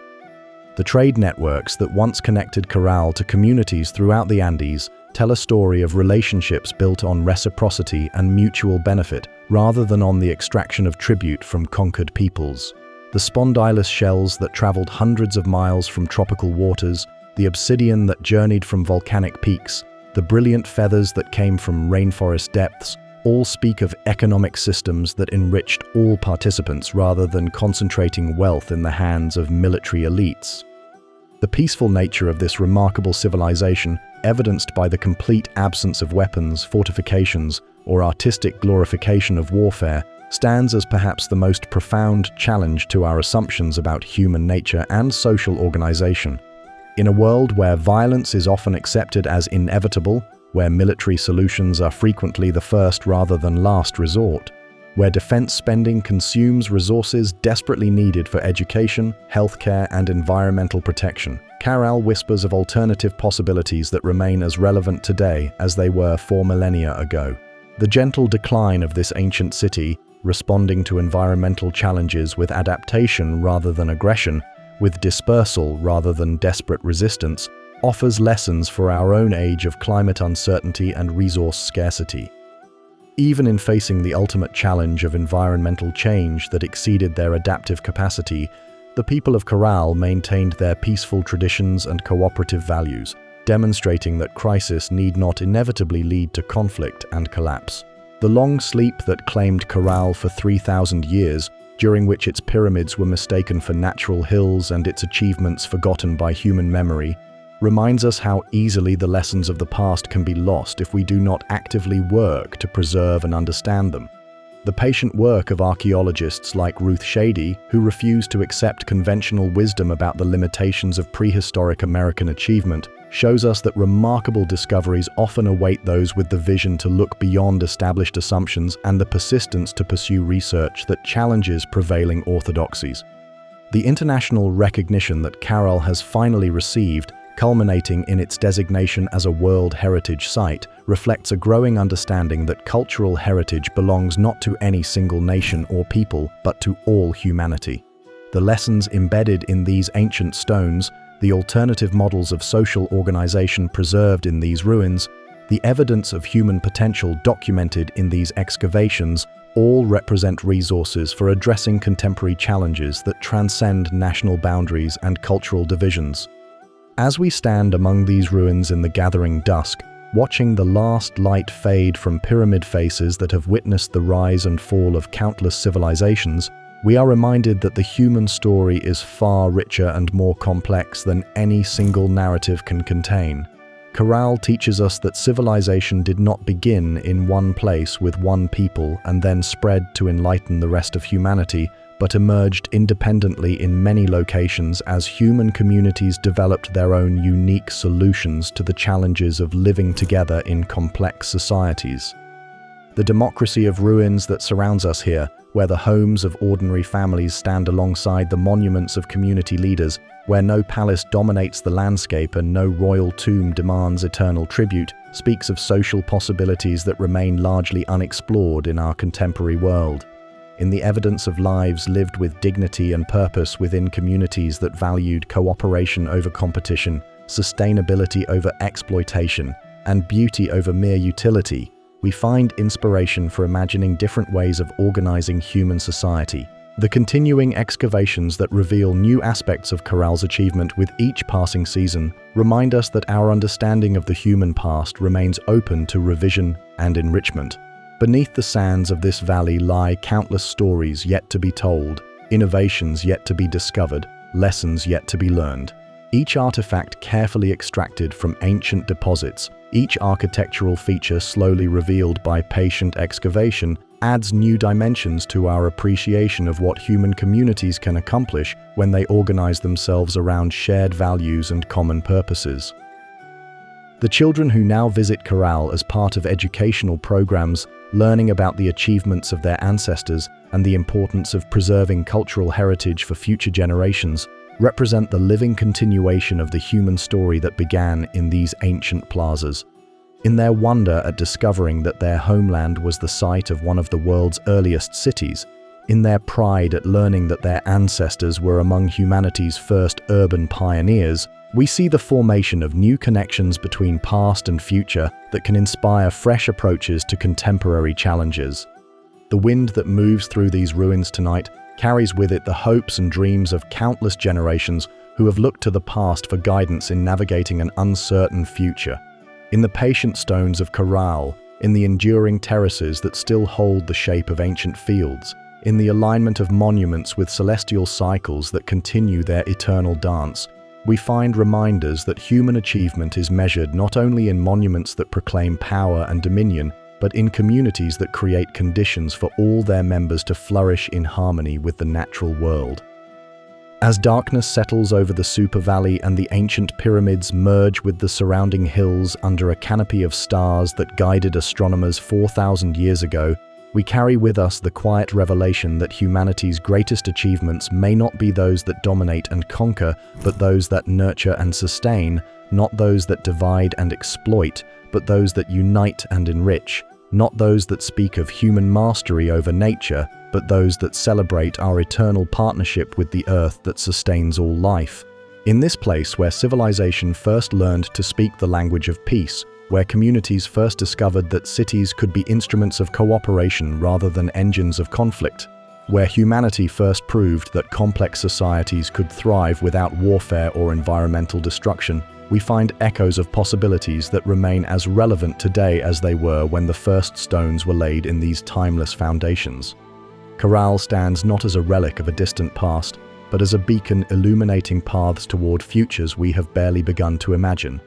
The trade networks that once connected Caral to communities throughout the Andes tell a story of relationships built on reciprocity and mutual benefit rather than on the extraction of tribute from conquered peoples. The spondylus shells that traveled hundreds of miles from tropical waters, the obsidian that journeyed from volcanic peaks, the brilliant feathers that came from rainforest depths, all speak of economic systems that enriched all participants rather than concentrating wealth in the hands of military elites. The peaceful nature of this remarkable civilization, evidenced by the complete absence of weapons, fortifications, or artistic glorification of warfare, stands as perhaps the most profound challenge to our assumptions about human nature and social organization. In a world where violence is often accepted as inevitable, where military solutions are frequently the first rather than last resort, where defense spending consumes resources desperately needed for education, healthcare, and environmental protection, Caral whispers of alternative possibilities that remain as relevant today as they were 4 millennia ago. The gentle decline of this ancient city, responding to environmental challenges with adaptation rather than aggression, with dispersal rather than desperate resistance, offers lessons for our own age of climate uncertainty and resource scarcity. Even in facing the ultimate challenge of environmental change that exceeded their adaptive capacity, the people of Caral maintained their peaceful traditions and cooperative values, demonstrating that crisis need not inevitably lead to conflict and collapse. The long sleep that claimed Caral for 3,000 years, during which its pyramids were mistaken for natural hills and its achievements forgotten by human memory, reminds us how easily the lessons of the past can be lost if we do not actively work to preserve and understand them. The patient work of archaeologists like Ruth Shady, who refuse to accept conventional wisdom about the limitations of prehistoric American achievement, shows us that remarkable discoveries often await those with the vision to look beyond established assumptions and the persistence to pursue research that challenges prevailing orthodoxies. The international recognition that Caral has finally received, culminating in its designation as a World Heritage Site, reflects a growing understanding that cultural heritage belongs not to any single nation or people, but to all humanity. The lessons embedded in these ancient stones, the alternative models of social organization preserved in these ruins, the evidence of human potential documented in these excavations, all represent resources for addressing contemporary challenges that transcend national boundaries and cultural divisions. As we stand among these ruins in the gathering dusk, watching the last light fade from pyramid faces that have witnessed the rise and fall of countless civilizations, we are reminded that the human story is far richer and more complex than any single narrative can contain. Caral teaches us that civilization did not begin in one place with one people and then spread to enlighten the rest of humanity, but emerged independently in many locations as human communities developed their own unique solutions to the challenges of living together in complex societies. The democracy of ruins that surrounds us here, where the homes of ordinary families stand alongside the monuments of community leaders, where no palace dominates the landscape and no royal tomb demands eternal tribute, speaks of social possibilities that remain largely unexplored in our contemporary world. In the evidence of lives lived with dignity and purpose within communities that valued cooperation over competition, sustainability over exploitation, and beauty over mere utility, we find inspiration for imagining different ways of organizing human society. The continuing excavations that reveal new aspects of Caral's achievement with each passing season remind us that our understanding of the human past remains open to revision and enrichment. Beneath the sands of this valley lie countless stories yet to be told, innovations yet to be discovered, lessons yet to be learned. Each artifact carefully extracted from ancient deposits, each architectural feature slowly revealed by patient excavation, adds new dimensions to our appreciation of what human communities can accomplish when they organize themselves around shared values and common purposes. The children who now visit Caral as part of educational programs, learning about the achievements of their ancestors and the importance of preserving cultural heritage for future generations, represent the living continuation of the human story that began in these ancient plazas. In their wonder at discovering that their homeland was the site of one of the world's earliest cities, in their pride at learning that their ancestors were among humanity's first urban pioneers, we see the formation of new connections between past and future that can inspire fresh approaches to contemporary challenges. The wind that moves through these ruins tonight carries with it the hopes and dreams of countless generations who have looked to the past for guidance in navigating an uncertain future. In the patient stones of Caral, in the enduring terraces that still hold the shape of ancient fields, in the alignment of monuments with celestial cycles that continue their eternal dance, we find reminders that human achievement is measured not only in monuments that proclaim power and dominion, but in communities that create conditions for all their members to flourish in harmony with the natural world. As darkness settles over the Super Valley and the ancient pyramids merge with the surrounding hills under a canopy of stars that guided astronomers 4,000 years ago, we carry with us the quiet revelation that humanity's greatest achievements may not be those that dominate and conquer, but those that nurture and sustain, not those that divide and exploit, but those that unite and enrich, not those that speak of human mastery over nature, but those that celebrate our eternal partnership with the earth that sustains all life. In this place where civilization first learned to speak the language of peace, where communities first discovered that cities could be instruments of cooperation rather than engines of conflict, where humanity first proved that complex societies could thrive without warfare or environmental destruction, we find echoes of possibilities that remain as relevant today as they were when the first stones were laid in these timeless foundations. Caral stands not as a relic of a distant past, but as a beacon illuminating paths toward futures we have barely begun to imagine.